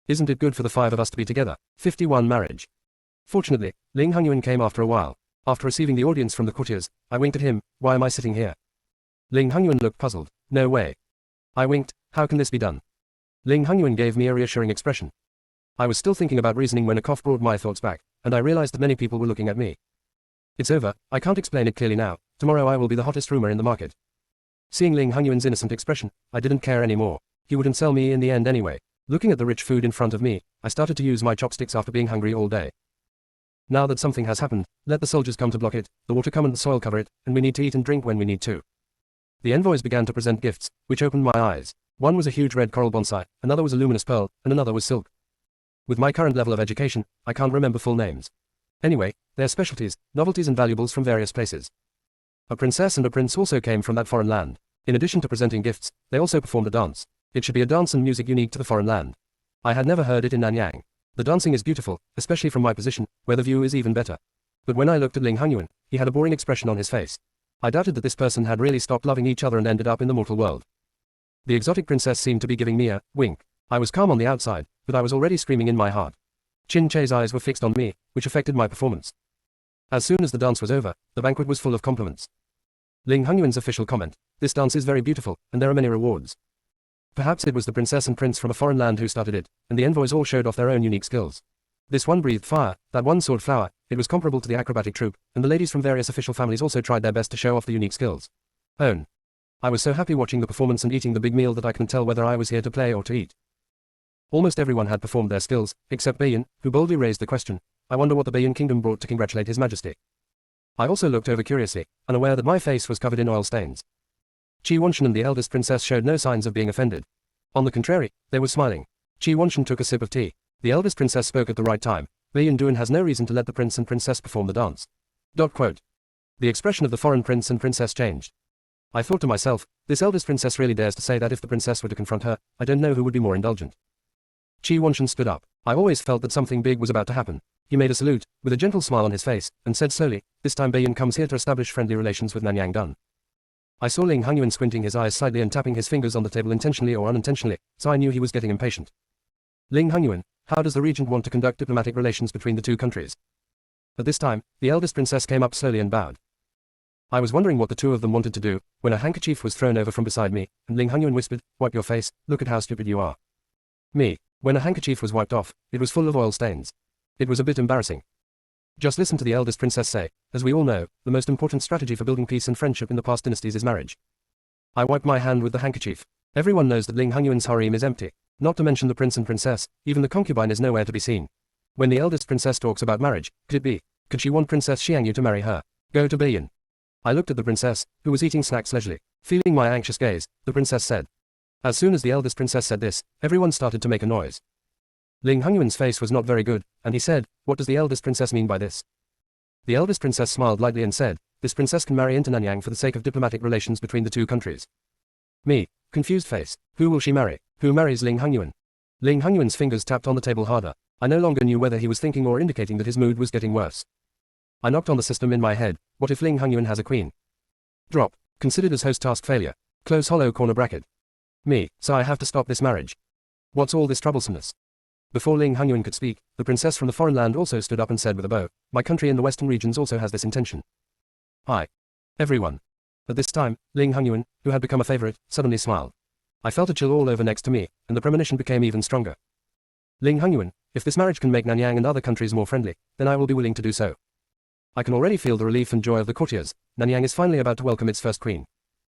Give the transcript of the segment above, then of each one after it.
Isn't it good for the five of us to be together? 51 Marriage. Fortunately, Ling Hongyuan came after a while. After receiving the audience from the courtiers, I winked at him. Why am I sitting here? Ling Hongyuan looked puzzled. No way. I winked. How can this be done? Ling Hongyuan gave me a reassuring expression. I was still thinking about reasoning when a cough brought my thoughts back, and I realized that many people were looking at me. It's over, I can't explain it clearly now. Tomorrow I will be the hottest rumor in the market. Seeing Ling Hongyuan's innocent expression, I didn't care anymore. He wouldn't sell me in the end anyway. Looking at the rich food in front of me, I started to use my chopsticks after being hungry all day. Now that something has happened, let the soldiers come to block it, the water come and the soil cover it, and we need to eat and drink when we need to. The envoys began to present gifts, which opened my eyes. One was a huge red coral bonsai, another was a luminous pearl, and another was silk. With my current level of education, I can't remember full names. Anyway, they're specialties, novelties and valuables from various places. A princess and a prince also came from that foreign land. In addition to presenting gifts, they also performed a dance. It should be a dance and music unique to the foreign land. I had never heard it in Nanyang. The dancing is beautiful, especially from my position, where the view is even better. But when I looked at Ling Hongyuan, he had a boring expression on his face. I doubted that this person had really stopped loving each other and ended up in the mortal world. The exotic princess seemed to be giving me a wink. I was calm on the outside, but I was already screaming in my heart. Chin Che's eyes were fixed on me, which affected my performance. As soon as the dance was over, the banquet was full of compliments. Ling Hongyuan's official comment: "This dance is very beautiful, and there are many rewards." Perhaps it was the princess and prince from a foreign land who started it, and the envoys all showed off their own unique skills. This one breathed fire, that one soared flower, it was comparable to the acrobatic troupe, and the ladies from various official families also tried their best to show off the unique skills. I was so happy watching the performance and eating the big meal that I couldn't tell whether I was here to play or to eat. Almost everyone had performed their skills, except Beiyin, who boldly raised the question, "I wonder what the Beiyin kingdom brought to congratulate His Majesty." I also looked over curiously, unaware that my face was covered in oil stains. Qi Wanshan and the eldest princess showed no signs of being offended. On the contrary, they were smiling. Qi Wanshan took a sip of tea. The eldest princess spoke at the right time. Beiyin Duan has no reason to let the prince and princess perform the dance. The expression of the foreign prince and princess changed. I thought to myself, this eldest princess really dares to say that if the princess were to confront her, I don't know who would be more indulgent. Qi Wanshan stood up. I always felt that something big was about to happen. He made a salute, with a gentle smile on his face, and said slowly, "This time Beiyin comes here to establish friendly relations with Nanyang Dun." I saw Ling Hongyuan squinting his eyes slightly and tapping his fingers on the table intentionally or unintentionally, so I knew he was getting impatient. Ling Hongyuan, how does the regent want to conduct diplomatic relations between the two countries? At this time, the eldest princess came up slowly and bowed. I was wondering what the two of them wanted to do, when a handkerchief was thrown over from beside me, and Ling Hongyuan whispered, "Wipe your face, look at how stupid you are." Me. When a handkerchief was wiped off, it was full of oil stains. It was a bit embarrassing. Just listen to the eldest princess say, "As we all know, the most important strategy for building peace and friendship in the past dynasties is marriage." I wiped my hand with the handkerchief. Everyone knows that Ling Hongyuan's harem is empty. Not to mention the prince and princess, even the concubine is nowhere to be seen. When the eldest princess talks about marriage, could she want Princess Xiangyu to marry her? Go to Beiyin. I looked at the princess, who was eating snacks leisurely. Feeling my anxious gaze, the princess said. As soon as the eldest princess said this, everyone started to make a noise. Ling Hongyuan's face was not very good, and he said, "What does the eldest princess mean by this?" The eldest princess smiled lightly and said, "This princess can marry into Nanyang for the sake of diplomatic relations between the two countries." Me. Confused face. Who will she marry? Who marries Ling Hongyuan? Ling Hongyuan's fingers tapped on the table harder. I no longer knew whether he was thinking or indicating that his mood was getting worse. I knocked on the system in my head. What if Ling Hongyuan has a queen? Drop. Considered as host task failure. Close hollow corner bracket. Me. So I have to stop this marriage. What's all this troublesomeness? Before Ling Hongyuan could speak, the princess from the foreign land also stood up and said with a bow, "My country in the western regions also has this intention." Hi. Everyone. At this time, Ling Hongyuan, who had become a favorite, suddenly smiled. I felt a chill all over next to me, and the premonition became even stronger. Ling Hongyuan, if this marriage can make Nanyang and other countries more friendly, then I will be willing to do so. I can already feel the relief and joy of the courtiers. Nanyang is finally about to welcome its first queen.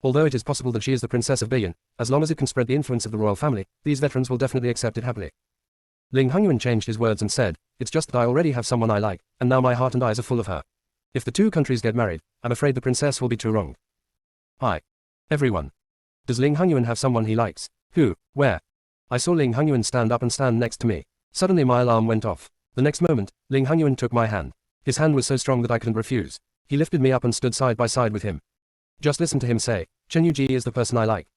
Although it is possible that she is the princess of Beiyin, as long as it can spread the influence of the royal family, these veterans will definitely accept it happily. Ling Hongyuan changed his words and said, "It's just that I already have someone I like, and now my heart and eyes are full of her. If the two countries get married, I'm afraid the princess will be too wronged." Hi. Everyone. Does Ling Hongyuan have someone he likes? Who? Where? I saw Ling Hongyuan stand up and stand next to me. Suddenly my alarm went off. The next moment, Ling Hongyuan took my hand. His hand was so strong that I couldn't refuse. He lifted me up and stood side by side with him. Just listen to him say, "Chen Yuji is the person I like."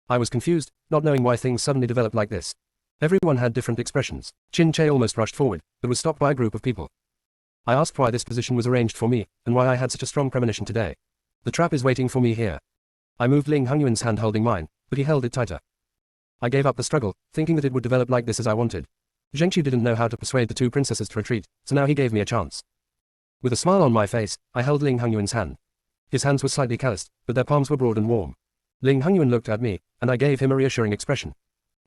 I was confused, not knowing why things suddenly developed like this. Everyone had different expressions. Chin Che almost rushed forward, but was stopped by a group of people. I asked why this position was arranged for me, and why I had such a strong premonition today. The trap is waiting for me here. I moved Ling Hongyuan's hand holding mine, but he held it tighter. I gave up the struggle, thinking that it would develop like this as I wanted. Zhengqi didn't know how to persuade the two princesses to retreat, so now he gave me a chance. With a smile on my face, I held Ling Hongyuan's hand. His hands were slightly calloused, but their palms were broad and warm. Ling Hongyuan looked at me, and I gave him a reassuring expression.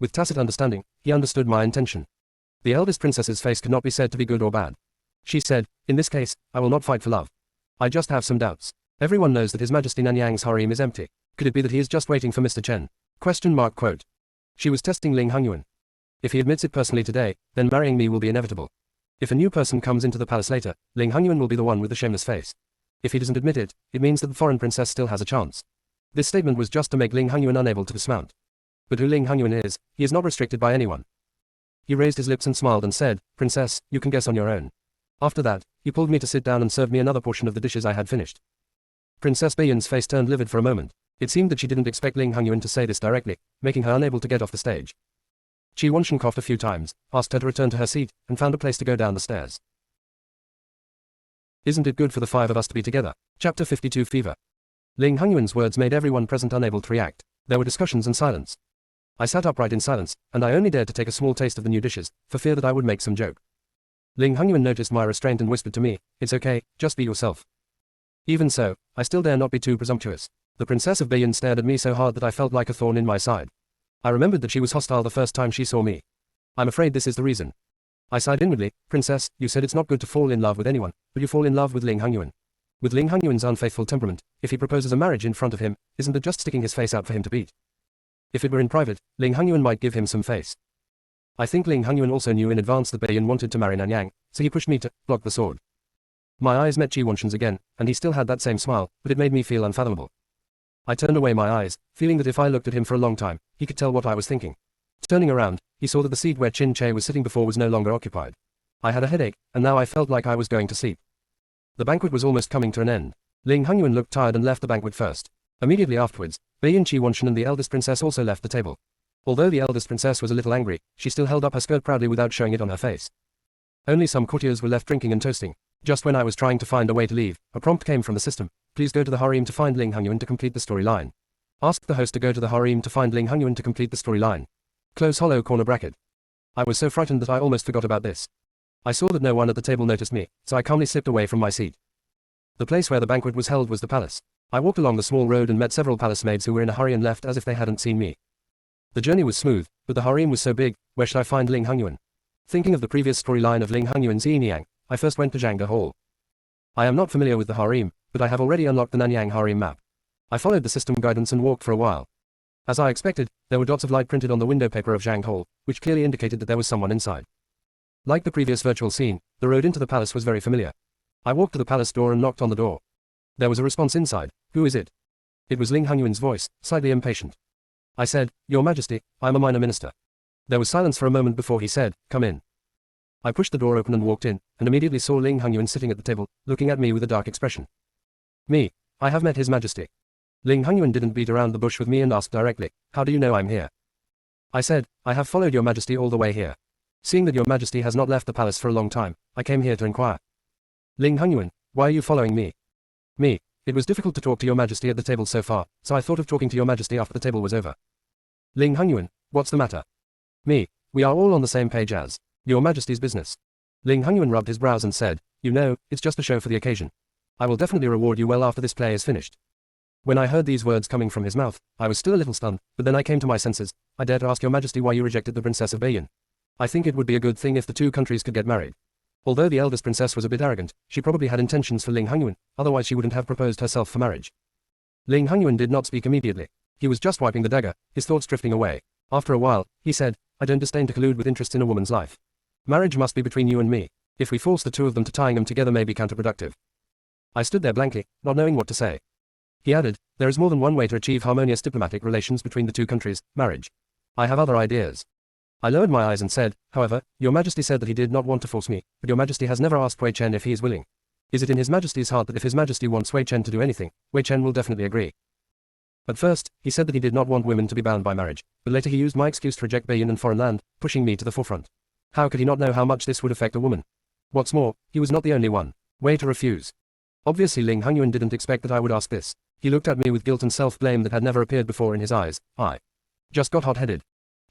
With tacit understanding, he understood my intention. The eldest princess's face could not be said to be good or bad. She said, "In this case, I will not fight for love. I just have some doubts. Everyone knows that His Majesty Nanyang's harem is empty. Could it be that he is just waiting for Mr. Chen?" Quote. She was testing Ling Hongyuan. If he admits it personally today, then marrying me will be inevitable. If a new person comes into the palace later, Ling Hongyuan will be the one with the shameless face. If he doesn't admit it, it means that the foreign princess still has a chance. This statement was just to make Ling Hongyuan unable to dismount. But who Ling Hongyuan is, he is not restricted by anyone. He raised his lips and smiled and said, "Princess, you can guess on your own." After that, he pulled me to sit down and served me another portion of the dishes I had finished. Princess Bayan's face turned livid for a moment. It seemed that she didn't expect Ling Hongyuan to say this directly, making her unable to get off the stage. Qi Wanshan coughed a few times, asked her to return to her seat, and found a place to go down the stairs. Isn't it good for the five of us to be together? Chapter 52 Fever. Ling Hongyuan's words made everyone present unable to react. There were discussions and silence. I sat upright in silence, and I only dared to take a small taste of the new dishes, for fear that I would make some joke. Ling Hongyuan noticed my restraint and whispered to me, "It's okay, just be yourself." Even so, I still dare not be too presumptuous. The Princess of Beiyin stared at me so hard that I felt like a thorn in my side. I remembered that she was hostile the first time she saw me. I'm afraid this is the reason. I sighed inwardly. "Princess, you said it's not good to fall in love with anyone, but you fall in love with Ling Hongyuan. With Ling Hongyuan's unfaithful temperament, if he proposes a marriage in front of him, isn't it just sticking his face out for him to beat? If it were in private, Ling Hongyuan might give him some face." I think Ling Hongyuan also knew in advance that Beiyin wanted to marry Nanyang, so he pushed me to block the sword. My eyes met Qi Wanshan's again, and he still had that same smile, but it made me feel unfathomable. I turned away my eyes, feeling that if I looked at him for a long time, he could tell what I was thinking. Turning around, he saw that the seat where Qin Che was sitting before was no longer occupied. I had a headache, and now I felt like I was going to sleep. The banquet was almost coming to an end. Ling Hongyuan looked tired and left the banquet first. Immediately afterwards, Beiyin Qi Wanshan and the eldest princess also left the table. Although the eldest princess was a little angry, she still held up her skirt proudly without showing it on her face. Only some courtiers were left drinking and toasting. Just when I was trying to find a way to leave, a prompt came from the system. "Please go to the harem to find Ling Hongyuan to complete the storyline." Asked the host to go to the harem to find Ling Hongyuan to complete the storyline. Close hollow corner bracket. I was so frightened that I almost forgot about this. I saw that no one at the table noticed me, so I calmly slipped away from my seat. The place where the banquet was held was the palace. I walked along the small road and met several palace maids who were in a hurry and left as if they hadn't seen me. The journey was smooth, but the harem was so big, where should I find Ling Hongyuan? Thinking of the previous storyline of Ling Hongyuan's Yiniang, I first went to Zhangde Hall. I am not familiar with the harem, but I have already unlocked the Nanyang harem map. I followed the system guidance and walked for a while. As I expected, there were dots of light printed on the window paper of Zhangde Hall, which clearly indicated that there was someone inside. Like the previous virtual scene, the road into the palace was very familiar. I walked to the palace door and knocked on the door. There was a response inside. "Who is it?" It was Ling Hongyuan's voice, slightly impatient. I said, "Your Majesty, I am a minor minister." There was silence for a moment before he said, "Come in." I pushed the door open and walked in, and immediately saw Ling Hongyuan sitting at the table, looking at me with a dark expression. "Me. I have met His Majesty." Ling Hongyuan didn't beat around the bush with me and asked directly, "How do you know I'm here?" I said, "I have followed Your Majesty all the way here. Seeing that Your Majesty has not left the palace for a long time, I came here to inquire." "Ling Hongyuan, why are you following me?" "Me. It was difficult to talk to Your Majesty at the table so far, so I thought of talking to Your Majesty after the table was over." "Ling Hongyuan, what's the matter?" "Me. We are all on the same page as Your Majesty's business." Ling Hongyuan rubbed his brows and said, "You know, it's just a show for the occasion. I will definitely reward you well after this play is finished." When I heard these words coming from his mouth, I was still a little stunned, but then I came to my senses. "I dare to ask Your Majesty why you rejected the Princess of Beiyin. I think it would be a good thing if the two countries could get married." Although the eldest princess was a bit arrogant, she probably had intentions for Ling Hongyuan, otherwise she wouldn't have proposed herself for marriage. Ling Hongyuan did not speak immediately. He was just wiping the dagger, his thoughts drifting away. After a while, he said, "I don't disdain to collude with interests in a woman's life. Marriage must be between you and me. If we force the two of them to tying them together may be counterproductive." I stood there blankly, not knowing what to say. He added, "There is more than one way to achieve harmonious diplomatic relations between the two countries, marriage. I have other ideas." I lowered my eyes and said, "However, Your Majesty said that he did not want to force me, but Your Majesty has never asked Wei Chen if he is willing. Is it in His Majesty's heart that if His Majesty wants Wei Chen to do anything, Wei Chen will definitely agree?" At first, he said that he did not want women to be bound by marriage, but later he used my excuse to reject Beiyin and foreign land, pushing me to the forefront. How could he not know how much this would affect a woman? What's more, he was not the only one. Way to refuse. Obviously Ling Hongyuan didn't expect that I would ask this. He looked at me with guilt and self-blame that had never appeared before in his eyes. I just got hot-headed.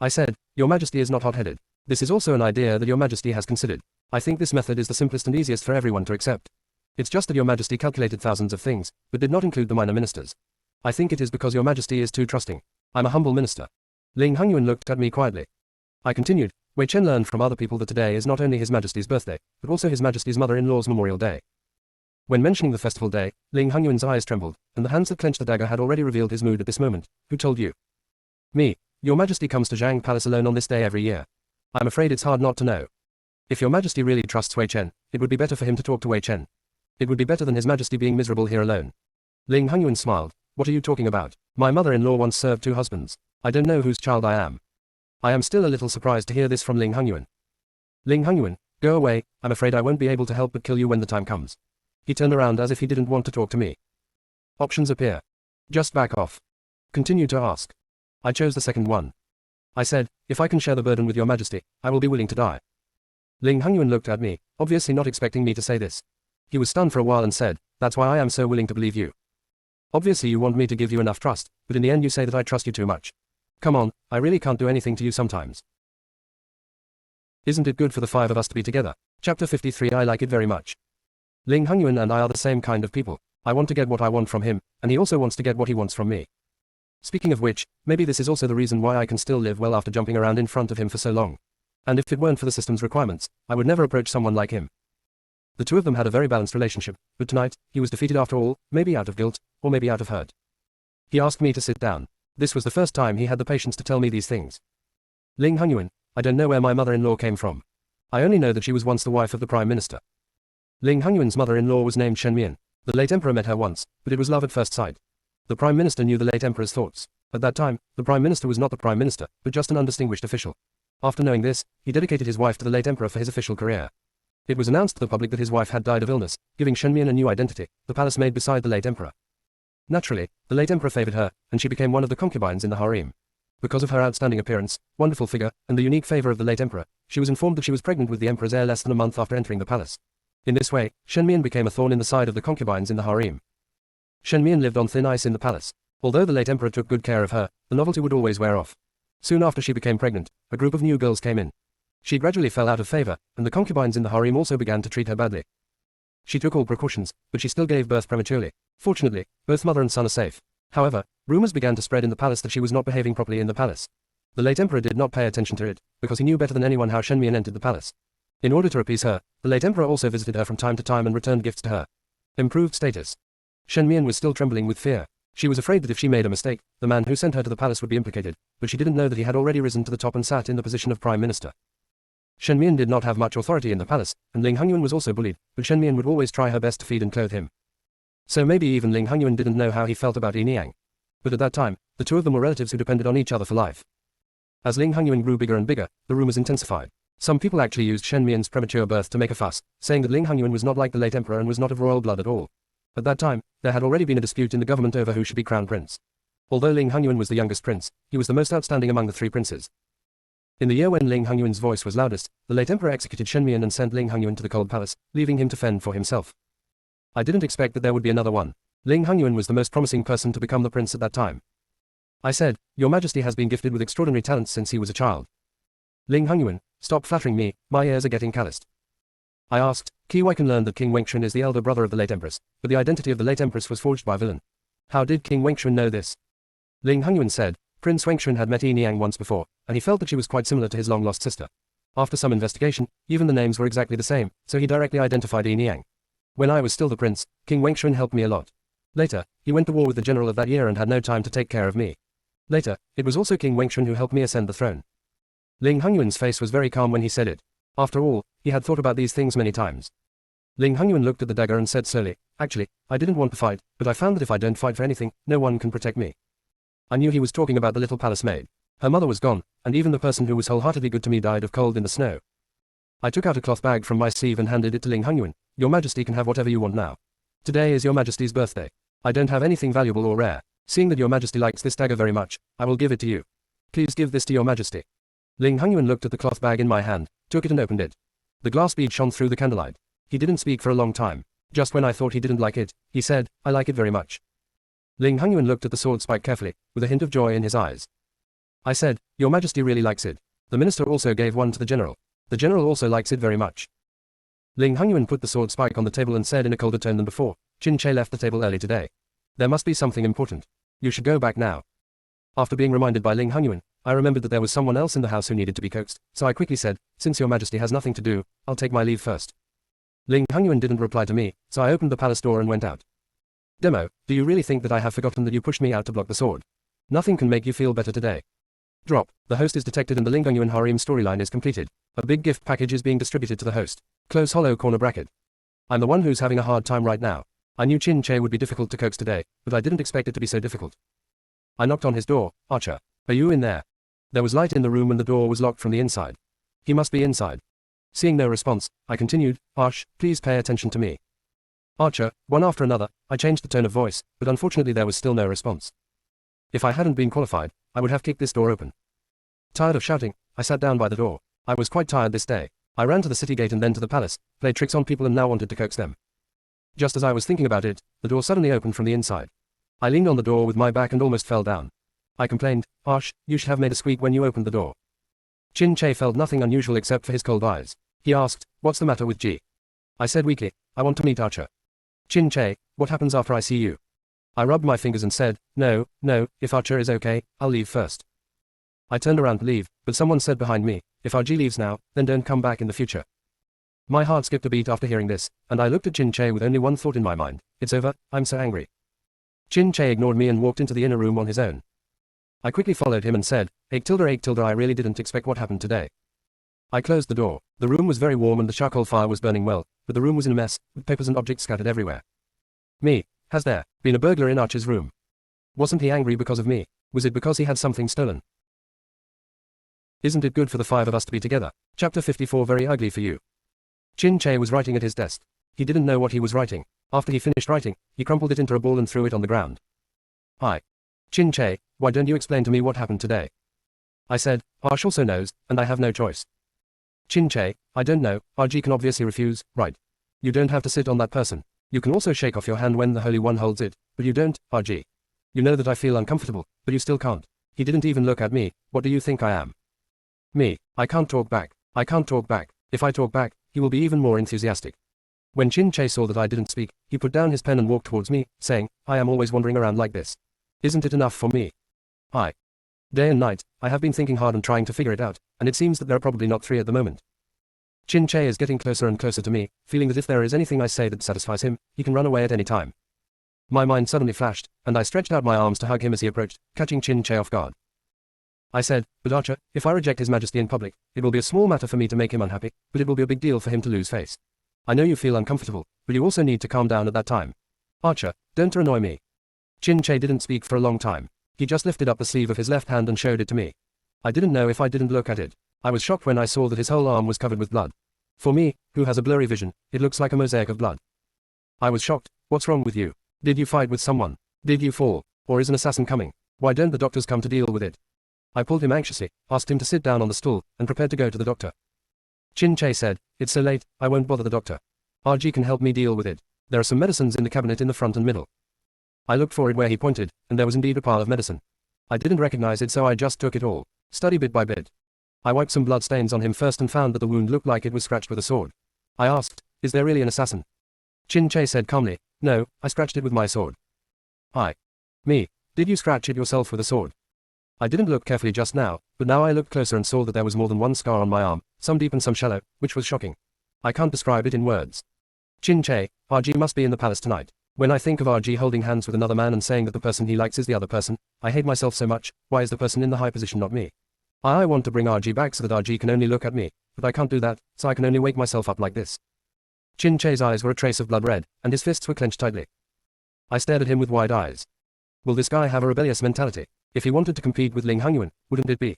I said, "Your Majesty is not hot-headed. This is also an idea that your majesty has considered. I think this method is the simplest and easiest for everyone to accept. It's just that your majesty calculated thousands of things, but did not include the minor ministers. I think it is because your majesty is too trusting. I'm a humble minister. Ling Hongyuan looked at me quietly. I continued, Wei Chen learned from other people that today is not only his majesty's birthday, but also his majesty's mother-in-law's memorial day. When mentioning the festival day, Ling Hongyuan's eyes trembled, and the hands that clenched the dagger had already revealed his mood at this moment. Who told you? Me. Your majesty comes to Zhang Palace alone on this day every year. I'm afraid it's hard not to know. If your majesty really trusts Wei Chen, it would be better for him to talk to Wei Chen. It would be better than his majesty being miserable here alone. Ling Hongyuan smiled. What are you talking about? My mother-in-law once served 2 husbands. I don't know whose child I am. I am still a little surprised to hear this from Ling Hongyuan. Ling Hongyuan, go away, I'm afraid I won't be able to help but kill you when the time comes. He turned around as if he didn't want to talk to me. Options appear. Just back off. Continue to ask. I chose the second one. I said, if I can share the burden with your majesty, I will be willing to die. Ling Hongyuan looked at me, obviously not expecting me to say this. He was stunned for a while and said, that's why I am so willing to believe you. Obviously you want me to give you enough trust, but in the end you say that I trust you too much. Come on, I really can't do anything to you sometimes. Isn't it good for the 5 of us to be together? Chapter 53. I like it very much. Ling Hongyuan and I are the same kind of people. I want to get what I want from him, and he also wants to get what he wants from me. Speaking of which, maybe this is also the reason why I can still live well after jumping around in front of him for so long. And if it weren't for the system's requirements, I would never approach someone like him. The 2 of them had a very balanced relationship, but tonight, he was defeated after all, maybe out of guilt, or maybe out of hurt. He asked me to sit down. This was the first time he had the patience to tell me these things. Ling Hongyuan, I don't know where my mother-in-law came from. I only know that she was once the wife of the Prime Minister. Ling Hongyuan's mother-in-law was named Shen Mian. The late emperor met her once, but it was love at first sight. The Prime Minister knew the late emperor's thoughts. At that time, the Prime Minister was not the Prime Minister, but just an undistinguished official. After knowing this, he dedicated his wife to the late emperor for his official career. It was announced to the public that his wife had died of illness, giving Shen Mian a new identity, the palace made beside the late emperor. Naturally, the late emperor favored her, and she became one of the concubines in the harem. Because of her outstanding appearance, wonderful figure, and the unique favor of the late emperor, she was informed that she was pregnant with the emperor's heir less than a month after entering the palace. In this way, Shen Mian became a thorn in the side of the concubines in the harem. Shen Mian lived on thin ice in the palace. Although the late emperor took good care of her, the novelty would always wear off. Soon after she became pregnant, a group of new girls came in. She gradually fell out of favor, and the concubines in the harem also began to treat her badly. She took all precautions, but she still gave birth prematurely. Fortunately, both mother and son are safe. However, rumors began to spread in the palace that she was not behaving properly in the palace. The late emperor did not pay attention to it, because he knew better than anyone how Shen Mian entered the palace. In order to appease her, the late emperor also visited her from time to time and returned gifts to her. Improved status. Shen Mian was still trembling with fear. She was afraid that if she made a mistake, the man who sent her to the palace would be implicated, but she didn't know that he had already risen to the top and sat in the position of Prime Minister. Shen Mian did not have much authority in the palace, and Ling Hongyuan was also bullied, but Shen Mian would always try her best to feed and clothe him. So maybe even Ling Hongyuan didn't know how he felt about Yi Niang. But at that time, the 2 of them were relatives who depended on each other for life. As Ling Hongyuan grew bigger and bigger, the rumors intensified. Some people actually used Shen Mian's premature birth to make a fuss, saying that Ling Hongyuan was not like the late emperor and was not of royal blood at all. At that time, there had already been a dispute in the government over who should be crown prince. Although Ling Hongyuan was the youngest prince, he was the most outstanding among the 3 princes. In the year when Ling Hongyuan's voice was loudest, the late emperor executed Shen Mian and sent Ling Hongyuan to the cold palace, leaving him to fend for himself. I didn't expect that there would be another one. Ling Hongyuan was the most promising person to become the prince at that time. I said, Your Majesty has been gifted with extraordinary talents since he was a child. Ling Hongyuan, stop flattering me, my ears are getting calloused. I asked, Qi Huaiqan learned that King Wengchun is the elder brother of the late empress, but the identity of the late empress was forged by a villain. How did King Wengchun know this? Ling Hongyuan said, Prince Wengchun had met Yi Niang once before, and he felt that she was quite similar to his long-lost sister. After some investigation, even the names were exactly the same, so he directly identified Yi Niang. When I was still the prince, King Wengchun helped me a lot. Later, he went to war with the general of that year and had no time to take care of me. Later, it was also King Wengchun who helped me ascend the throne. Ling Hongyuan's face was very calm when he said it. After all, he had thought about these things many times. Ling Hongyuan looked at the dagger and said slowly, Actually, I didn't want to fight, but I found that if I don't fight for anything, no one can protect me. I knew he was talking about the little palace maid. Her mother was gone, and even the person who was wholeheartedly good to me died of cold in the snow. I took out a cloth bag from my sleeve and handed it to Ling Hongyuan. Your Majesty can have whatever you want now. Today is your Majesty's birthday. I don't have anything valuable or rare. Seeing that your Majesty likes this dagger very much, I will give it to you. Please give this to your Majesty. Ling Hongyuan looked at the cloth bag in my hand, took it and opened it. The glass bead shone through the candlelight. He didn't speak for a long time. Just when I thought he didn't like it, he said, I like it very much. Ling Hongyuan looked at the sword spike carefully, with a hint of joy in his eyes. I said, Your Majesty really likes it. The minister also gave one to the general. The general also likes it very much. Ling Hongyuan put the sword spike on the table and said in a colder tone than before, Qin Che left the table early today. There must be something important. You should go back now. After being reminded by Ling Hongyuan, I remembered that there was someone else in the house who needed to be coaxed, so I quickly said, since your majesty has nothing to do, I'll take my leave first. Ling Hongyuan didn't reply to me, so I opened the palace door and went out. Demo, do you really think that I have forgotten that you pushed me out to block the sword? Nothing can make you feel better today. Drop. The host is detected and the Ling Hongyuan harem storyline is completed. A big gift package is being distributed to the host. Close hollow corner bracket. I'm the one who's having a hard time right now. I knew Qin Che would be difficult to coax today, but I didn't expect it to be so difficult. I knocked on his door. Archer. Are you in there? There was light in the room and the door was locked from the inside. He must be inside. Seeing no response, I continued, Arch, please pay attention to me. Archer, one after another, I changed the tone of voice, but unfortunately there was still no response. If I hadn't been qualified, I would have kicked this door open. Tired of shouting, I sat down by the door. I was quite tired this day. I ran to the city gate and then to the palace, played tricks on people and now wanted to coax them. Just as I was thinking about it, the door suddenly opened from the inside. I leaned on the door with my back and almost fell down. I complained, Arch, you should have made a squeak when you opened the door. Qin Che felt nothing unusual except for his cold eyes. He asked, what's the matter with G? I said weakly, I want to meet Archer. Qin Che, what happens after I see you? I rubbed my fingers and said, no, if Archer is okay, I'll leave first. I turned around to leave, but someone said behind me, if RG leaves now, then don't come back in the future. My heart skipped a beat after hearing this, and I looked at Qin Che with only one thought in my mind, it's over, I'm so angry. Qin Che ignored me and walked into the inner room on his own. I quickly followed him and said, 8 tilde I really didn't expect what happened today. I closed the door. The room was very warm and the charcoal fire was burning well, but the room was in a mess, with papers and objects scattered everywhere. Me, has there been a burglar in Archer's room? Wasn't he angry because of me? Was it because he had something stolen? Isn't it good for the 5 of us to be together? Chapter 54 Very ugly for you. Qin Che was writing at his desk. He didn't know what he was writing. After he finished writing, he crumpled it into a ball and threw it on the ground. Qin Che, why don't you explain to me what happened today? I said, Arch also knows, and I have no choice. Qin Che, I don't know, RG can obviously refuse, right? You don't have to sit on that person. You can also shake off your hand when the Holy One holds it, but you don't, RG. You know that I feel uncomfortable, but you still can't. He didn't even look at me, what do you think I am? Me, I can't talk back. I can't talk back. If I talk back, he will be even more enthusiastic. When Qin Che saw that I didn't speak, he put down his pen and walked towards me, saying, I am always wandering around like this. Isn't it enough for me? Day and night, I have been thinking hard and trying to figure it out, and it seems that there are probably not 3 at the moment. Qin Che is getting closer and closer to me, feeling that if there is anything I say that satisfies him, he can run away at any time. My mind suddenly flashed, and I stretched out my arms to hug him as he approached, catching Qin Che off guard. I said, but Archer, if I reject His Majesty in public, it will be a small matter for me to make him unhappy, but it will be a big deal for him to lose face. I know you feel uncomfortable, but you also need to calm down at that time. Archer, don't annoy me. Qin Che didn't speak for a long time. He just lifted up the sleeve of his left hand and showed it to me. I didn't know if I didn't look at it. I was shocked when I saw that his whole arm was covered with blood. For me, who has a blurry vision, it looks like a mosaic of blood. I was shocked. What's wrong with you? Did you fight with someone? Did you fall? Or is an assassin coming? Why don't the doctors come to deal with it? I pulled him anxiously, asked him to sit down on the stool, and prepared to go to the doctor. Qin Che said, it's so late, I won't bother the doctor. RG can help me deal with it. There are some medicines in the cabinet in the front and middle. I looked for it where he pointed, and there was indeed a pile of medicine. I didn't recognize it so I just took it all, study bit by bit. I wiped some blood stains on him first and found that the wound looked like it was scratched with a sword. I asked, is there really an assassin? Qin Che said calmly, no, I scratched it with my sword. Me, did you scratch it yourself with a sword? I didn't look carefully just now, but now I looked closer and saw that there was more than one scar on my arm, some deep and some shallow, which was shocking. I can't describe it in words. Qin Che, RG must be in the palace tonight. When I think of RG holding hands with another man and saying that the person he likes is the other person, I hate myself so much. Why is the person in the high position not me? I want to bring RG back so that RG can only look at me, but I can't do that, so I can only wake myself up like this. Qin Che's eyes were a trace of blood red, and his fists were clenched tightly. I stared at him with wide eyes. Will this guy have a rebellious mentality? If he wanted to compete with Ling Hongyuan, wouldn't it be?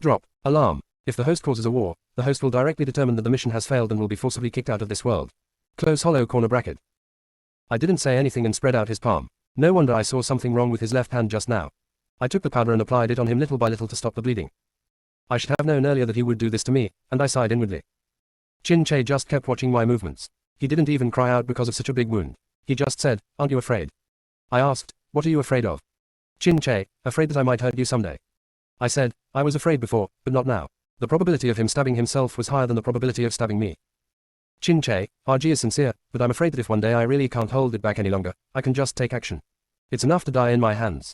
Drop. Alarm. If the host causes a war, the host will directly determine that the mission has failed and will be forcibly kicked out of this world. Close hollow corner bracket. I didn't say anything and spread out his palm. No wonder I saw something wrong with his left hand just now. I took the powder and applied it on him little by little to stop the bleeding. I should have known earlier that he would do this to me, and I sighed inwardly. Qin Che just kept watching my movements. He didn't even cry out because of such a big wound. He just said, aren't you afraid? I asked, what are you afraid of? Qin Che, afraid that I might hurt you someday. I said, I was afraid before, but not now. The probability of him stabbing himself was higher than the probability of stabbing me. Chin Che, RG is sincere, but I'm afraid that if one day I really can't hold it back any longer, I can just take action. It's enough to die in my hands.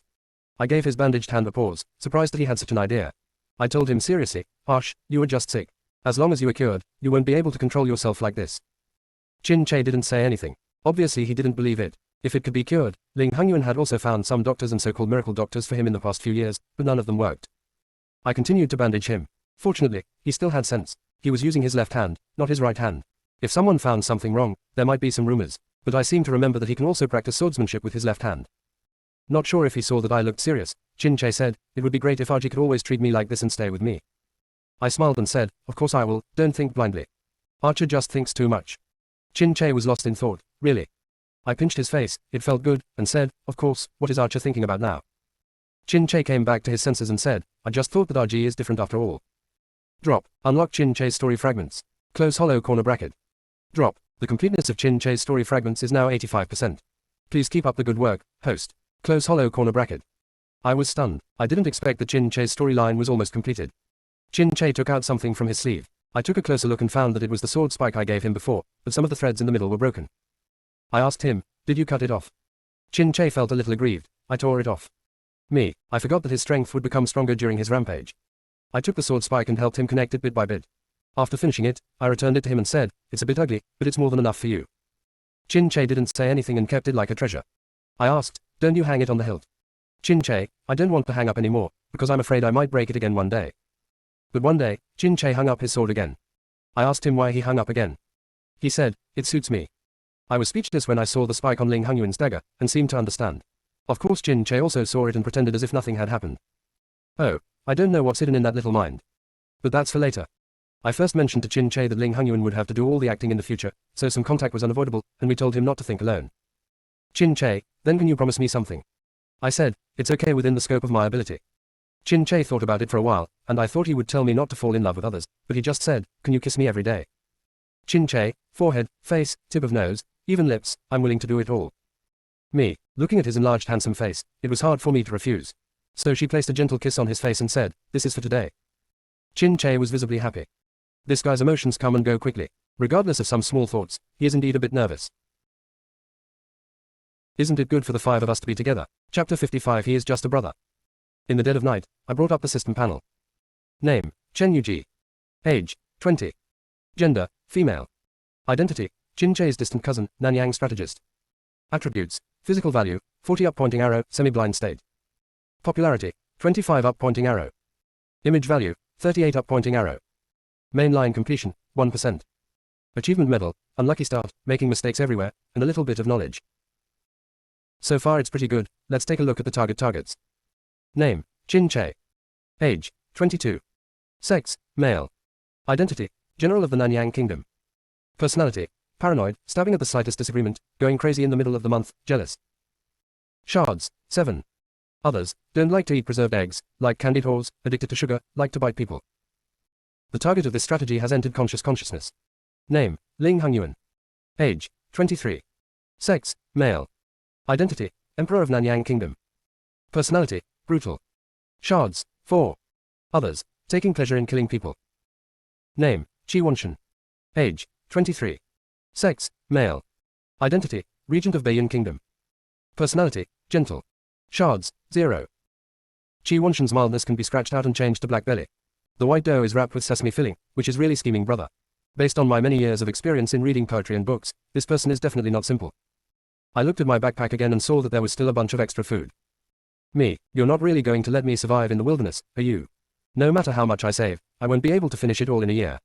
I gave his bandaged hand a pause, surprised that he had such an idea. I told him seriously, Arsh, you were just sick. As long as you are cured, you won't be able to control yourself like this. Chin Che didn't say anything. Obviously he didn't believe it. If it could be cured, Ling Hangyuan had also found some doctors and so-called miracle doctors for him in the past few years, but none of them worked. I continued to bandage him. Fortunately, he still had sense. He was using his left hand, not his right hand. If someone found something wrong, there might be some rumors, but I seem to remember that he can also practice swordsmanship with his left hand. Not sure if he saw that I looked serious, Chin Che said, it would be great if RG could always treat me like this and stay with me. I smiled and said, of course I will, don't think blindly. Archer just thinks too much. Chin Che was lost in thought, really. I pinched his face, it felt good, and said, of course, what is Archer thinking about now? Chin Che came back to his senses and said, I just thought that RG is different after all. Drop. Unlock Chin Che's story fragments. Close hollow corner bracket. Drop. The completeness of Chin Che's story fragments is now 85%. Please keep up the good work, host. Close hollow corner bracket. I was stunned. I didn't expect that Chin Che's storyline was almost completed. Chin Che took out something from his sleeve. I took a closer look and found that it was the sword spike I gave him before, but some of the threads in the middle were broken. I asked him, did you cut it off? Chin Che felt a little aggrieved. I tore it off. Me, I forgot that his strength would become stronger during his rampage. I took the sword spike and helped him connect it bit by bit. After finishing it, I returned it to him and said, it's a bit ugly, but it's more than enough for you. Chin Che didn't say anything and kept it like a treasure. I asked, don't you hang it on the hilt? Chin Che, I don't want to hang up anymore, because I'm afraid I might break it again one day. But one day, Chin Che hung up his sword again. I asked him why he hung up again. He said, it suits me. I was speechless when I saw the spike on Ling Hangyuan's dagger, and seemed to understand. Of course Chin Che also saw it and pretended as if nothing had happened. Oh, I don't know what's hidden in that little mind. But that's for later. I first mentioned to Chin Che that Ling Hangyuan would have to do all the acting in the future, so some contact was unavoidable, and we told him not to think alone. Chin Che, then can you promise me something? I said, it's okay within the scope of my ability. Chin Che thought about it for a while, and I thought he would tell me not to fall in love with others, but he just said, can you kiss me every day? Chin Che, forehead, face, tip of nose, even lips, I'm willing to do it all. Me, looking at his enlarged handsome face, it was hard for me to refuse. So she placed a gentle kiss on his face and said, this is for today. Chin Che was visibly happy. This guy's emotions come and go quickly. Regardless of some small thoughts, he is indeed a bit nervous. Isn't it good for the five of us to be together? Chapter 55. He is just a brother. In the dead of night, I brought up the system panel. Name, Chen Yuji. Age, 20. Gender, female. Identity, Chin Che's distant cousin, Nanyang strategist. Attributes, physical value, 40 up pointing arrow, semi-blind state. Popularity, 25 up pointing arrow. Image value, 38 up pointing arrow. Mainline completion, 1%. Achievement medal, unlucky start, making mistakes everywhere, and a little bit of knowledge. So far it's pretty good. Let's take a look at the targets. Name, Chin Che. Age, 22. Sex, male. Identity, General of the Nanyang Kingdom. Personality, paranoid, stabbing at the slightest disagreement, going crazy in the middle of the month, jealous. Shards, 7. Others, don't like to eat preserved eggs, like candied whores, addicted to sugar, like to bite people. The target of this strategy has entered consciousness. Name, Ling Hangyuan. Age, 23. Sex, male. Identity, Emperor of Nanyang Kingdom. Personality, brutal. Shards, 4. Others, taking pleasure in killing people. Name, Chi Wanshan. Age, 23. Sex, male. Identity, Regent of Bayan Kingdom. Personality, gentle. Shards, 0. Chi Wanshan's mildness can be scratched out and changed to black belly. The white dough is wrapped with sesame filling, which is really scheming brother. Based on my many years of experience in reading poetry and books, this person is definitely not simple. I looked at my backpack again and saw that there was still a bunch of extra food. Me, you're not really going to let me survive in the wilderness, are you? No matter how much I save, I won't be able to finish it all in a year.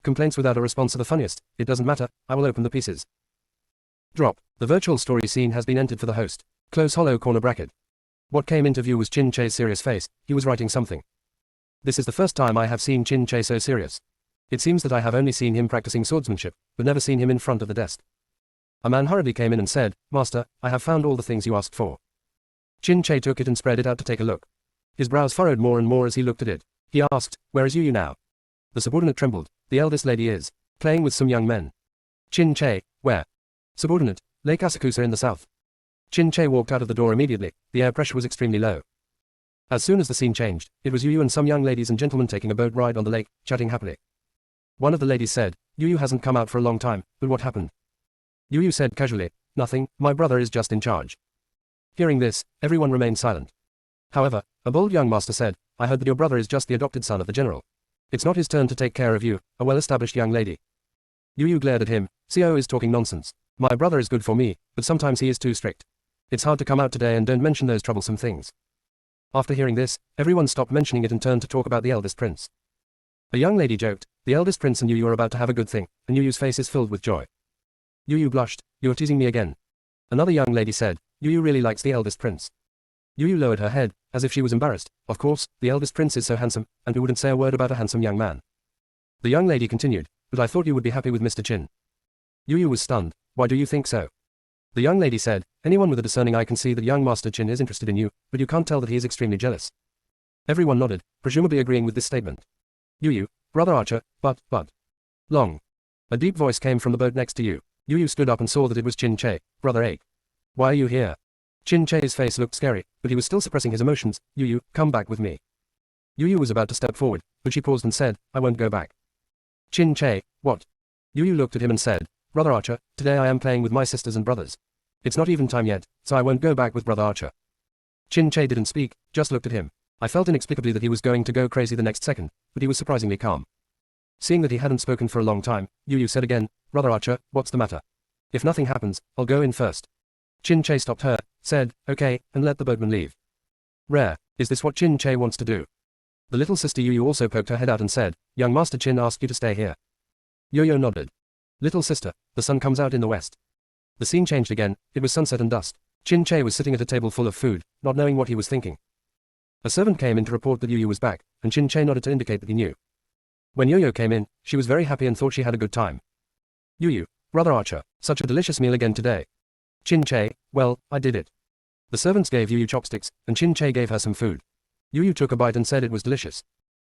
Complaints without a response are the funniest. It doesn't matter, I will open the pieces. Drop. The virtual story scene has been entered for the host. Close hollow corner bracket. What came into view was Chin Che's serious face. He was writing something. This is the first time I have seen Chin Che so serious. It seems that I have only seen him practicing swordsmanship, but never seen him in front of the desk. A man hurriedly came in and said, Master, I have found all the things you asked for. Chin Che took it and spread it out to take a look. His brows furrowed more and more as he looked at it. He asked, where is Yu now? The subordinate trembled. The eldest lady is playing with some young men. Chin Che, where? Subordinate, Lake Asakusa in the south. Chin Che walked out of the door immediately. The air pressure was extremely low. As soon as the scene changed, it was Yu Yu and some young ladies and gentlemen taking a boat ride on the lake, chatting happily. One of the ladies said, Yu Yu hasn't come out for a long time, but what happened? Yu Yu said casually, nothing, my brother is just in charge. Hearing this, everyone remained silent. However, a bold young master said, I heard that your brother is just the adopted son of the general. It's not his turn to take care of you, a well-established young lady. Yu Yu glared at him, CO is talking nonsense. My brother is good for me, but sometimes he is too strict. It's hard to come out today and don't mention those troublesome things. After hearing this, everyone stopped mentioning it and turned to talk about the eldest prince. A young lady joked, the eldest prince and Yu Yu are about to have a good thing, and Yu Yu's face is filled with joy. Yu Yu blushed, you're teasing me again. Another young lady said, Yu Yu really likes the eldest prince. Yu Yu lowered her head, as if she was embarrassed. Of course, the eldest prince is so handsome, and who wouldn't say a word about a handsome young man? The young lady continued, but I thought you would be happy with Mr. Chin. Yu Yu was stunned, why do you think so? The young lady said, anyone with a discerning eye can see that young Master Chin is interested in you, but you can't tell that he is extremely jealous. Everyone nodded, presumably agreeing with this statement. Yu Yu, brother Archer, but. Long. A deep voice came from the boat next to Yu. Yu Yu stood up and saw that it was Chin Che, brother Egg. Why are you here? Chin Che's face looked scary, but he was still suppressing his emotions. Yu Yu, come back with me. Yu Yu was about to step forward, but she paused and said, I won't go back. Chin Che, what? Yu Yu looked at him and said, Brother Archer, today I am playing with my sisters and brothers. It's not even time yet, so I won't go back with Brother Archer. Chin Che didn't speak, just looked at him. I felt inexplicably that he was going to go crazy the next second, but he was surprisingly calm. Seeing that he hadn't spoken for a long time, Yu Yu said again, Brother Archer, what's the matter? If nothing happens, I'll go in first. Chin Che stopped her, said, okay, and let the boatman leave. Rare, is this what Chin Che wants to do? The little sister Yu Yu also poked her head out and said, young Master Chin asked you to stay here. Yo-Yo nodded. Little sister, the sun comes out in the west. The scene changed again, it was sunset and dusk. Chin Che was sitting at a table full of food, not knowing what he was thinking. A servant came in to report that Yu Yu was back, and Chin Che nodded to indicate that he knew. When Yo-Yo came in, she was very happy and thought she had a good time. Yu Yu, Brother Archer, such a delicious meal again today. Chin Che, well, I did it. The servants gave Yu Yu chopsticks, and Chin Che gave her some food. Yu Yu took a bite and said it was delicious.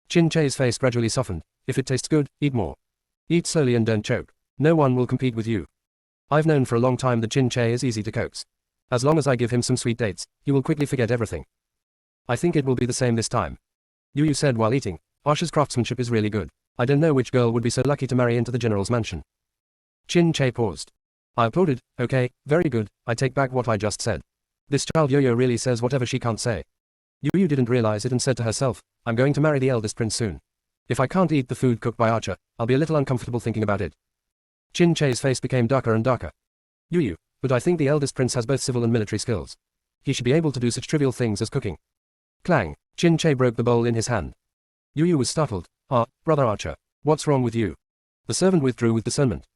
Chin Che's face gradually softened. If it tastes good, eat more. Eat slowly and don't choke. No one will compete with you. I've known for a long time that Chin Che is easy to coax. As long as I give him some sweet dates, he will quickly forget everything. I think it will be the same this time. Yu Yu said while eating, Archer's craftsmanship is really good. I don't know which girl would be so lucky to marry into the general's mansion. Chin Che paused. I applauded, okay, very good, I take back what I just said. This child Yo-Yo really says whatever she can't say. Yu Yu didn't realize it and said to herself, I'm going to marry the eldest prince soon. If I can't eat the food cooked by Archer, I'll be a little uncomfortable thinking about it. Chin Che's face became darker and darker. Yu Yu, but I think the eldest prince has both civil and military skills. He should be able to do such trivial things as cooking. Clang, Chin Che broke the bowl in his hand. Yu Yu was startled. Brother Archer, what's wrong with you? The servant withdrew with discernment.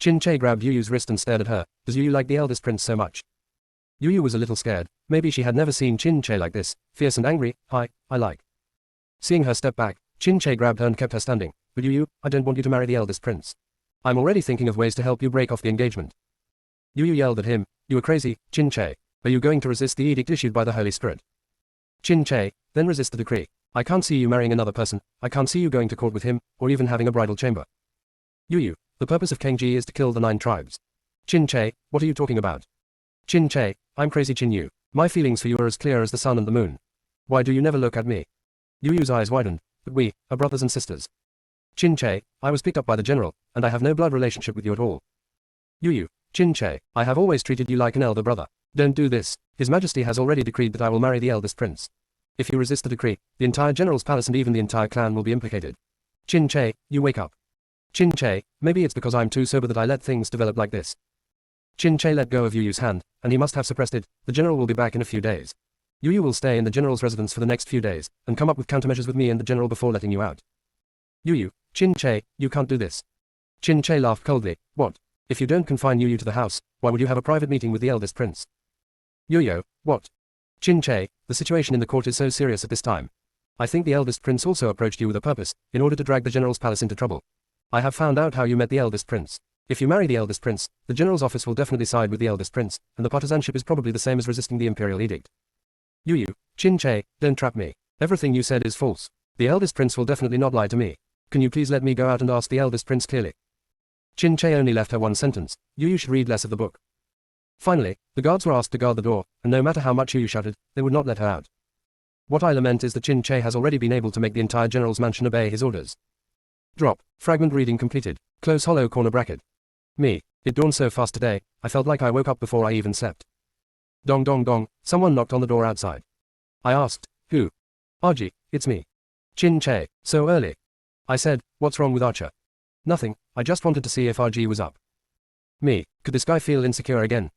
Chin Che grabbed Yu Yu's wrist and stared at her. Does Yu Yu like the eldest prince so much? Yu Yu was a little scared. Maybe she had never seen Chin Che like this, fierce and angry. I like. Seeing her step back, Chin Che grabbed her and kept her standing. But Yu Yu, I don't want you to marry the eldest prince. I'm already thinking of ways to help you break off the engagement. Yu Yu yelled at him, you are crazy, Chin Che. Are you going to resist the edict issued by the Holy Spirit? Chin Che, then resist the decree. I can't see you marrying another person, I can't see you going to court with him, or even having a bridal chamber. Yu Yu, the purpose of Kangji is to kill the 9 tribes. Chin Che, what are you talking about? Chin Che, I'm crazy Chin Yu. My feelings for you are as clear as the sun and the moon. Why do you never look at me? Yu Yu's eyes widened, but we are brothers and sisters. Chin Che, I was picked up by the general, and I have no blood relationship with you at all. Yu Yu, Chin Che, I have always treated you like an elder brother. Don't do this. His Majesty has already decreed that I will marry the eldest prince. If you resist the decree, the entire general's palace and even the entire clan will be implicated. Chin Che, you wake up. Chin Che, maybe it's because I'm too sober that I let things develop like this. Chin Che let go of Yu Yu's hand, and he must have suppressed it. The general will be back in a few days. Yu Yu will stay in the general's residence for the next few days, and come up with countermeasures with me and the general before letting you out. Yu Yu, Chin Che, you can't do this. Chin Che laughed coldly. What? If you don't confine Yu Yu to the house, why would you have a private meeting with the eldest prince? Yo-Yo, what? Chin Che, the situation in the court is so serious at this time. I think the eldest prince also approached you with a purpose, in order to drag the general's palace into trouble. I have found out how you met the eldest prince. If you marry the eldest prince, the general's office will definitely side with the eldest prince, and the partisanship is probably the same as resisting the imperial edict. Yu Yu, Chin Che, don't trap me. Everything you said is false. The eldest prince will definitely not lie to me. Can you please let me go out and ask the eldest prince clearly? Chin Che only left her one sentence. Yu Yu should read less of the book. Finally, the guards were asked to guard the door, and no matter how much Yu Yu shouted, they would not let her out. What I lament is that Chin Che has already been able to make the entire general's mansion obey his orders. Drop. Fragment reading completed. Close hollow corner bracket. Me. It dawned so fast today, I felt like I woke up before I even slept. Dong dong dong, someone knocked on the door outside. I asked, who? Archie, it's me. Chin Che, so early. I said, what's wrong with Archer? Nothing, I just wanted to see if Archie was up. Me, could this guy feel insecure again?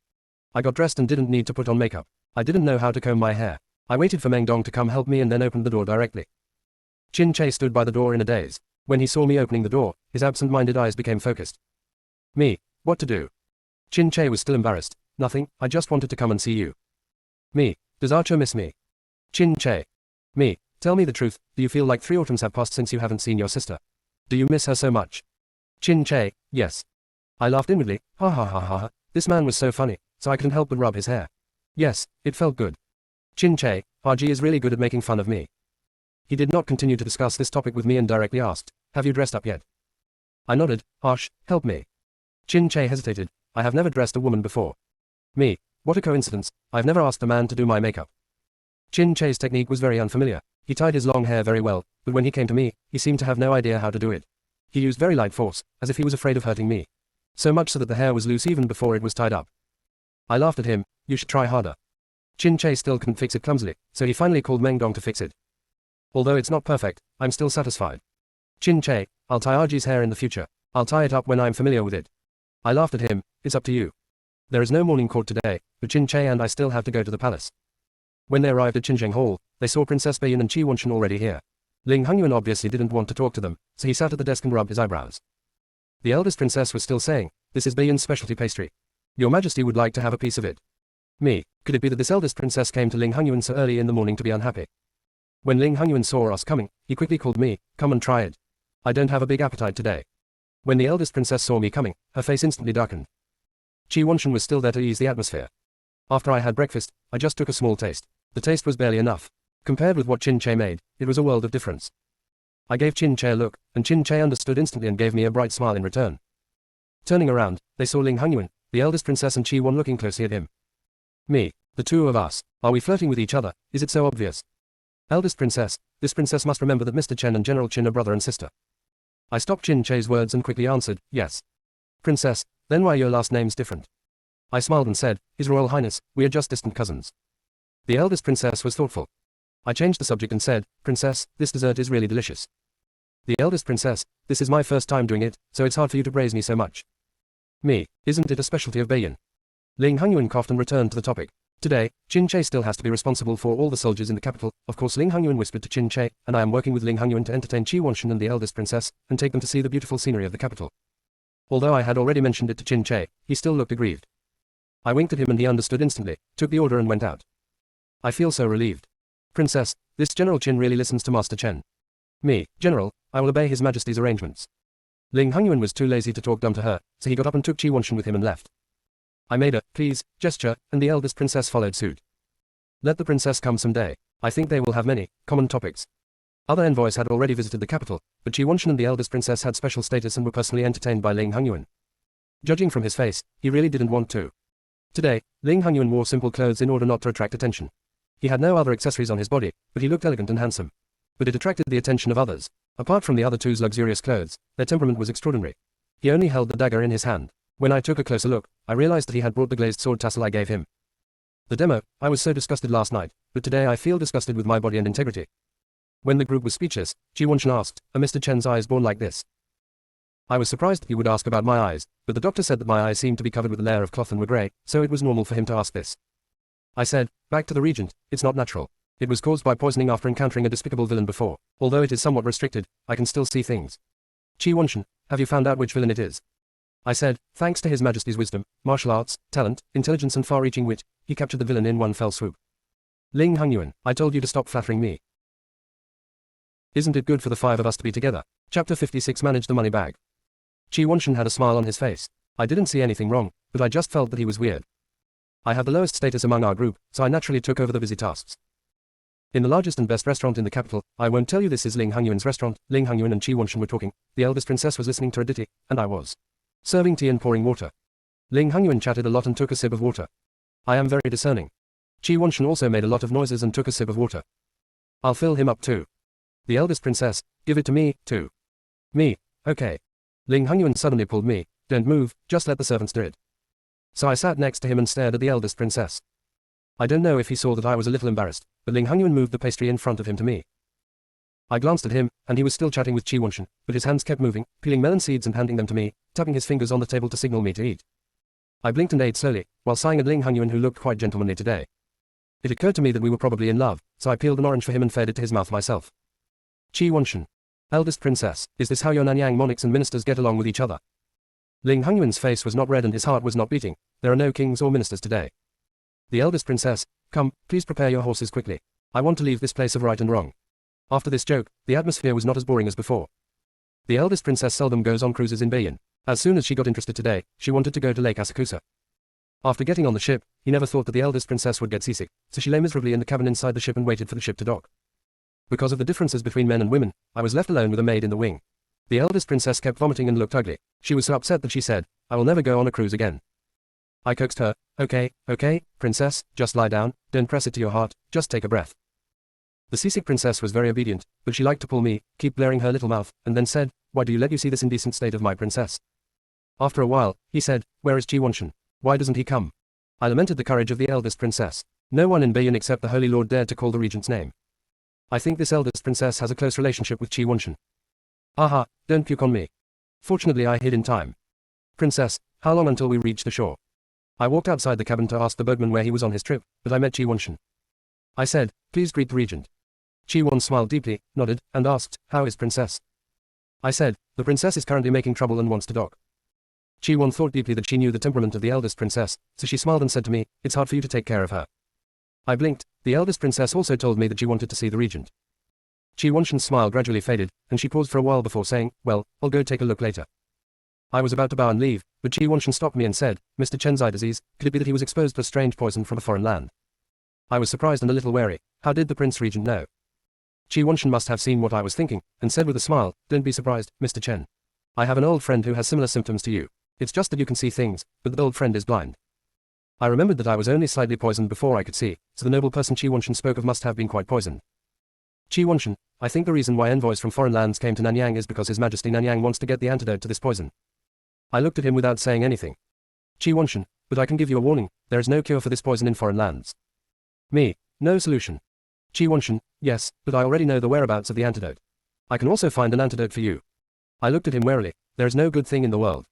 I got dressed and didn't need to put on makeup. I didn't know how to comb my hair. I waited for Meng Dong to come help me and then opened the door directly. Chin Che stood by the door in a daze. When he saw me opening the door, his absent-minded eyes became focused. Me, what to do? Chin Che was still embarrassed. Nothing, I just wanted to come and see you. Me, does Archer miss me? Chin Che. Me, tell me the truth, do you feel like 3 autumns have passed since you haven't seen your sister? Do you miss her so much? Chin Che, yes. I laughed inwardly, ha ha ha ha, this man was so funny, so I couldn't help but rub his hair. Yes, it felt good. Chin Che, Archie is really good at making fun of me. He did not continue to discuss this topic with me and directly asked, have you dressed up yet? I nodded, Harsh, help me. Chin Che hesitated, I have never dressed a woman before. Me, what a coincidence, I've never asked a man to do my makeup. Chin Che's technique was very unfamiliar. He tied his long hair very well, but when he came to me, he seemed to have no idea how to do it. He used very light force, as if he was afraid of hurting me. So much so that the hair was loose even before it was tied up. I laughed at him, you should try harder. Chin Che still couldn't fix it clumsily, so he finally called Meng Dong to fix it. Although it's not perfect, I'm still satisfied. Chin Che, I'll tie Archie's hair in the future. I'll tie it up when I'm familiar with it. I laughed at him, it's up to you. There is no morning court today, but Chin Che and I still have to go to the palace. When they arrived at Qinzheng Hall, they saw Princess Baiyun and Qi Wanshan already here. Ling Hongyuan obviously didn't want to talk to them, so he sat at the desk and rubbed his eyebrows. The eldest princess was still saying, this is Baiyun's specialty pastry. Your Majesty would like to have a piece of it. Me, could it be that this eldest princess came to Ling Hongyuan so early in the morning to be unhappy? When Ling Hongyuan saw us coming, he quickly called me, come and try it. I don't have a big appetite today. When the eldest princess saw me coming, her face instantly darkened. Qi Wanshan was still there to ease the atmosphere. After I had breakfast, I just took a small taste. The taste was barely enough. Compared with what Chin Che made, it was a world of difference. I gave Chin Che a look, and Chin Che understood instantly and gave me a bright smile in return. Turning around, they saw Ling Hongyuan, the eldest princess and Qi Wan looking closely at him. Me, the two of us, are we flirting with each other, is it so obvious? Eldest princess, this princess must remember that Mr. Chen and General Qin are brother and sister. I stopped Chin Che's words and quickly answered, yes. Princess, then why your last name's different? I smiled and said, His Royal Highness, we are just distant cousins. The eldest princess was thoughtful. I changed the subject and said, Princess, this dessert is really delicious. The eldest princess, this is my first time doing it, so it's hard for you to praise me so much. Me, isn't it a specialty of Baiyun? Ling Hongyuan coughed and returned to the topic. Today, Chin Che still has to be responsible for all the soldiers in the capital. Of course Ling Hongyuan whispered to Chin Che, and I am working with Ling Hongyuan to entertain Qi Wanshan and the eldest princess, and take them to see the beautiful scenery of the capital. Although I had already mentioned it to Chin Che, he still looked aggrieved. I winked at him and he understood instantly, took the order and went out. I feel so relieved. Princess, this General Qin really listens to Master Chen. Me, General, I will obey His Majesty's arrangements. Ling Hongyuan was too lazy to talk dumb to her, so he got up and took Qi Wanshan with him and left. I made a, please, gesture, and the eldest princess followed suit. Let the princess come someday. I think they will have many common topics. Other envoys had already visited the capital, but Qi Wanshan and the eldest princess had special status and were personally entertained by Ling Hongyuan. Judging from his face, he really didn't want to. Today, Ling Hongyuan wore simple clothes in order not to attract attention. He had no other accessories on his body, but he looked elegant and handsome. But it attracted the attention of others. Apart from the other two's luxurious clothes, their temperament was extraordinary. He only held the dagger in his hand. When I took a closer look, I realized that he had brought the glazed sword tassel I gave him. The demo, I was so disgusted last night, but today I feel disgusted with my body and integrity. When the group was speechless, Qi Wanshan asked, are Mr. Chen's eyes born like this? I was surprised that he would ask about my eyes, but the doctor said that my eyes seemed to be covered with a layer of cloth and were grey, so it was normal for him to ask this. I said, back to the regent, it's not natural. It was caused by poisoning after encountering a despicable villain before. Although it is somewhat restricted, I can still see things. Qi Wanshan, have you found out which villain it is? I said, thanks to His Majesty's wisdom, martial arts, talent, intelligence and far-reaching wit, he captured the villain in one fell swoop. Ling Hongyuan, I told you to stop flattering me. Isn't it good for the 5 of us to be together? Chapter 56 Manage the money bag. Qi Wanshan had a smile on his face. I didn't see anything wrong, but I just felt that he was weird. I have the lowest status among our group, so I naturally took over the busy tasks. In the largest and best restaurant in the capital, I won't tell you this is Ling Hongyuan's restaurant, Ling Hongyuan and Qi Wanshan were talking, the eldest princess was listening to a ditty, and I was serving tea and pouring water. Ling Hongyuan chatted a lot and took a sip of water. I am very discerning. Qi Wanshan also made a lot of noises and took a sip of water. I'll fill him up too. The eldest princess, give it to me, too. Me, okay. Ling Hongyuan suddenly pulled me, don't move, just let the servants do it. So I sat next to him and stared at the eldest princess. I don't know if he saw that I was a little embarrassed, but Ling Hongyuan moved the pastry in front of him to me. I glanced at him, and he was still chatting with Qi Wanshan, but his hands kept moving, peeling melon seeds and handing them to me, tapping his fingers on the table to signal me to eat. I blinked and ate slowly, while sighing at Ling Hongyuan, who looked quite gentlemanly today. It occurred to me that we were probably in love, so I peeled an orange for him and fed it to his mouth myself. Qi Wanshan. Eldest princess, is this how your Nanyang monarchs and ministers get along with each other? Ling Hongyuan's face was not red and his heart was not beating. There are no kings or ministers today. The eldest princess, come, please prepare your horses quickly. I want to leave this place of right and wrong. After this joke, the atmosphere was not as boring as before. The eldest princess seldom goes on cruises in Beiyin. As soon as she got interested today, she wanted to go to Lake Asakusa. After getting on the ship, he never thought that the eldest princess would get seasick, so she lay miserably in the cabin inside the ship and waited for the ship to dock. Because of the differences between men and women, I was left alone with a maid in the wing. The eldest princess kept vomiting and looked ugly. She was so upset that she said, I will never go on a cruise again. I coaxed her, okay, princess, just lie down, don't press it to your heart, just take a breath. The seasick princess was very obedient, but she liked to pull me, keep blaring her little mouth, and then said, why do you let you see this indecent state of my princess? After a while, he said, where is Qi Wanshan? Why doesn't he come? I lamented the courage of the eldest princess. No one in Beiyin except the Holy Lord dared to call the regent's name. I think this eldest princess has a close relationship with Qi Wanshan. Aha, don't puke on me. Fortunately I hid in time. Princess, how long until we reach the shore? I walked outside the cabin to ask the boatman where he was on his trip, but I met Qi Wanshan. I said, please greet the regent. Qi Wan smiled deeply, nodded, and asked, how is princess? I said, the princess is currently making trouble and wants to dock. Qi Wan thought deeply that she knew the temperament of the eldest princess, so she smiled and said to me, it's hard for you to take care of her. I blinked. The eldest princess also told me that she wanted to see the regent. Qi Wanshan's smile gradually faded, and she paused for a while before saying, well, I'll go take a look later. I was about to bow and leave, but Qi Wanshan stopped me and said, Mr. Chen's eye disease, could it be that he was exposed to a strange poison from a foreign land? I was surprised and a little wary. How did the prince regent know? Qi Wanshan must have seen what I was thinking, and said with a smile, don't be surprised, Mr. Chen. I have an old friend who has similar symptoms to you. It's just that you can see things, but the old friend is blind. I remembered that I was only slightly poisoned before I could see, so the noble person Qi Wanshan spoke of must have been quite poisoned. Qi Wanshan, I think the reason why envoys from foreign lands came to Nanyang is because His Majesty Nanyang wants to get the antidote to this poison. I looked at him without saying anything. Qi Wanshan, but I can give you a warning, there is no cure for this poison in foreign lands. Me, no solution. Qi Wanshan, yes, but I already know the whereabouts of the antidote. I can also find an antidote for you. I looked at him warily. There is no good thing in the world.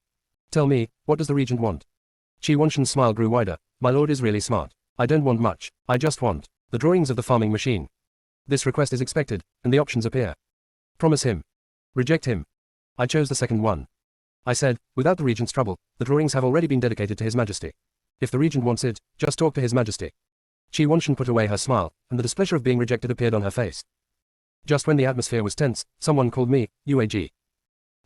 Tell me, what does the regent want? Qi Wanshan's smile grew wider. My lord is really smart. I don't want much. I just want the drawings of the farming machine. This request is expected, and the options appear. Promise him. Reject him. I chose the second one. I said, without the regent's trouble, the drawings have already been dedicated to His Majesty. If the regent wants it, just talk to His Majesty. Qi Wanshan put away her smile, and the displeasure of being rejected appeared on her face. Just when the atmosphere was tense, someone called me, UAG.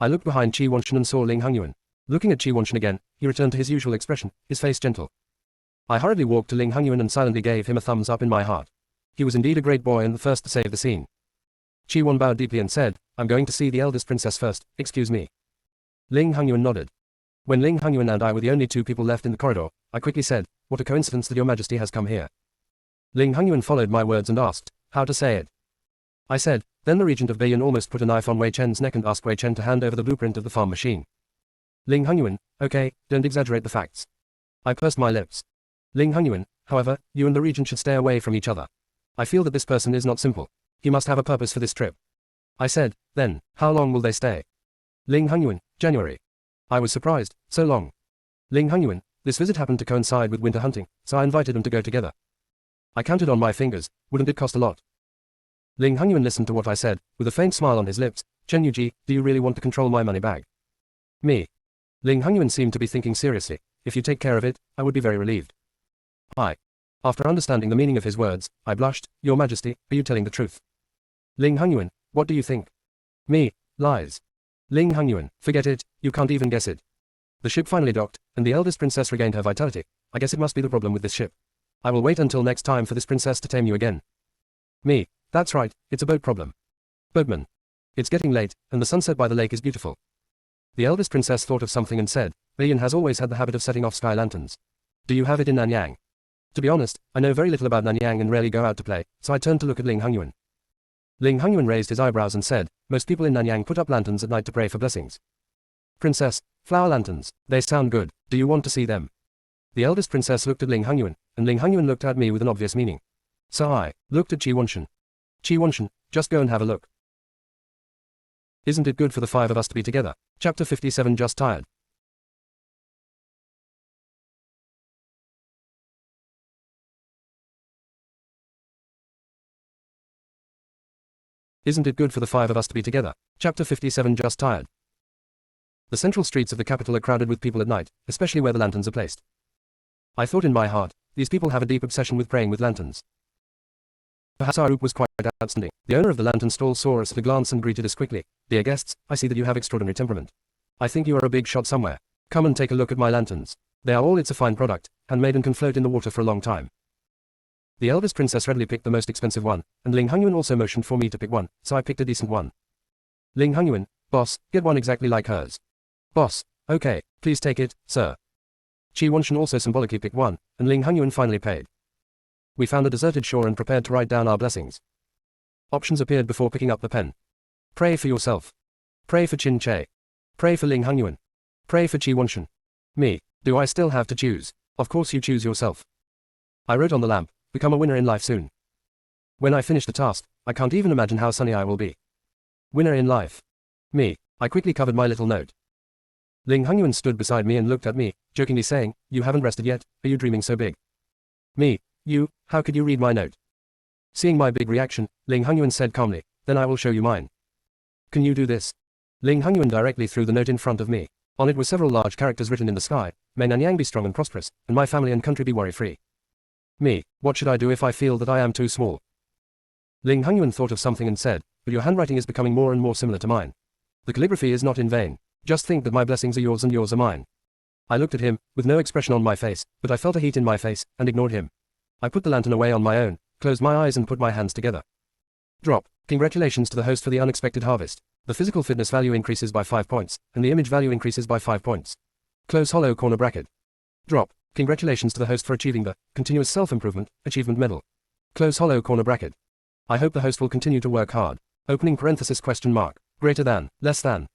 I looked behind Qi Wanshan and saw Ling Hongyuan. Looking at Qi Wanshan again, he returned to his usual expression, his face gentle. I hurriedly walked to Ling Hongyuan and silently gave him a thumbs up in my heart. He was indeed a great boy and the first to save the scene. Qi Wan bowed deeply and said, I'm going to see the eldest princess first, excuse me. Ling Hongyuan nodded. When Ling Hongyuan and I were the only two people left in the corridor, I quickly said, what a coincidence that your majesty has come here. Ling Hongyuan followed my words and asked, how to say it. I said, then the regent of Beiyin almost put a knife on Wei Chen's neck and asked Wei Chen to hand over the blueprint of the farm machine. Ling Hongyuan, okay, don't exaggerate the facts. I pursed my lips. Ling Hongyuan, however, you and the regent should stay away from each other. I feel that this person is not simple. He must have a purpose for this trip. I said, then, how long will they stay? Ling Hongyuan, January. I was surprised, so long. Ling Hongyuan, this visit happened to coincide with winter hunting, so I invited them to go together. I counted on my fingers, wouldn't it cost a lot? Ling Hongyuan listened to what I said, with a faint smile on his lips. Chen Yuji, do you really want to control my money bag? Me. Ling Hongyuan seemed to be thinking seriously. If you take care of it, I would be very relieved. After understanding the meaning of his words, I blushed. Your Majesty, are you telling the truth? Ling Hongyuan, what do you think? Me, lies. Ling Hongyuan, forget it, you can't even guess it. The ship finally docked, and the eldest princess regained her vitality. I guess it must be the problem with this ship. I will wait until next time for this princess to tame you again. Me, that's right, it's a boat problem. Boatman. It's getting late, and the sunset by the lake is beautiful. The eldest princess thought of something and said, Beiyin has always had the habit of setting off sky lanterns. Do you have it in Nanyang? To be honest, I know very little about Nanyang and rarely go out to play, so I turned to look at Ling Hongyuan. Ling Hangyuan raised his eyebrows and said, most people in Nanyang put up lanterns at night to pray for blessings. Princess, flower lanterns, they sound good, do you want to see them? The eldest princess looked at Ling Hangyuan, and Ling Hangyuan looked at me with an obvious meaning. So I looked at Qi Wenshan. Qi Wenshan, just go and have a look. Isn't it good for the five of us to be together? Chapter 57. Just tired. Isn't it good for the five of us to be together? Chapter 57. Just tired. The central streets of the capital are crowded with people at night, especially where the lanterns are placed. I thought in my heart, these people have a deep obsession with praying with lanterns. Perhaps our group was quite outstanding. The owner of the lantern stall saw us at a glance and greeted us quickly. Dear guests, I see that you have extraordinary temperament. I think you are a big shot somewhere. Come and take a look at my lanterns. They are all it's a fine product, handmade and can float in the water for a long time. The eldest princess readily picked the most expensive one, and Ling Hangyuan also motioned for me to pick one, so I picked a decent one. Ling Hangyuan, boss, get one exactly like hers. Boss, okay, please take it, sir. Qi Wenshan also symbolically picked one, and Ling Hangyuan finally paid. We found a deserted shore and prepared to write down our blessings. Options appeared before picking up the pen. Pray for yourself. Pray for Qin Che. Pray for Ling Hangyuan. Pray for Qi Wenshan. Me, do I still have to choose? Of course you choose yourself. I wrote on the lamp, become a winner in life soon. When I finish the task, I can't even imagine how sunny I will be. Winner in life. Me, I quickly covered my little note. Ling Hangyuan stood beside me and looked at me, jokingly saying, you haven't rested yet, are you dreaming so big? Me, you, how could you read my note? Seeing my big reaction, Ling Hangyuan said calmly, then I will show you mine. Can you do this? Ling Hangyuan directly threw the note in front of me. On it were several large characters written in the sky, may Nanyang be strong and prosperous, and my family and country be worry-free. Me, what should I do if I feel that I am too small? Ling Hangyuan thought of something and said, but your handwriting is becoming more and more similar to mine. The calligraphy is not in vain. Just think that my blessings are yours and yours are mine. I looked at him, with no expression on my face, but I felt a heat in my face, and ignored him. I put the lantern away on my own, closed my eyes and put my hands together. Drop. Congratulations to the host for the unexpected harvest. The physical fitness value increases by 5 points, and the image value increases by 5 points. Close hollow corner bracket. Drop. Congratulations to the host for achieving the Continuous Self-Improvement Achievement Medal. Close hollow corner bracket. I hope the host will continue to work hard. Opening parenthesis question mark. Greater than, less than.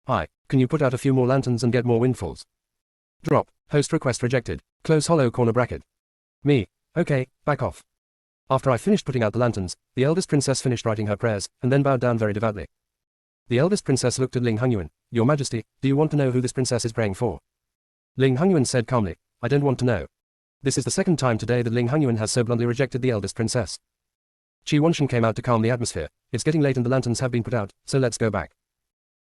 Hi, can you put out a few more lanterns and get more windfalls? Drop. Host request rejected. Close hollow corner bracket. Me. Okay, back off. After I finished putting out the lanterns, the eldest princess finished writing her prayers, and then bowed down very devoutly. The eldest princess looked at Ling Hangyuan. Your Majesty, do you want to know who this princess is praying for? Ling Hangyuan said calmly, I don't want to know. This is the second time today that Ling Hangyuan has so bluntly rejected the eldest princess. Qi Wenshan came out to calm the atmosphere. It's getting late and the lanterns have been put out, so let's go back.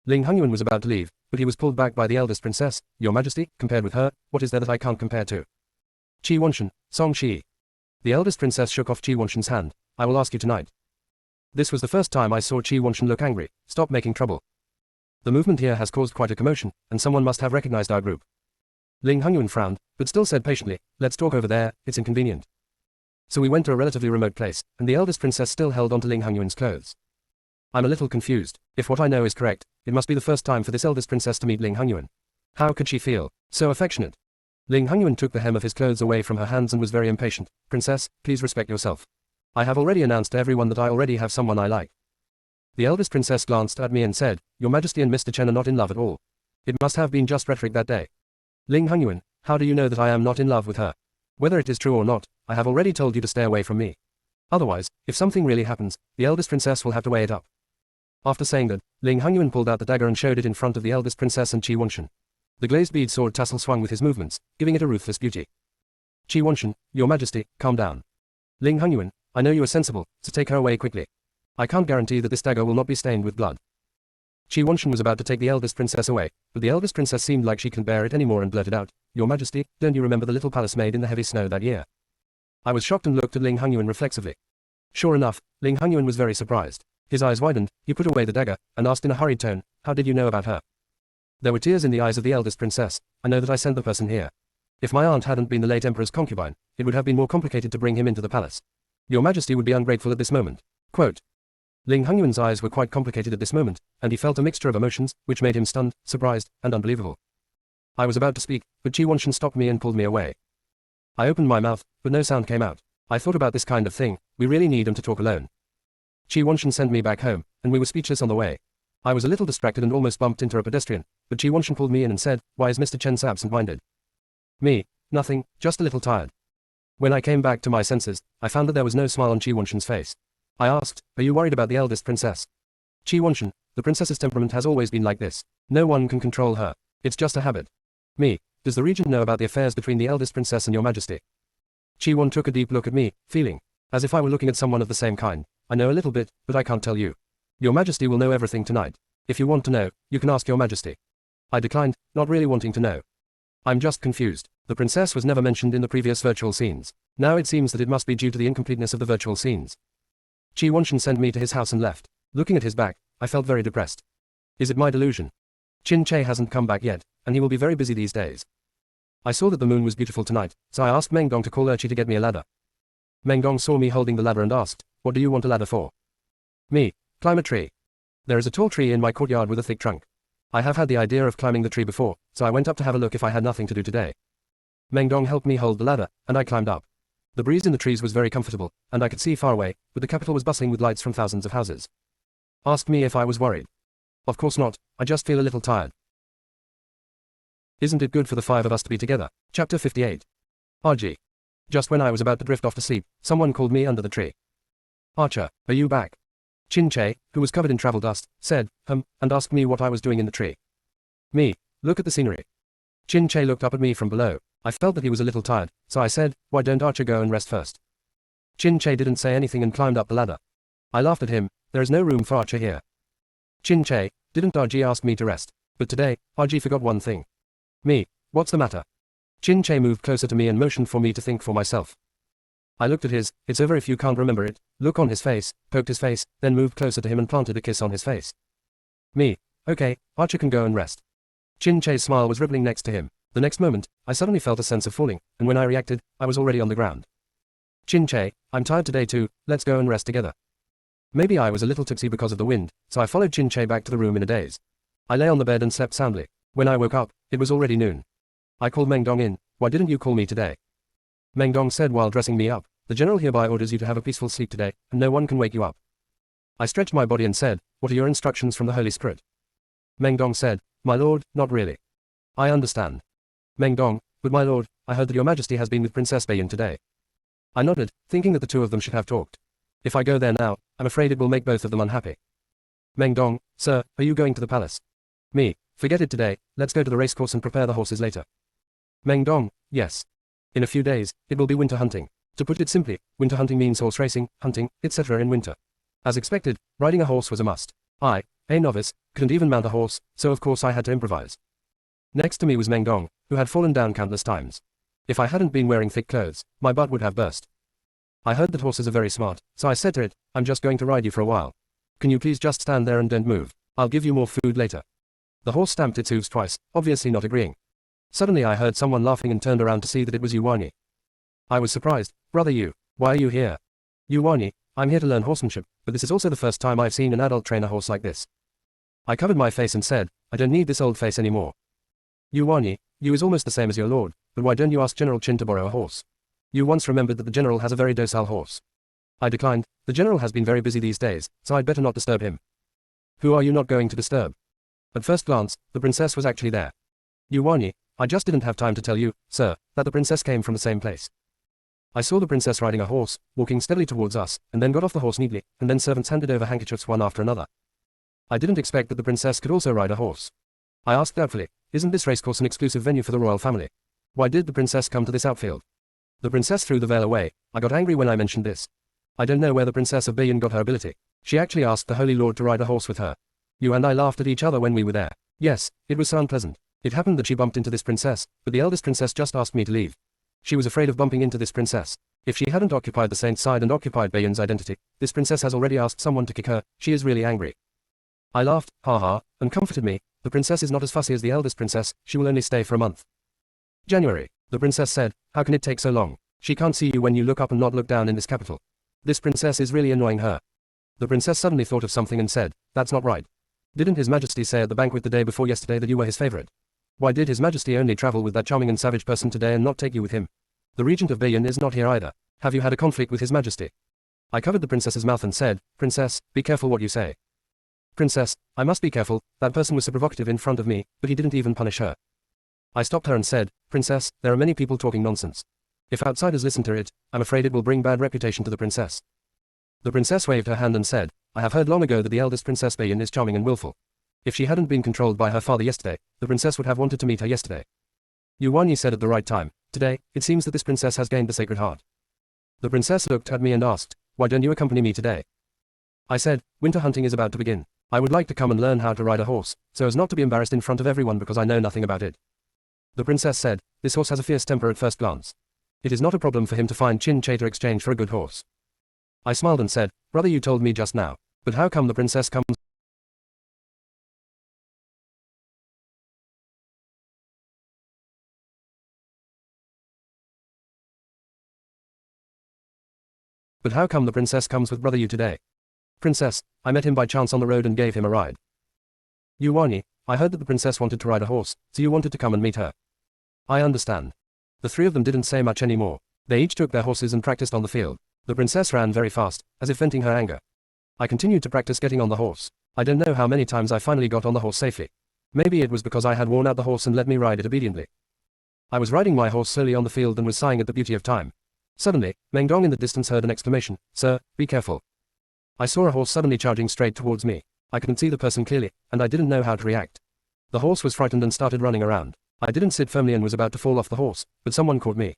Ling Hangyuan was about to leave, but he was pulled back by the eldest princess. Your Majesty, compared with her, what is there that I can't compare to? Qi Wenshan, Song Shi. The eldest princess shook off Qi Wenshan's hand. I will ask you tonight. This was the first time I saw Qi Wenshan look angry. Stop making trouble. The movement here has caused quite a commotion, and someone must have recognized our group. Ling Hangyuan frowned, but still said patiently, let's talk over there, it's inconvenient. So we went to a relatively remote place, and the eldest princess still held onto Ling Hangyuan's clothes. I'm a little confused. If what I know is correct, it must be the first time for this eldest princess to meet Ling Hangyuan. How could she feel so affectionate? Ling Hangyuan took the hem of his clothes away from her hands and was very impatient. Princess, please respect yourself. I have already announced to everyone that I already have someone I like. The eldest princess glanced at me and said, Your Majesty and Mr. Chen are not in love at all. It must have been just rhetoric that day. Ling Hangyuan, how do you know that I am not in love with her? Whether it is true or not, I have already told you to stay away from me. Otherwise, if something really happens, the eldest princess will have to weigh it up. After saying that, Ling Hangyuan pulled out the dagger and showed it in front of the eldest princess and Qi Wenshan. The glazed bead sword tassel swung with his movements, giving it a ruthless beauty. Qi Wenshan, Your Majesty, calm down. Ling Hangyuan, I know you are sensible, so take her away quickly. I can't guarantee that this dagger will not be stained with blood. Qi Wenshan was about to take the eldest princess away, but the eldest princess seemed like she couldn't bear it anymore and blurted out, Your Majesty, don't you remember the little palace made in the heavy snow that year? I was shocked and looked at Ling Hangyuan reflexively. Sure enough, Ling Hangyuan was very surprised. His eyes widened, he put away the dagger, and asked in a hurried tone, How did you know about her? There were tears in the eyes of the eldest princess. I know that I sent the person here. If my aunt hadn't been the late emperor's concubine, it would have been more complicated to bring him into the palace. Your Majesty would be ungrateful at this moment. Quote. Ling Hangyuan's eyes were quite complicated at this moment, and he felt a mixture of emotions, which made him stunned, surprised, and unbelievable. I was about to speak, but Qi Wenshan stopped me and pulled me away. I opened my mouth, but no sound came out. I thought about this kind of thing, we really need him to talk alone. Qi Wanshan sent me back home, and we were speechless on the way. I was a little distracted and almost bumped into a pedestrian, but Qi Wanshan pulled me in and said, "Why is Mr. Chen so absent-minded?" Me, nothing, just a little tired. When I came back to my senses, I found that there was no smile on Qi Wanshan's face. I asked, "Are you worried about the eldest princess?" Qi Wanshan, the princess's temperament has always been like this. No one can control her. It's just a habit. Me, does the regent know about the affairs between the eldest princess and your majesty? Qi Wan took a deep look at me, feeling as if I were looking at someone of the same kind. I know a little bit, but I can't tell you. Your majesty will know everything tonight. If you want to know, you can ask your majesty. I declined, not really wanting to know. I'm just confused. The princess was never mentioned in the previous virtual scenes. Now it seems that it must be due to the incompleteness of the virtual scenes. Qi Wanshan sent me to his house and left. Looking at his back, I felt very depressed. Is it my delusion? Qin Che hasn't come back yet, and he will be very busy these days. I saw that the moon was beautiful tonight, so I asked Meng Dong to call Urchi to get me a ladder. Meng Dong saw me holding the ladder and asked, "What do you want a ladder for?" Me, climb a tree. There is a tall tree in my courtyard with a thick trunk. I have had the idea of climbing the tree before, so I went up to have a look if I had nothing to do today. Meng Dong helped me hold the ladder, and I climbed up. The breeze in the trees was very comfortable, and I could see far away, but the capital was bustling with lights from thousands of houses. Asked me if I was worried. Of course not, I just feel a little tired. Isn't it good for the five of us to be together? Chapter 58. RG. Just when I was about to drift off to sleep, someone called me under the tree. "Archer, are you back?" Qin Che, who was covered in travel dust, said, and asked me what I was doing in the tree. Me, look at the scenery. Qin Che looked up at me from below. I felt that he was a little tired, so I said, "Why don't Archer go and rest first?" Qin Che didn't say anything and climbed up the ladder. I laughed at him. There is no room for Archer here. Qin Che, didn't RG ask me to rest? But today, RG forgot one thing. Me, what's the matter? Qin Che moved closer to me and motioned for me to think for myself. I looked at his, "It's over if you can't remember it," look on his face, poked his face, then moved closer to him and planted a kiss on his face. Me, "Okay, Archer can go and rest." Qin Che's smile was rippling next to him. The next moment, I suddenly felt a sense of falling, and when I reacted, I was already on the ground. "Qin Che, I'm tired today too, let's go and rest together." Maybe I was a little tipsy because of the wind, so I followed Qin Che back to the room in a daze. I lay on the bed and slept soundly. When I woke up, it was already noon. I called Meng Dong in. "Why didn't you call me today?" Meng Dong said while dressing me up, "The general hereby orders you to have a peaceful sleep today, and no one can wake you up." I stretched my body and said, "What are your instructions from the Holy Spirit?" Meng Dong said, "My lord, not really." I understand. Meng Dong, "But my lord, I heard that your majesty has been with Princess Beiyin today." I nodded, thinking that the two of them should have talked. If I go there now, I'm afraid it will make both of them unhappy. Meng Dong, "Sir, are you going to the palace?" Me, "Forget it today, let's go to the racecourse and prepare the horses later." Meng Dong, "Yes. In a few days, it will be winter hunting. To put it simply, winter hunting means horse racing, hunting, etc. in winter. As expected, riding a horse was a must. I, a novice, couldn't even mount a horse, so of course I had to improvise. Next to me was Meng Dong, who had fallen down countless times. If I hadn't been wearing thick clothes, my butt would have burst. I heard that horses are very smart, so I said to it, "I'm just going to ride you for a while. Can you please just stand there and don't move? I'll give you more food later." The horse stamped its hooves twice, obviously not agreeing. Suddenly I heard someone laughing and turned around to see that it was Yu Wanyi. I was surprised. "Brother Yu, why are you here?" "Yu Wanyi, I'm here to learn horsemanship, but this is also the first time I've seen an adult train a horse like this." I covered my face and said, "I don't need this old face anymore." "Yu Wanyi, you is almost the same as your lord, but why don't you ask General Qin to borrow a horse? You once remembered that the general has a very docile horse." I declined. The general has been very busy these days, so I'd better not disturb him. "Who are you not going to disturb?" At first glance, the princess was actually there. "Yu Wanyi, I just didn't have time to tell you, sir, that the princess came from the same place." I saw the princess riding a horse, walking steadily towards us, and then got off the horse neatly, and then servants handed over handkerchiefs one after another. I didn't expect that the princess could also ride a horse. I asked doubtfully, "Isn't this racecourse an exclusive venue for the royal family? Why did the princess come to this outfield?" The princess threw the veil away. I got angry when I mentioned this. I don't know where the princess of Beiyin got her ability. She actually asked the Holy Lord to ride a horse with her. You and I laughed at each other when we were there. Yes, it was so unpleasant. It happened that she bumped into this princess, but the eldest princess just asked me to leave. She was afraid of bumping into this princess. If she hadn't occupied the saint's side and occupied Beiyin's identity, this princess has already asked someone to kick her. She is really angry. I laughed, ha, and comforted me. The princess is not as fussy as the eldest princess, she will only stay for a month. January. The princess said, "How can it take so long? She can't see you when you look up and not look down in this capital. This princess is really annoying her." The princess suddenly thought of something and said, "That's not right. Didn't His Majesty say at the banquet the day before yesterday that you were his favorite? Why did His Majesty only travel with that charming and savage person today and not take you with him? The regent of Beiyin is not here either. Have you had a conflict with His Majesty?" I covered the princess's mouth and said, Princess, be careful what you say. Princess, I must be careful, that person was so provocative in front of me, but he didn't even punish her. I stopped her and said, Princess, there are many people talking nonsense. If outsiders listen to it, I'm afraid it will bring bad reputation to the princess. The princess waved her hand and said, I have heard long ago that the eldest Princess Bayan is charming and willful. If she hadn't been controlled by her father yesterday, the princess would have wanted to meet her yesterday. Yuanyi said at the right time, today, it seems that this princess has gained the Sacred Heart. The princess looked at me and asked, why don't you accompany me today? I said, winter hunting is about to begin. I would like to come and learn how to ride a horse, so as not to be embarrassed in front of everyone because I know nothing about it. The princess said, this horse has a fierce temper at first glance. It is not a problem for him to find Chin-Che to exchange for a good horse. I smiled and said, brother, you told me just now, but how come the princess comes? But how come the princess comes with brother you today? Princess, I met him by chance on the road and gave him a ride. Yuanyi, I heard that the princess wanted to ride a horse, so you wanted to come and meet her. I understand. The three of them didn't say much anymore. They each took their horses and practiced on the field. The princess ran very fast, as if venting her anger. I continued to practice getting on the horse. I don't know how many times I finally got on the horse safely. Maybe it was because I had worn out the horse and let me ride it obediently. I was riding my horse slowly on the field and was sighing at the beauty of time. Suddenly, Meng Dong in the distance heard an exclamation, Sir, be careful. I saw a horse suddenly charging straight towards me. I couldn't see the person clearly, and I didn't know how to react. The horse was frightened and started running around. I didn't sit firmly and was about to fall off the horse, but someone caught me.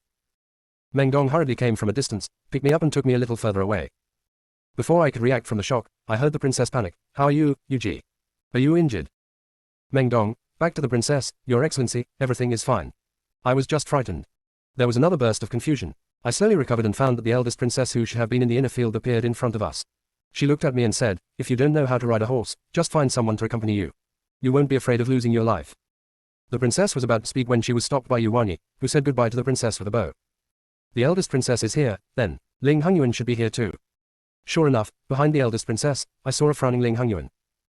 Meng Dong hurriedly came from a distance, picked me up and took me a little further away. Before I could react from the shock, I heard the princess panic. How are you, Yuji? Are you injured? Meng Dong, back to the princess, Your Excellency, everything is fine. I was just frightened. There was another burst of confusion. I slowly recovered and found that the eldest princess who should have been in the inner field appeared in front of us. She looked at me and said, if you don't know how to ride a horse, just find someone to accompany you. You won't be afraid of losing your life. The princess was about to speak when she was stopped by Yuanyi, who said goodbye to the princess with a bow. The eldest princess is here, then. Ling Hongyuan should be here too. Sure enough, behind the eldest princess, I saw a frowning Ling Hongyuan.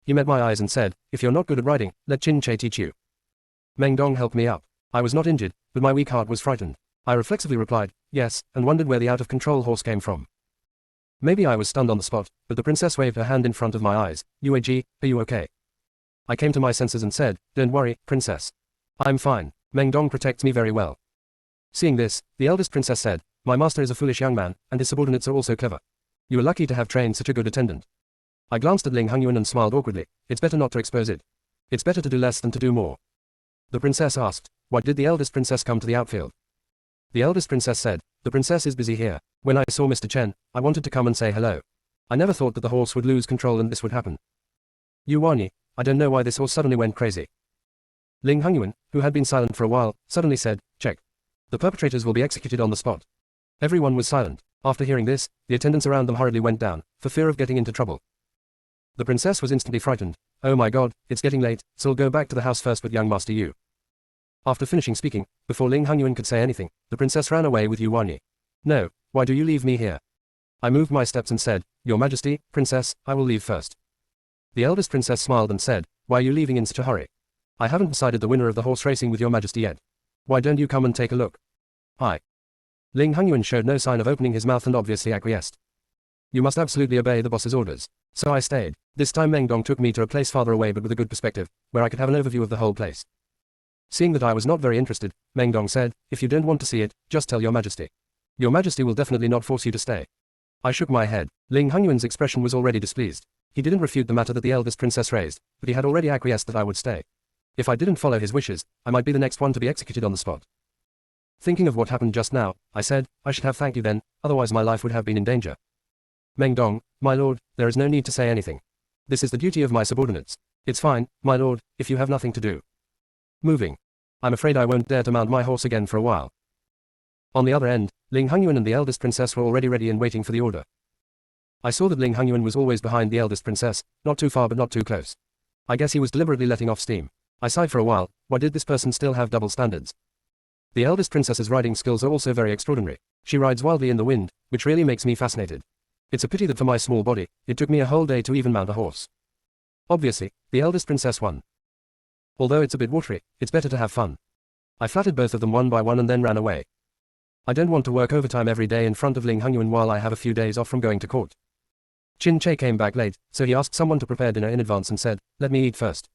He met my eyes and said, if you're not good at riding, let Chin-Che teach you. Meng Dong helped me up. I was not injured, but my weak heart was frightened. I reflexively replied, yes, and wondered where the out-of-control horse came from. Maybe I was stunned on the spot, but the princess waved her hand in front of my eyes. Yuji, are you okay? I came to my senses and said, don't worry, princess. I'm fine. Meng Dong protects me very well. Seeing this, the eldest princess said, my master is a foolish young man, and his subordinates are also clever. You are lucky to have trained such a good attendant. I glanced at Ling Hongyuan and smiled awkwardly. It's better not to expose it. It's better to do less than to do more. The princess asked, why did the eldest princess come to the outfield? The eldest princess said, the princess is busy here. When I saw Mr. Chen, I wanted to come and say hello. I never thought that the horse would lose control and this would happen. Yuanyi, I don't know why this horse suddenly went crazy. Ling Hongyuan, who had been silent for a while, suddenly said, check. The perpetrators will be executed on the spot. Everyone was silent. After hearing this, the attendants around them hurriedly went down, for fear of getting into trouble. The princess was instantly frightened. Oh my god, it's getting late, so I'll go back to the house first with young Master Yu. After finishing speaking, before Ling Hongyuan could say anything, the princess ran away with Yuanyi. No, why do you leave me here? I moved my steps and said, Your Majesty, Princess, I will leave first. The eldest princess smiled and said, why are you leaving in such a hurry? I haven't decided the winner of the horse racing with Your Majesty yet. Why don't you come and take a look? Ling Hongyuan showed no sign of opening his mouth and obviously acquiesced. You must absolutely obey the boss's orders. So I stayed. This time Meng Dong took me to a place farther away but with a good perspective, where I could have an overview of the whole place. Seeing that I was not very interested, Meng Dong said, if you don't want to see it, just tell Your Majesty. Your Majesty will definitely not force you to stay. I shook my head. Ling Hongyuan's expression was already displeased. He didn't refute the matter that the eldest princess raised, but he had already acquiesced that I would stay. If I didn't follow his wishes, I might be the next one to be executed on the spot. Thinking of what happened just now, I said, I should have thanked you then, otherwise my life would have been in danger. Meng Dong, my lord, there is no need to say anything. This is the duty of my subordinates. It's fine, my lord, if you have nothing to do. Moving. I'm afraid I won't dare to mount my horse again for a while. On the other end, Ling Hongyuan and the eldest princess were already ready and waiting for the order. I saw that Ling Hongyuan was always behind the eldest princess, not too far but not too close. I guess he was deliberately letting off steam. I sighed for a while, why did this person still have double standards? The eldest princess's riding skills are also very extraordinary. She rides wildly in the wind, which really makes me fascinated. It's a pity that for my small body, it took me a whole day to even mount a horse. Obviously, the eldest princess won. Although it's a bit watery, it's better to have fun. I flattered both of them one by one and then ran away. I don't want to work overtime every day in front of Ling Hongyuan while I have a few days off from going to court. Chin Che came back late, so he asked someone to prepare dinner in advance and said, let me eat first.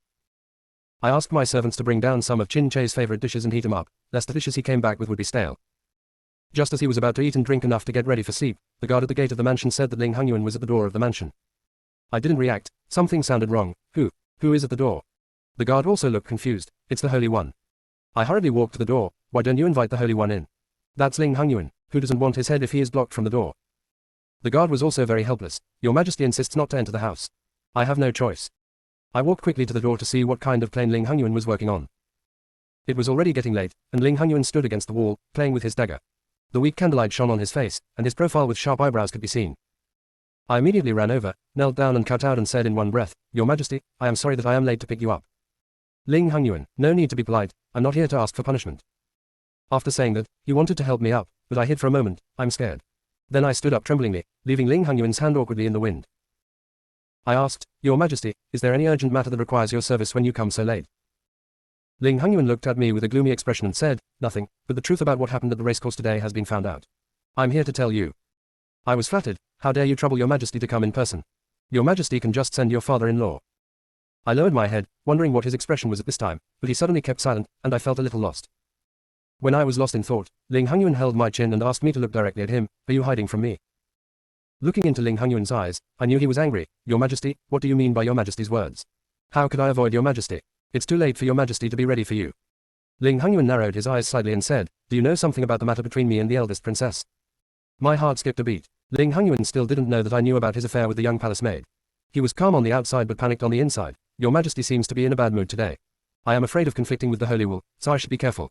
I asked my servants to bring down some of Chin Che's favorite dishes and heat them up, lest the dishes he came back with would be stale. Just as he was about to eat and drink enough to get ready for sleep, the guard at the gate of the mansion said that Ling Hongyuan was at the door of the mansion. I didn't react. Something sounded wrong. Who is at the door? The guard also looked confused. It's the Holy One. I hurriedly walked to the door. Why don't you invite the Holy One in? That's Ling Hongyuan. Who doesn't want his head if he is blocked from the door? The guard was also very helpless. Your Majesty insists not to enter the house. I have no choice. I walked quickly to the door to see what kind of plane Ling Hongyuan was working on. It was already getting late, and Ling Hongyuan stood against the wall, playing with his dagger. The weak candlelight shone on his face, and his profile with sharp eyebrows could be seen. I immediately ran over, knelt down and kowtowed and said in one breath, Your Majesty, I am sorry that I am late to pick you up. Ling Hongyuan, no need to be polite, I'm not here to ask for punishment. After saying that, he wanted to help me up, but I hid for a moment, I'm scared. Then I stood up tremblingly, leaving Ling Hongyuan's hand awkwardly in the wind. I asked, Your Majesty, is there any urgent matter that requires your service when you come so late? Ling Hongyuan looked at me with a gloomy expression and said, Nothing, but the truth about what happened at the racecourse today has been found out. I'm here to tell you. I was flattered. How dare you trouble Your Majesty to come in person? Your Majesty can just send your father-in-law. I lowered my head, wondering what his expression was at this time, but he suddenly kept silent, and I felt a little lost. When I was lost in thought, Ling Hongyuan held my chin and asked me to look directly at him. Are you hiding from me? Looking into Ling Hongyuan's eyes, I knew he was angry. Your Majesty, what do you mean by Your Majesty's words? How could I avoid Your Majesty? It's too late for Your Majesty to be ready for you. Ling Hongyuan narrowed his eyes slightly and said, Do you know something about the matter between me and the eldest princess? My heart skipped a beat. Ling Hongyuan still didn't know that I knew about his affair with the young palace maid. He was calm on the outside but panicked on the inside. Your Majesty seems to be in a bad mood today. I am afraid of conflicting with the Holy Will, so I should be careful.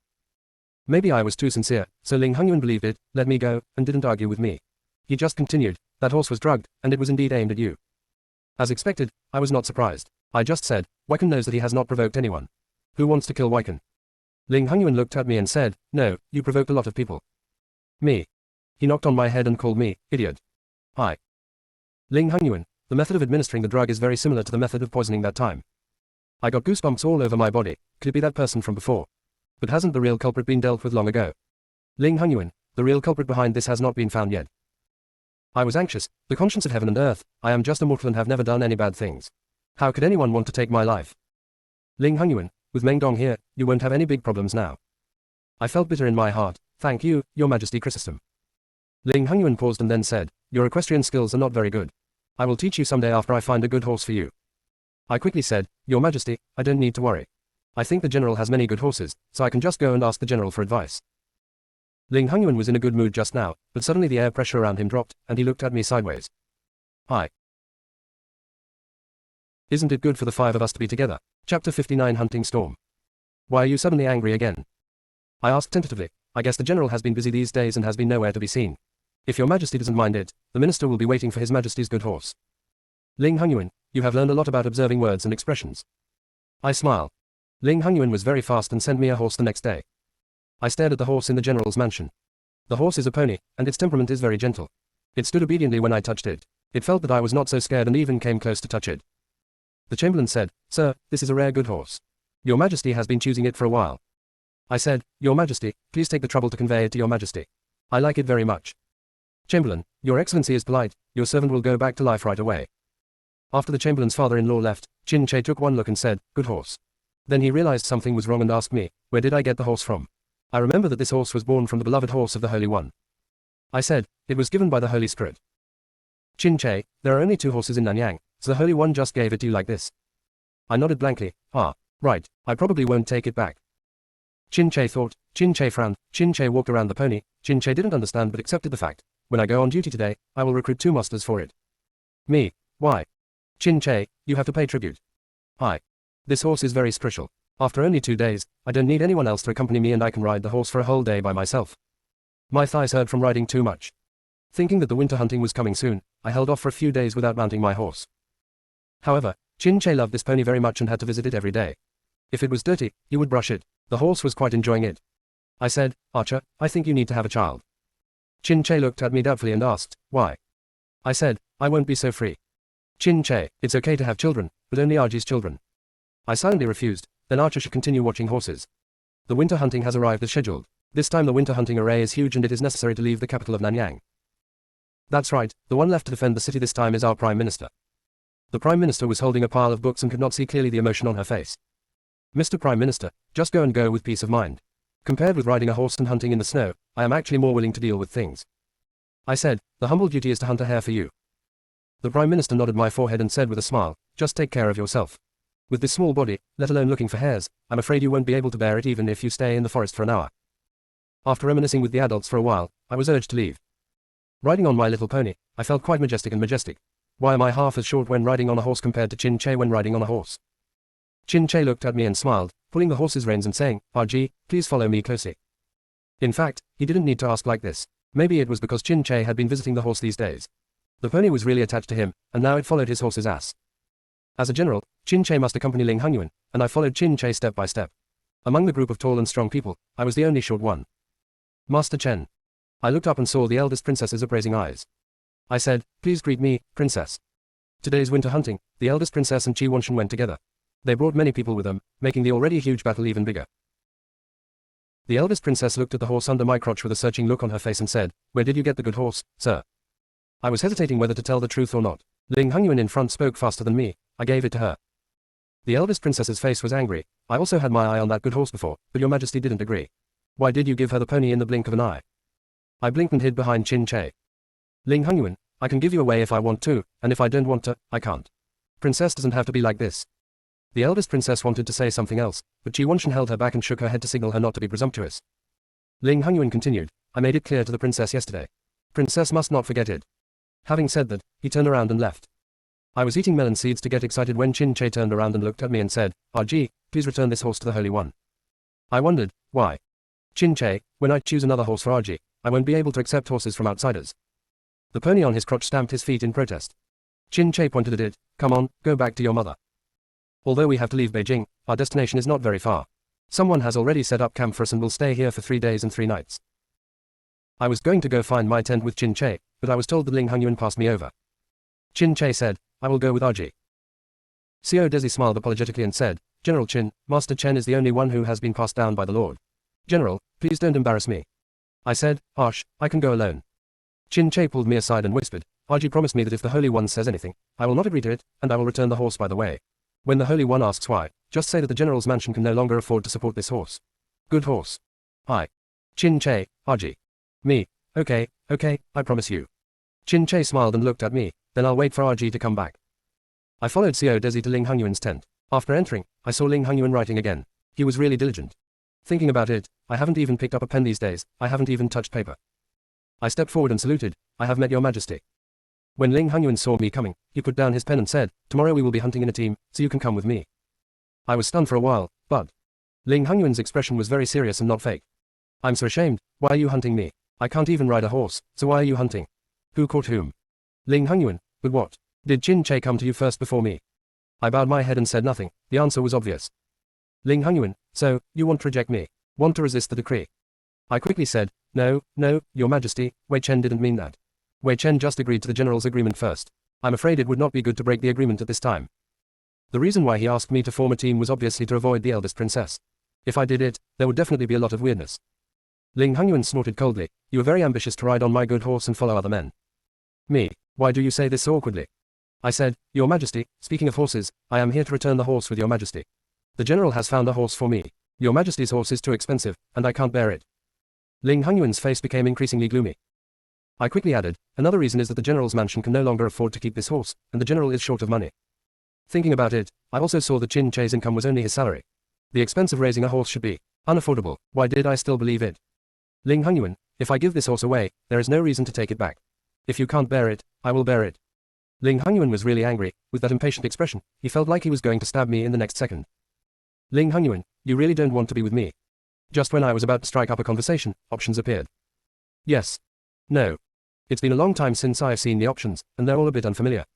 Maybe I was too sincere, so Ling Hongyuan believed it, let me go, and didn't argue with me. He just continued, that horse was drugged, and it was indeed aimed at you. As expected, I was not surprised. I just said, Waiken knows that he has not provoked anyone. Who wants to kill Waiken? Ling Hongyuan looked at me and said, No, you provoked a lot of people. Me. He knocked on my head and called me, idiot. Hi. Ling Hongyuan, the method of administering the drug is very similar to the method of poisoning that time. I got goosebumps all over my body. Could it be that person from before? But hasn't the real culprit been dealt with long ago? Ling Hongyuan, the real culprit behind this has not been found yet. I was anxious, the conscience of heaven and earth, I am just a mortal and have never done any bad things. How could anyone want to take my life? Ling Hongyuan, with Meng Dong here, you won't have any big problems now. I felt bitter in my heart. Thank you, Your Majesty Chrysostom. Ling Hongyuan paused and then said, Your equestrian skills are not very good. I will teach you someday after I find a good horse for you. I quickly said, Your Majesty, I don't need to worry. I think the general has many good horses, so I can just go and ask the general for advice. Ling Hongyuan was in a good mood just now, but suddenly the air pressure around him dropped, and he looked at me sideways. Hi. Isn't it good for the five of us to be together? Chapter 59 Hunting Storm. Why are you suddenly angry again? I asked tentatively. I guess the general has been busy these days and has been nowhere to be seen. If Your Majesty doesn't mind it, the minister will be waiting for His Majesty's good horse. Ling Hongyuan, you have learned a lot about observing words and expressions. I smiled. Ling Hongyuan was very fast and sent me a horse the next day. I stared at the horse in the general's mansion. The horse is a pony, and its temperament is very gentle. It stood obediently when I touched it. It felt that I was not so scared and even came close to touch it. The chamberlain said, Sir, this is a rare good horse. Your Majesty has been choosing it for a while. I said, Your Majesty, please take the trouble to convey it to Your Majesty. I like it very much. Chamberlain, Your Excellency is polite, your servant will go back to life right away. After the chamberlain's father-in-law left, Chin Che took one look and said, Good horse. Then he realized something was wrong and asked me, Where did I get the horse from? I remember that this horse was born from the beloved horse of the Holy One. I said, It was given by the Holy Spirit. Chin Che, there are only 2 horses in Nanyang, so the Holy One just gave it to you like this. I nodded blankly, right, I probably won't take it back. Chin Che thought, Chin Che frowned, Chin Che walked around the pony, Chin Che didn't understand but accepted the fact. When I go on duty today, I will recruit 2 masters for it. Me, why? Chin Che, you have to pay tribute. This horse is very spiritual. After only 2 days, I don't need anyone else to accompany me and I can ride the horse for a whole day by myself. My thighs hurt from riding too much. Thinking that the winter hunting was coming soon, I held off for a few days without mounting my horse. However, Chin Che loved this pony very much and had to visit it every day. If it was dirty, he would brush it. The horse was quite enjoying it. I said, Archer, I think you need to have a child. Chin Che looked at me doubtfully and asked, Why? I said, I won't be so free. Chin Che, it's okay to have children, but only Archie's children. I silently refused, then Archer should continue watching horses. The winter hunting has arrived as scheduled. This time the winter hunting array is huge and it is necessary to leave the capital of Nanyang. That's right, the one left to defend the city this time is our Prime Minister. The Prime Minister was holding a pile of books and could not see clearly the emotion on her face. Mr. Prime Minister, just go and go with peace of mind. Compared with riding a horse and hunting in the snow, I am actually more willing to deal with things. I said, the humble duty is to hunt a hare for you. The Prime Minister nodded my forehead and said with a smile, just take care of yourself. With this small body, let alone looking for hares, I'm afraid you won't be able to bear it even if you stay in the forest for an hour. After reminiscing with the adults for a while, I was urged to leave. Riding on my little pony, I felt quite majestic and majestic. Why am I half as short when riding on a horse compared to Chin Che when riding on a horse? Chin Che looked at me and smiled, pulling the horse's reins and saying, RG, please follow me closely. In fact, he didn't need to ask like this. Maybe it was because Chin Che had been visiting the horse these days. The pony was really attached to him, and now it followed his horse's ass. As a general, Chin Che must accompany Ling Hangyuan, and I followed Chin Che step by step. Among the group of tall and strong people, I was the only short one. Master Chen. I looked up and saw the eldest princess's appraising eyes. I said, please greet me, princess. Today's winter hunting, the eldest princess and Chi Wanshan went together. They brought many people with them, making the already huge battle even bigger. The eldest princess looked at the horse under my crotch with a searching look on her face and said, where did you get the good horse, sir? I was hesitating whether to tell the truth or not. Ling Hangyuan in front spoke faster than me. I gave it to her. The eldest princess's face was angry. I also had my eye on that good horse before, but your majesty didn't agree. Why did you give her the pony in the blink of an eye? I blinked and hid behind Chin Che. Ling Hangyuan, I can give you away if I want to, and if I don't want to, I can't. Princess doesn't have to be like this. The eldest princess wanted to say something else, but Chi Wanshan held her back and shook her head to signal her not to be presumptuous. Ling Hangyuan continued, I made it clear to the princess yesterday. Princess must not forget it. Having said that, he turned around and left. I was eating melon seeds to get excited when Chin Che turned around and looked at me and said, RG, please return this horse to the Holy One. I wondered, why? Chin Che, when I choose another horse for RG, I won't be able to accept horses from outsiders. The pony on his crotch stamped his feet in protest. Chin Che pointed at it, come on, go back to your mother. Although we have to leave Beijing, our destination is not very far. Someone has already set up camp for us and will stay here for 3 days and 3 nights. I was going to go find my tent with Chin Che, but I was told that Ling Hangyuan passed me over. Chin Che said, I will go with RG. Xiao Desi smiled apologetically and said, General Chin, Master Chen is the only one who has been passed down by the Lord. General, please don't embarrass me. I said, Harsh, I can go alone. Chin Che pulled me aside and whispered, RG promised me that if the Holy One says anything, I will not agree to it, and I will return the horse by the way. When the Holy One asks why, just say that the General's mansion can no longer afford to support this horse. Good horse. I. Chin Che, RG. Me. Okay, I promise you. Chin Che smiled and looked at me, then I'll wait for RG to come back. I followed Xiao Desi to Ling Hangyuan's tent. After entering, I saw Ling Hangyuan writing again. He was really diligent. Thinking about it, I haven't even picked up a pen these days, I haven't even touched paper. I stepped forward and saluted, I have met your majesty. When Ling Hangyuan saw me coming, he put down his pen and said, tomorrow we will be hunting in a team, so you can come with me. I was stunned for a while, but Ling Hangyuan's expression was very serious and not fake. I'm so ashamed, why are you hunting me? I can't even ride a horse, so why are you hunting? Who caught whom? Ling Hangyuan, but what? Did Chin Che come to you first before me? I bowed my head and said nothing, the answer was obvious. Ling Hangyuan, so, you want to reject me? Want to resist the decree? I quickly said, no, your majesty, Wei Chen didn't mean that. Wei Chen just agreed to the general's agreement first. I'm afraid it would not be good to break the agreement at this time. The reason why he asked me to form a team was obviously to avoid the eldest princess. If I did it, there would definitely be a lot of weirdness. Ling Hangyuan snorted coldly, you are very ambitious to ride on my good horse and follow other men. Me, why do you say this so awkwardly? I said, your majesty, speaking of horses, I am here to return the horse with your majesty. The general has found a horse for me. Your majesty's horse is too expensive, and I can't bear it. Ling Hangyuan's face became increasingly gloomy. I quickly added, another reason is that the general's mansion can no longer afford to keep this horse, and the general is short of money. Thinking about it, I also saw that Chin Che's income was only his salary. The expense of raising a horse should be unaffordable. Why did I still believe it? Ling Hangyuan, if I give this horse away, there is no reason to take it back. If you can't bear it, I will bear it. Ling Hangyuan was really angry. With that impatient expression, he felt like he was going to stab me in the next second. Ling Hangyuan, you really don't want to be with me? Just when I was about to strike up a conversation, options appeared. Yes. No. It's been a long time since I have seen the options, and they're all a bit unfamiliar.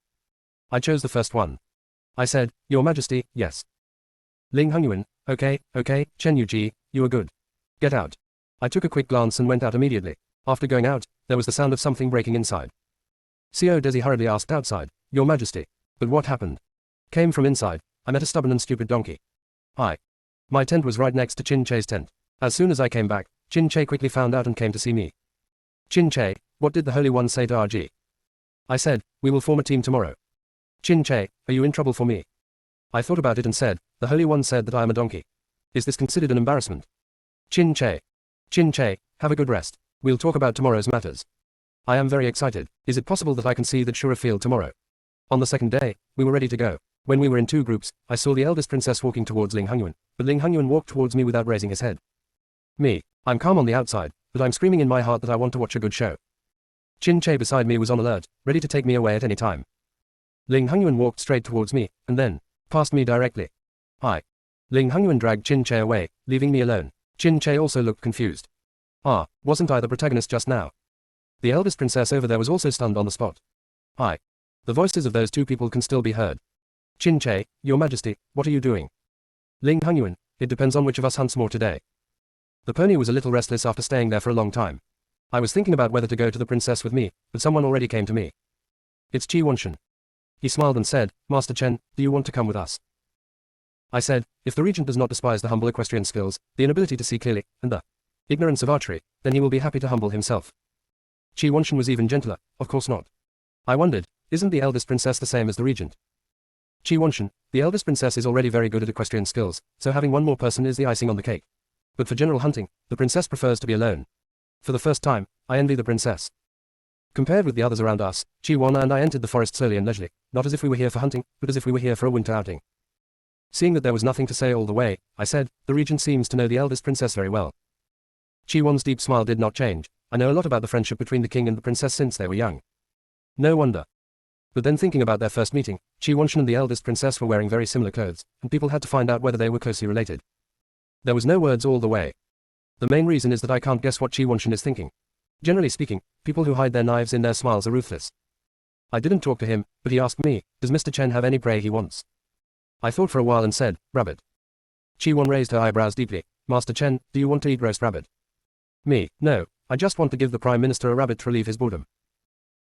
I chose the first one. I said, Your Majesty, yes. Ling Hangyuan, okay, Chen Yuji, you are good. Get out. I took a quick glance and went out immediately. After going out, there was the sound of something breaking inside. Xiao Desi hurriedly asked outside, Your Majesty. But what happened? Came from inside. I met a stubborn and stupid donkey. My tent was right next to Chin Che's tent. As soon as I came back, Qin Che quickly found out and came to see me. Qin Che, what did the Holy One say to RG? I said, we will form a team tomorrow. Qin Che, are you in trouble for me? I thought about it and said, the Holy One said that I am a donkey. Is this considered an embarrassment? Qin Che. Qin Che, have a good rest. We'll talk about tomorrow's matters. I am very excited. Is it possible that I can see the Shura field tomorrow? On the second day, we were ready to go. When we were in two groups, I saw the eldest princess walking towards Ling Hongyuan, but Ling Hongyuan walked towards me without raising his head. Me. I'm calm on the outside, but I'm screaming in my heart that I want to watch a good show. Qin Che beside me was on alert, ready to take me away at any time. Ling Hongyuan walked straight towards me, and then passed me directly. Ling Hongyuan dragged Qin Che away, leaving me alone. Qin Che also looked confused. Wasn't I the protagonist just now? The eldest princess over there was also stunned on the spot. The voices of those two people can still be heard. Qin Che, Your Majesty, what are you doing? Ling Hongyuan, it depends on which of us hunts more today. The pony was a little restless after staying there for a long time. I was thinking about whether to go to the princess with me, but someone already came to me. It's Qi Wanshan. He smiled and said, Master Chen, do you want to come with us? I said, if the regent does not despise the humble equestrian skills, the inability to see clearly, and the ignorance of archery, then he will be happy to humble himself. Qi Wanshan was even gentler, of course not. I wondered, isn't the eldest princess the same as the regent? Qi Wanshan, the eldest princess is already very good at equestrian skills, so having one more person is the icing on the cake. But for general hunting, the princess prefers to be alone. For the first time, I envy the princess. Compared with the others around us, Qi Wan and I entered the forest slowly and leisurely, not as if we were here for hunting, but as if we were here for a winter outing. Seeing that there was nothing to say all the way, I said, the regent seems to know the eldest princess very well. Qi Wan's deep smile did not change. I know a lot about the friendship between the king and the princess since they were young. No wonder. But then thinking about their first meeting, Qi Wanshan and the eldest princess were wearing very similar clothes, and people had to find out whether they were closely related. There was no words all the way. The main reason is that I can't guess what Qi Wanshan is thinking. Generally speaking, people who hide their knives in their smiles are ruthless. I didn't talk to him, but he asked me, does Mr. Chen have any prey he wants? I thought for a while and said, rabbit. Qi Wan raised her eyebrows deeply. Master Chen, do you want to eat roast rabbit? Me, no, I just want to give the Prime Minister a rabbit to relieve his boredom.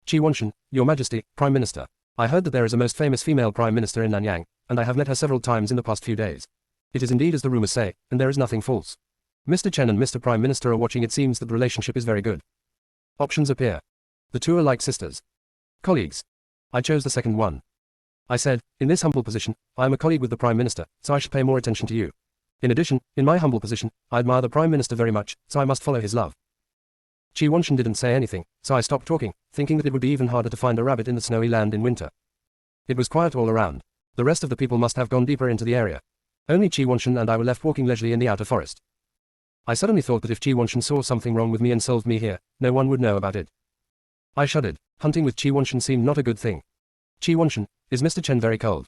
Qi Wanshan, Your Majesty, Prime Minister. I heard that there is a most famous female Prime Minister in Nanyang, and I have met her several times in the past few days. It is indeed as the rumors say, and there is nothing false. Mr. Chen and Mr. Prime Minister are watching. It seems that the relationship is very good. Options appear. The two are like sisters. Colleagues. I chose the second one. I said, in this humble position, I am a colleague with the Prime Minister, so I should pay more attention to you. In addition, in my humble position, I admire the Prime Minister very much, so I must follow his love. Qi Wanshan didn't say anything, so I stopped talking, thinking that it would be even harder to find a rabbit in the snowy land in winter. It was quiet all around. The rest of the people must have gone deeper into the area. Only Qi Wanshan and I were left walking leisurely in the outer forest. I suddenly thought that if Qi Wanshan saw something wrong with me and solved me here, no one would know about it. I shuddered. Hunting with Qi Wanshan seemed not a good thing. Qi Wanshan, is Mr. Chen very cold?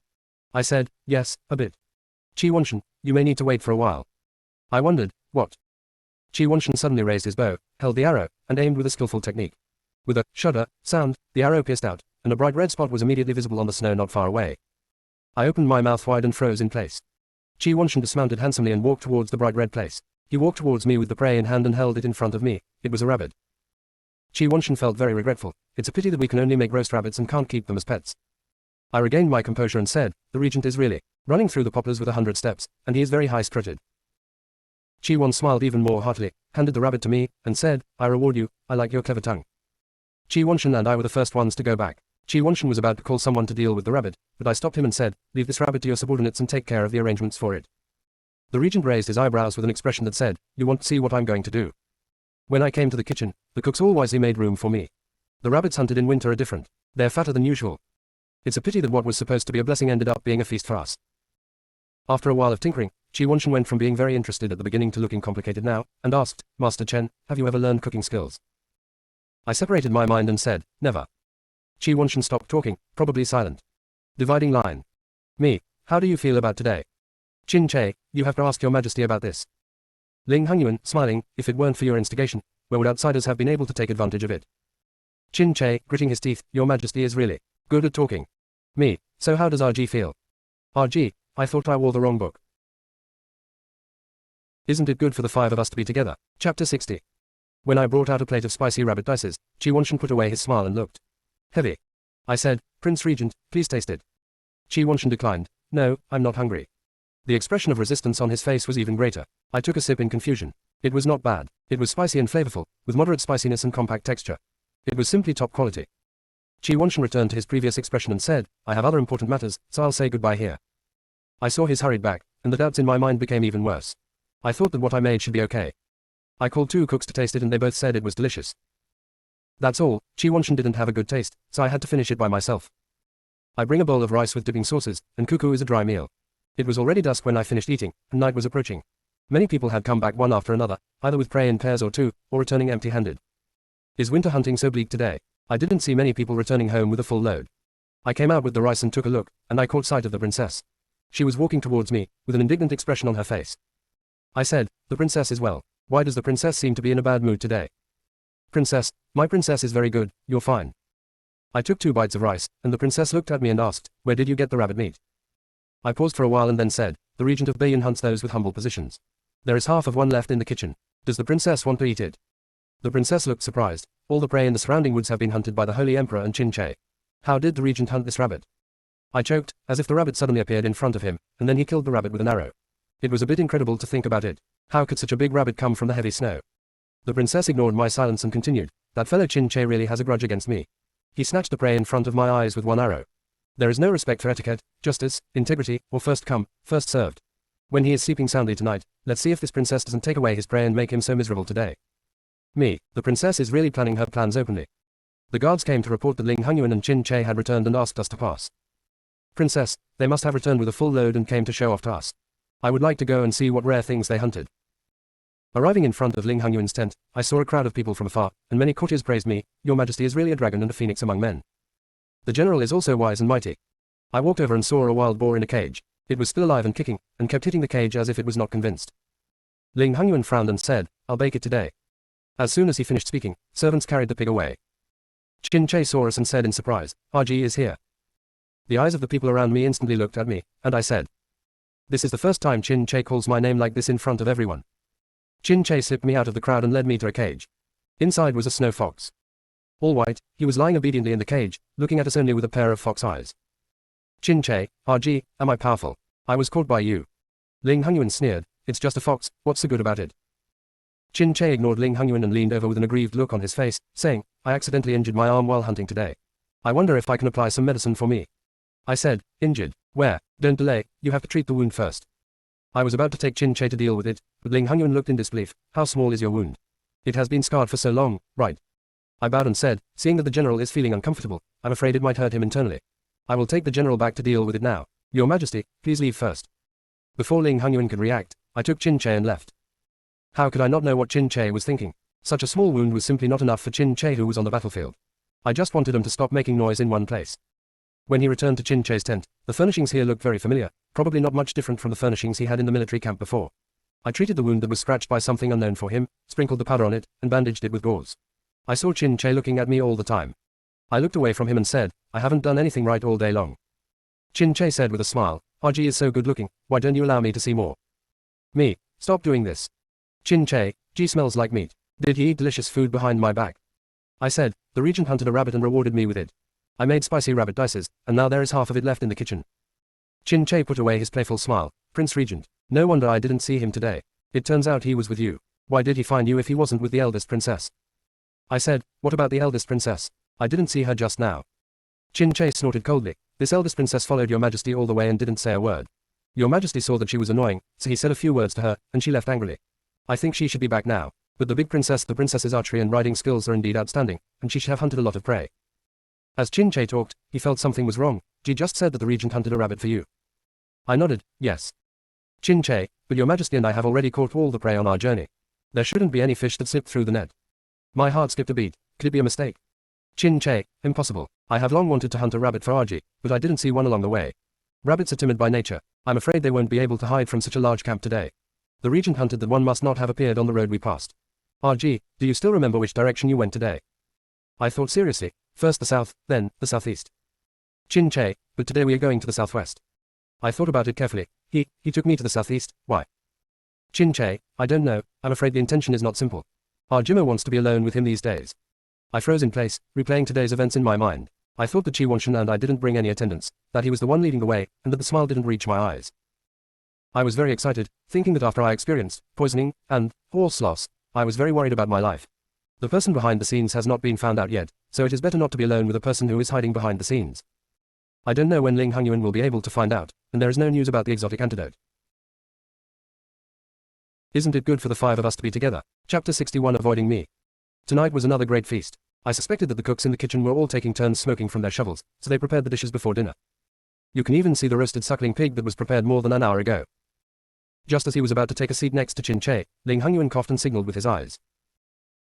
I said, yes, a bit. Qi Wanshan, you may need to wait for a while. I wondered, what? Qi Wanshan suddenly raised his bow, held the arrow, and aimed with a skillful technique. With a shudder sound, the arrow pierced out, and a bright red spot was immediately visible on the snow not far away. I opened my mouth wide and froze in place. Qi Wanshan dismounted handsomely and walked towards the bright red place. He walked towards me with the prey in hand and held it in front of me. It was a rabbit. Qi Wanshan felt very regretful. It's a pity that we can only make roast rabbits and can't keep them as pets. I regained my composure and said, the regent is really running through the poplars with 100 steps, and he is very high-spirited. Qi Wan smiled even more heartily, handed the rabbit to me, and said, I reward you, I like your clever tongue. Qi Wanshan and I were the first ones to go back. Qi Wanshan was about to call someone to deal with the rabbit, but I stopped him and said, leave this rabbit to your subordinates and take care of the arrangements for it. The regent raised his eyebrows with an expression that said, you want to see what I'm going to do. When I came to the kitchen, the cooks all wisely made room for me. The rabbits hunted in winter are different. They're fatter than usual. It's a pity that what was supposed to be a blessing ended up being a feast for us. After a while of tinkering, Qi Wanshan went from being very interested at the beginning to looking complicated now, and asked, Master Chen, have you ever learned cooking skills? I separated my mind and said, never. Qi Wanshan stopped talking, probably silent. Dividing line. Me, how do you feel about today? Qin Che, you have to ask your majesty about this. Ling Hongyuan, smiling, if it weren't for your instigation, where would outsiders have been able to take advantage of it? Qin Che, gritting his teeth, your majesty is really good at talking. Me, so how does RG feel? RG, I thought I wore the wrong book. Isn't it good for the five of us to be together? Chapter 60. When I brought out a plate of spicy rabbit dices, Qi Wanshan put away his smile and looked heavy. I said, Prince Regent, please taste it. Qi Wanshan declined, no, I'm not hungry. The expression of resistance on his face was even greater. I took a sip in confusion. It was not bad. It was spicy and flavorful, with moderate spiciness and compact texture. It was simply top quality. Qi Wanshan returned to his previous expression and said, I have other important matters, so I'll say goodbye here. I saw his hurried back, and the doubts in my mind became even worse. I thought that what I made should be okay. I called 2 cooks to taste it and they both said it was delicious. That's all. Qi Wanshan didn't have a good taste, so I had to finish it by myself. I bring a bowl of rice with dipping sauces, and kuku is a dry meal. It was already dusk when I finished eating, and night was approaching. Many people had come back one after another, either with prey in pairs or 2, or returning empty-handed. Is winter hunting so bleak today? I didn't see many people returning home with a full load. I came out with the rice and took a look, and I caught sight of the princess. She was walking towards me, with an indignant expression on her face. I said, the princess is well. Why does the princess seem to be in a bad mood today? Princess, my princess is very good, you're fine. I took 2 bites of rice, and the princess looked at me and asked, where did you get the rabbit meat? I paused for a while and then said, the regent of Bayan hunts those with humble positions. There is half of one left in the kitchen. Does the princess want to eat it? The princess looked surprised. All the prey in the surrounding woods have been hunted by the Holy Emperor and Qin Che. How did the regent hunt this rabbit? I choked, as if the rabbit suddenly appeared in front of him, and then he killed the rabbit with an arrow. It was a bit incredible to think about it. How could such a big rabbit come from the heavy snow? The princess ignored my silence and continued, that fellow Qin Che really has a grudge against me. He snatched the prey in front of my eyes with one arrow. There is no respect for etiquette, justice, integrity, or first come, first served. When he is sleeping soundly tonight, let's see if this princess doesn't take away his prey and make him so miserable today. Me, the princess is really planning her plans openly. The guards came to report that Ling Hongyuan and Qin Che had returned and asked us to pass. Princess, they must have returned with a full load and came to show off to us. I would like to go and see what rare things they hunted. Arriving in front of Ling Hongyuan's tent, I saw a crowd of people from afar, and many courtiers praised me, Your Majesty is really a dragon and a phoenix among men. The general is also wise and mighty. I walked over and saw a wild boar in a cage. It was still alive and kicking, and kept hitting the cage as if it was not convinced. Ling Hongyuan frowned and said, I'll bake it today. As soon as he finished speaking, servants carried the pig away. Qin Che saw us and said in surprise, RG is here. The eyes of the people around me instantly looked at me, and I said, this is the first time Qin Che calls my name like this in front of everyone. Qin Che slipped me out of the crowd and led me to a cage. Inside was a snow fox. All white, he was lying obediently in the cage, looking at us only with a pair of fox eyes. Qin Che, RG, am I powerful? I was caught by you. Ling Hongyuan sneered, it's just a fox, what's so good about it? Qin Che ignored Ling Hongyuan and leaned over with an aggrieved look on his face, saying, I accidentally injured my arm while hunting today. I wonder if I can apply some medicine for me. I said, injured? Where? Don't delay, you have to treat the wound first. I was about to take Qin Che to deal with it, but Ling Hongyuan looked in disbelief. How small is your wound? It has been scarred for so long, right? I bowed and said, seeing that the general is feeling uncomfortable, I'm afraid it might hurt him internally. I will take the general back to deal with it now. Your Majesty, please leave first. Before Ling Hongyuan could react, I took Qin Che and left. How could I not know what Qin Che was thinking? Such a small wound was simply not enough for Qin Che who was on the battlefield. I just wanted him to stop making noise in one place. When he returned to Qin Che's tent, the furnishings here looked very familiar, probably not much different from the furnishings he had in the military camp before. I treated the wound that was scratched by something unknown for him, sprinkled the powder on it, and bandaged it with gauze. I saw Qin Che looking at me all the time. I looked away from him and said, I haven't done anything right all day long. Qin Che said with a smile, RG is so good looking, why don't you allow me to see more? Me, stop doing this. Qin Che, G smells like meat. Did he eat delicious food behind my back? I said, the regent hunted a rabbit and rewarded me with it. I made spicy rabbit dices, and now there is half of it left in the kitchen. Qin Che put away his playful smile, Prince Regent. No wonder I didn't see him today. It turns out he was with you. Why did he find you if he wasn't with the eldest princess? I said, what about the eldest princess? I didn't see her just now. Qin Che snorted coldly. This eldest princess followed your majesty all the way and didn't say a word. Your majesty saw that she was annoying, so he said a few words to her, and she left angrily. I think she should be back now. But the princess's archery and riding skills are indeed outstanding, and she should have hunted a lot of prey. As Qin Che talked, he felt something was wrong. Ji just said that the regent hunted a rabbit for you. I nodded, yes. Qin Che, but your majesty and I have already caught all the prey on our journey. There shouldn't be any fish that slipped through the net. My heart skipped a beat. Could it be a mistake? Qin Che, impossible. I have long wanted to hunt a rabbit for Arji, but I didn't see one along the way. Rabbits are timid by nature. I'm afraid they won't be able to hide from such a large camp today. The regent hunted that one must not have appeared on the road we passed. RG, do you still remember which direction you went today? I thought seriously. First the south, then the southeast. Qin Che, but today we are going to the southwest. I thought about it carefully. He took me to the southeast, why? Qin Che, I don't know, I'm afraid the intention is not simple. Our Jimmo wants to be alone with him these days. I froze in place, replaying today's events in my mind. I thought that Qi Wanshan and I didn't bring any attendants, that he was the one leading the way, and that the smile didn't reach my eyes. I was very excited, thinking that after I experienced poisoning and horse loss, I was very worried about my life. The person behind the scenes has not been found out yet, so it is better not to be alone with a person who is hiding behind the scenes. I don't know when Ling Hongyuan will be able to find out, and there is no news about the exotic antidote. Isn't it good for the five of us to be together? Chapter 61 Avoiding Me. Tonight was another great feast. I suspected that the cooks in the kitchen were all taking turns smoking from their shovels, so they prepared the dishes before dinner. You can even see the roasted suckling pig that was prepared more than an hour ago. Just as he was about to take a seat next to Chin Che, Ling Hongyuan coughed and signaled with his eyes.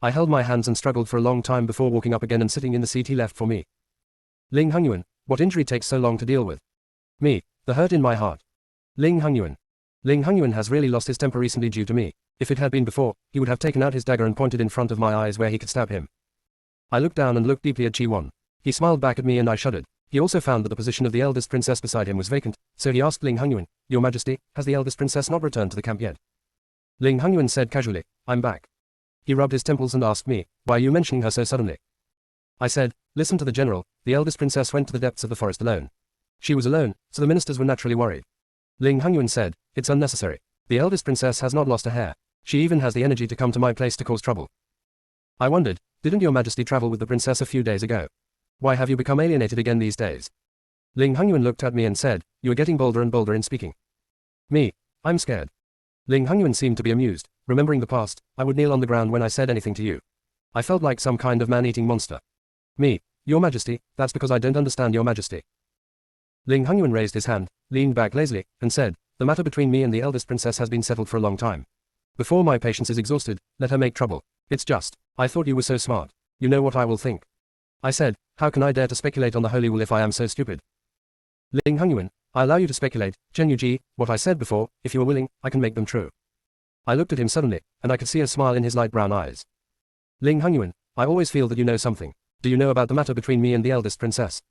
I held my hands and struggled for a long time before walking up again and sitting in the seat he left for me. Ling Hongyuan, what injury takes so long to deal with? Me, the hurt in my heart. Ling Hongyuan. Ling Hongyuan has really lost his temper recently due to me. If it had been before, he would have taken out his dagger and pointed in front of my eyes where he could stab him. I looked down and looked deeply at Chi-won. He smiled back at me and I shuddered. He also found that the position of the eldest princess beside him was vacant, so he asked Ling Hongyuan, Your Majesty, has the eldest princess not returned to the camp yet? Ling Hongyuan said casually, I'm back. He rubbed his temples and asked me, Why are you mentioning her so suddenly? I said, Listen to the general, the eldest princess went to the depths of the forest alone. She was alone, so the ministers were naturally worried. Ling Hongyuan said, It's unnecessary. The eldest princess has not lost a hair. She even has the energy to come to my place to cause trouble. I wondered, didn't your majesty travel with the princess a few days ago? Why have you become alienated again these days? Ling Hongyuan looked at me and said, You are getting bolder and bolder in speaking. Me, I'm scared. Ling Hongyuan seemed to be amused. Remembering the past, I would kneel on the ground when I said anything to you. I felt like some kind of man-eating monster. Me, your majesty, that's because I don't understand your majesty. Ling Hongyuan raised his hand, leaned back lazily, and said, The matter between me and the eldest princess has been settled for a long time. Before my patience is exhausted, let her make trouble. It's just, I thought you were so smart. You know what I will think. I said, How can I dare to speculate on the holy will if I am so stupid? Ling Hongyuan, I allow you to speculate, Chen Yuji, what I said before, if you are willing, I can make them true. I looked at him suddenly, and I could see a smile in his light brown eyes. Ling Hongyuan, I always feel that you know something. Do you know about the matter between me and the eldest princess?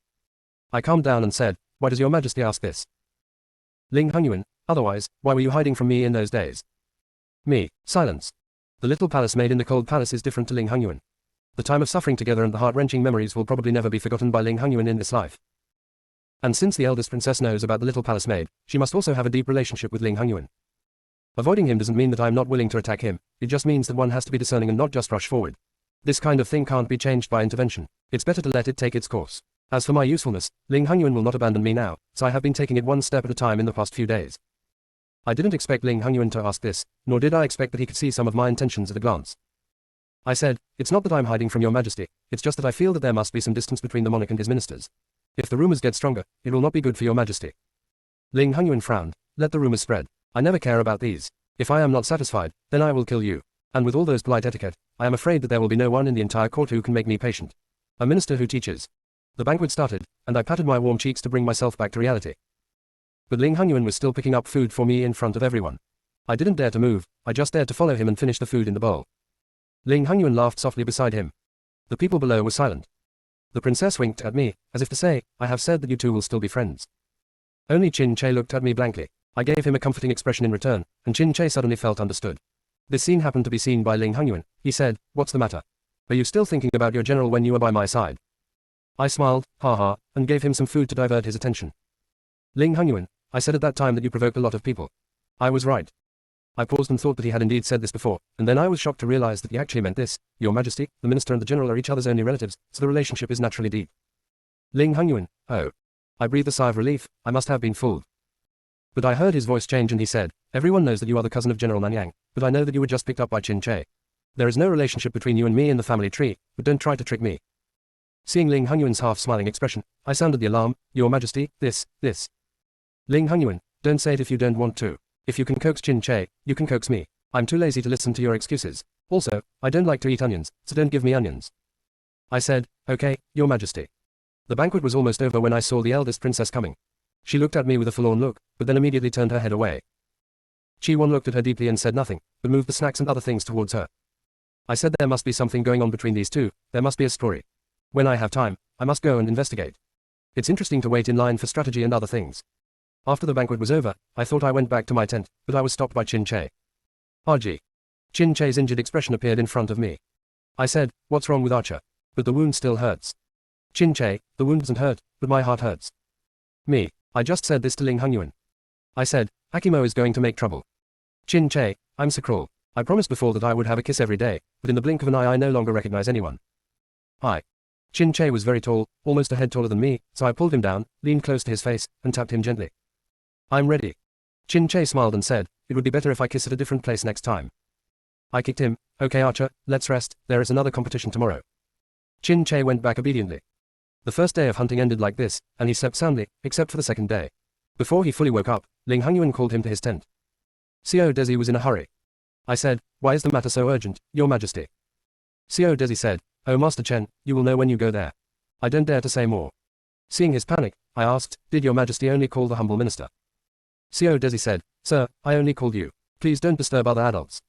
I calmed down and said, Why does your majesty ask this? Ling Hongyuan, otherwise, why were you hiding from me in those days? Me, silence. The little palace made in the cold palace is different to Ling Hongyuan. The time of suffering together and the heart-wrenching memories will probably never be forgotten by Ling Hongyuan in this life. And since the eldest princess knows about the little palace maid, she must also have a deep relationship with Ling Hongyuan. Avoiding him doesn't mean that I'm not willing to attack him, it just means that one has to be discerning and not just rush forward. This kind of thing can't be changed by intervention. It's better to let it take its course. As for my usefulness, Ling Hongyuan will not abandon me now, so I have been taking it one step at a time in the past few days. I didn't expect Ling Hongyuan to ask this, nor did I expect that he could see some of my intentions at a glance. I said, It's not that I'm hiding from your majesty, it's just that I feel that there must be some distance between the monarch and his ministers. If the rumors get stronger, it will not be good for your majesty. Ling Hongyuan frowned. Let the rumors spread. I never care about these. If I am not satisfied, then I will kill you. And with all those polite etiquette, I am afraid that there will be no one in the entire court who can make me patient. A minister who teaches. The banquet started, and I patted my warm cheeks to bring myself back to reality. But Ling Hongyuan was still picking up food for me in front of everyone. I didn't dare to move, I just dared to follow him and finish the food in the bowl. Ling Hongyuan laughed softly beside him. The people below were silent. The princess winked at me, as if to say, I have said that you two will still be friends. Only Chin Che looked at me blankly. I gave him a comforting expression in return, and Chin Che suddenly felt understood. This scene happened to be seen by Ling Hongyuan. He said, What's the matter? Are you still thinking about your general when you are by my side? I smiled, ha, and gave him some food to divert his attention. Ling Hongyuan, I said at that time that you provoked a lot of people. I was right. I paused and thought that he had indeed said this before, and then I was shocked to realize that he actually meant this. Your Majesty, the minister and the general are each other's only relatives, so the relationship is naturally deep. Ling Hongyuan, oh. I breathed a sigh of relief, I must have been fooled. But I heard his voice change and he said, Everyone knows that you are the cousin of General Nanyang, but I know that you were just picked up by Chin Che. There is no relationship between you and me in the family tree, but don't try to trick me. Seeing Ling Hongyuan's half-smiling expression, I sounded the alarm, Your Majesty, this. Ling Hongyuan, don't say it if you don't want to. If you can coax Chin Che, you can coax me. I'm too lazy to listen to your excuses. Also, I don't like to eat onions, so don't give me onions. I said, Okay, Your Majesty. The banquet was almost over when I saw the eldest princess coming. She looked at me with a forlorn look, but then immediately turned her head away. Chi-won looked at her deeply and said nothing, but moved the snacks and other things towards her. I said there must be something going on between these two, there must be a story. When I have time, I must go and investigate. It's interesting to wait in line for strategy and other things. After the banquet was over, I thought I went back to my tent, but I was stopped by Chin Che. Archie. Chin Che's injured expression appeared in front of me. I said, What's wrong with Archer? But the wound still hurts. Chin Che, the wound doesn't hurt, but my heart hurts. Me. I just said this to Ling Hongyuan. I said, Akimo is going to make trouble. Chin Che, I'm Sakral. I promised before that I would have a kiss every day, but in the blink of an eye I no longer recognize anyone. Hi. Chin Che was very tall, almost a head taller than me, so I pulled him down, leaned close to his face, and tapped him gently. I'm ready. Chin Che smiled and said, it would be better if I kiss at a different place next time. I kicked him, okay Archer, let's rest, there is another competition tomorrow. Chin Che went back obediently. The first day of hunting ended like this, and he slept soundly, except for the second day. Before he fully woke up, Ling Hangyuan called him to his tent. Xiao Desi was in a hurry. I said, why is the matter so urgent, Your Majesty? Xiao Desi said, oh Master Chen, you will know when you go there. I don't dare to say more. Seeing his panic, I asked, did Your Majesty only call the humble minister? Xiao Desi said, sir, I only called you. Please don't disturb other adults.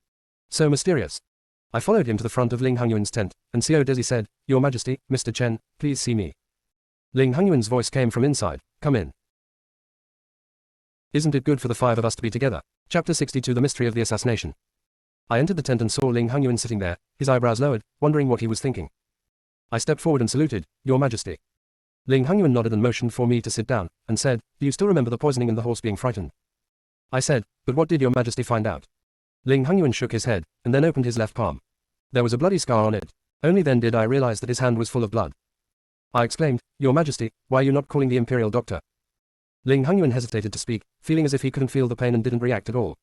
So mysterious. I followed him to the front of Ling Hangyuan's tent, and Xiao Desi said, Your Majesty, Mr. Chen, please see me. Ling Hangyuan's voice came from inside, come in. Isn't it good for the five of us to be together? Chapter 62 The Mystery of the Assassination. I entered the tent and saw Ling Hangyuan sitting there, his eyebrows lowered, wondering what he was thinking. I stepped forward and saluted, Your Majesty. Ling Hangyuan nodded and motioned for me to sit down, and said, do you still remember the poisoning and the horse being frightened? I said, but what did Your Majesty find out? Ling Hangyuan shook his head, and then opened his left palm. There was a bloody scar on it. Only then did I realize that his hand was full of blood. I exclaimed, Your Majesty, why are you not calling the Imperial doctor? Ling Hangyuan hesitated to speak, feeling as if he couldn't feel the pain and didn't react at all.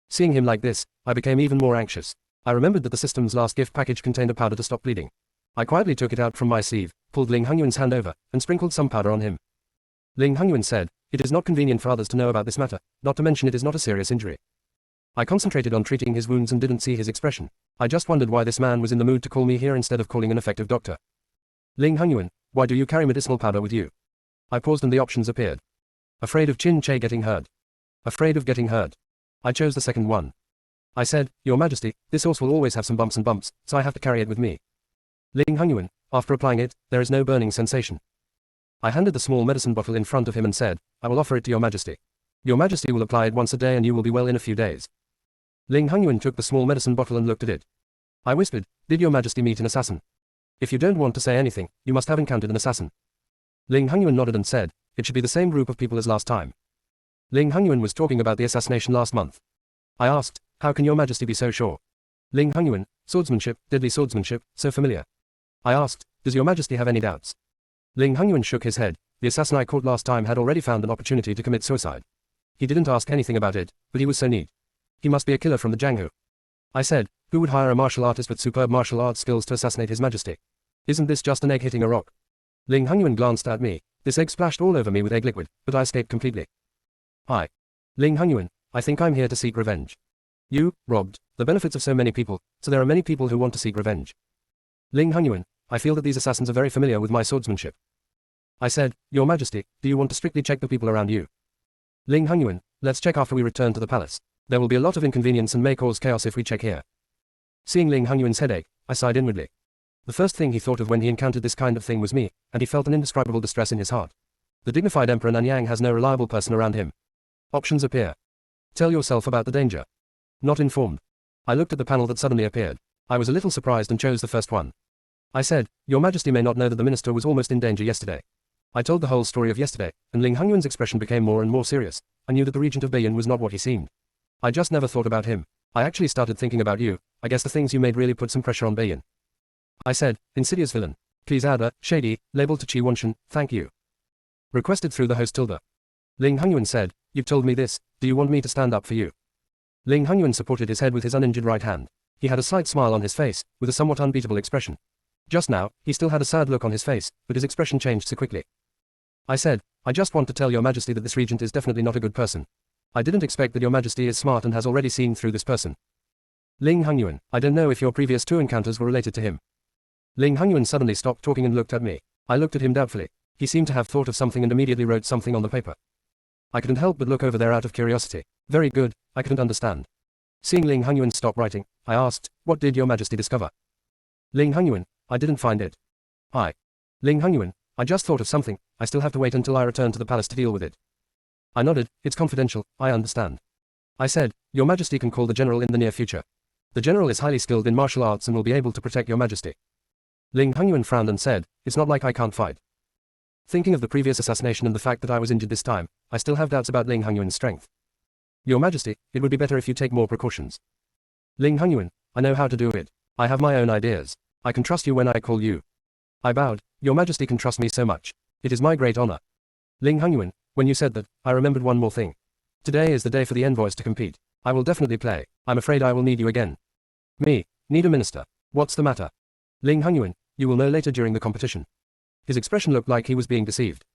Seeing him like this, I became even more anxious. I remembered that the system's last gift package contained a powder to stop bleeding. I quietly took it out from my sleeve, pulled Ling Hangyuan's hand over, and sprinkled some powder on him. Ling Hangyuan said, it is not convenient for others to know about this matter, not to mention it is not a serious injury. I concentrated on treating his wounds and didn't see his expression. I just wondered why this man was in the mood to call me here instead of calling an effective doctor. Ling Hangyuan, why do you carry medicinal powder with you? I paused and the options appeared. Afraid of Chin Che getting hurt. Afraid of getting hurt. I chose the second one. I said, Your Majesty, this horse will always have some bumps, so I have to carry it with me. Ling Hangyuan, after applying it, there is no burning sensation. I handed the small medicine bottle in front of him and said, I will offer it to Your Majesty. Your Majesty will apply it once a day and you will be well in a few days. Ling Hangyuan took the small medicine bottle and looked at it. I whispered, did Your Majesty meet an assassin? If you don't want to say anything, you must have encountered an assassin. Ling Hangyuan nodded and said, it should be the same group of people as last time. Ling Hangyuan was talking about the assassination last month. I asked, how can Your Majesty be so sure? Ling Hangyuan, swordsmanship, deadly swordsmanship, so familiar. I asked, does Your Majesty have any doubts? Ling Hangyuan shook his head. The assassin I caught last time had already found an opportunity to commit suicide. He didn't ask anything about it, but he was so neat. He must be a killer from the Jianghu. I said, who would hire a martial artist with superb martial arts skills to assassinate His Majesty? Isn't this just an egg hitting a rock? Ling Hangyuan glanced at me. This egg splashed all over me with egg liquid, but I escaped completely. Ling Hangyuan, I think I'm here to seek revenge. You, robbed the benefits of so many people, so there are many people who want to seek revenge. Ling Hangyuan, I feel that these assassins are very familiar with my swordsmanship. I said, Your Majesty, do you want to strictly check the people around you? Ling Hangyuan, let's check after we return to the palace. There will be a lot of inconvenience and may cause chaos if we check here. Seeing Ling Hangyuan's headache, I sighed inwardly. The first thing he thought of when he encountered this kind of thing was me, and he felt an indescribable distress in his heart. The dignified Emperor Nanyang has no reliable person around him. Options appear. Tell yourself about the danger. Not informed. I looked at the panel that suddenly appeared. I was a little surprised and chose the first one. I said, Your Majesty may not know that the minister was almost in danger yesterday. I told the whole story of yesterday, and Ling Hangyuan's expression became more and more serious. I knew that the regent of Beiyin was not what he seemed. I just never thought about him. I actually started thinking about you. I guess the things you made really put some pressure on Beiyin. I said, insidious villain. Please add a shady label to Qi Wanshan, thank you. Requested through the host Tilda. Ling Hangyuan said, you've told me this, do you want me to stand up for you? Ling Hangyuan supported his head with his uninjured right hand. He had a slight smile on his face, with a somewhat unbeatable expression. Just now, he still had a sad look on his face, but his expression changed so quickly. I said, I just want to tell Your Majesty that this regent is definitely not a good person. I didn't expect that Your Majesty is smart and has already seen through this person. Ling Hangyuan, I don't know if your previous two encounters were related to him. Ling Hangyuan suddenly stopped talking and looked at me. I looked at him doubtfully. He seemed to have thought of something and immediately wrote something on the paper. I couldn't help but look over there out of curiosity. Very good, I couldn't understand. Seeing Ling Hangyuan stop writing, I asked, what did Your Majesty discover? Ling Hangyuan, I didn't find it. Ling Hangyuan, I just thought of something, I still have to wait until I return to the palace to deal with it. I nodded, it's confidential, I understand. I said, Your Majesty can call the general in the near future. The general is highly skilled in martial arts and will be able to protect Your Majesty. Ling Hangyuan frowned and said, it's not like I can't fight. Thinking of the previous assassination and the fact that I was injured this time, I still have doubts about Ling Hangyuan's strength. Your Majesty, it would be better if you take more precautions. Ling Hongyuan, I know how to do it. I have my own ideas. I can trust you when I call you. I bowed. Your Majesty can trust me so much. It is my great honor. Ling Hongyuan, when you said that, I remembered one more thing. Today is the day for the envoys to compete. I will definitely play. I'm afraid I will need you again. Me, need a minister. What's the matter? Ling Hongyuan, you will know later during the competition. His expression looked like he was being deceived.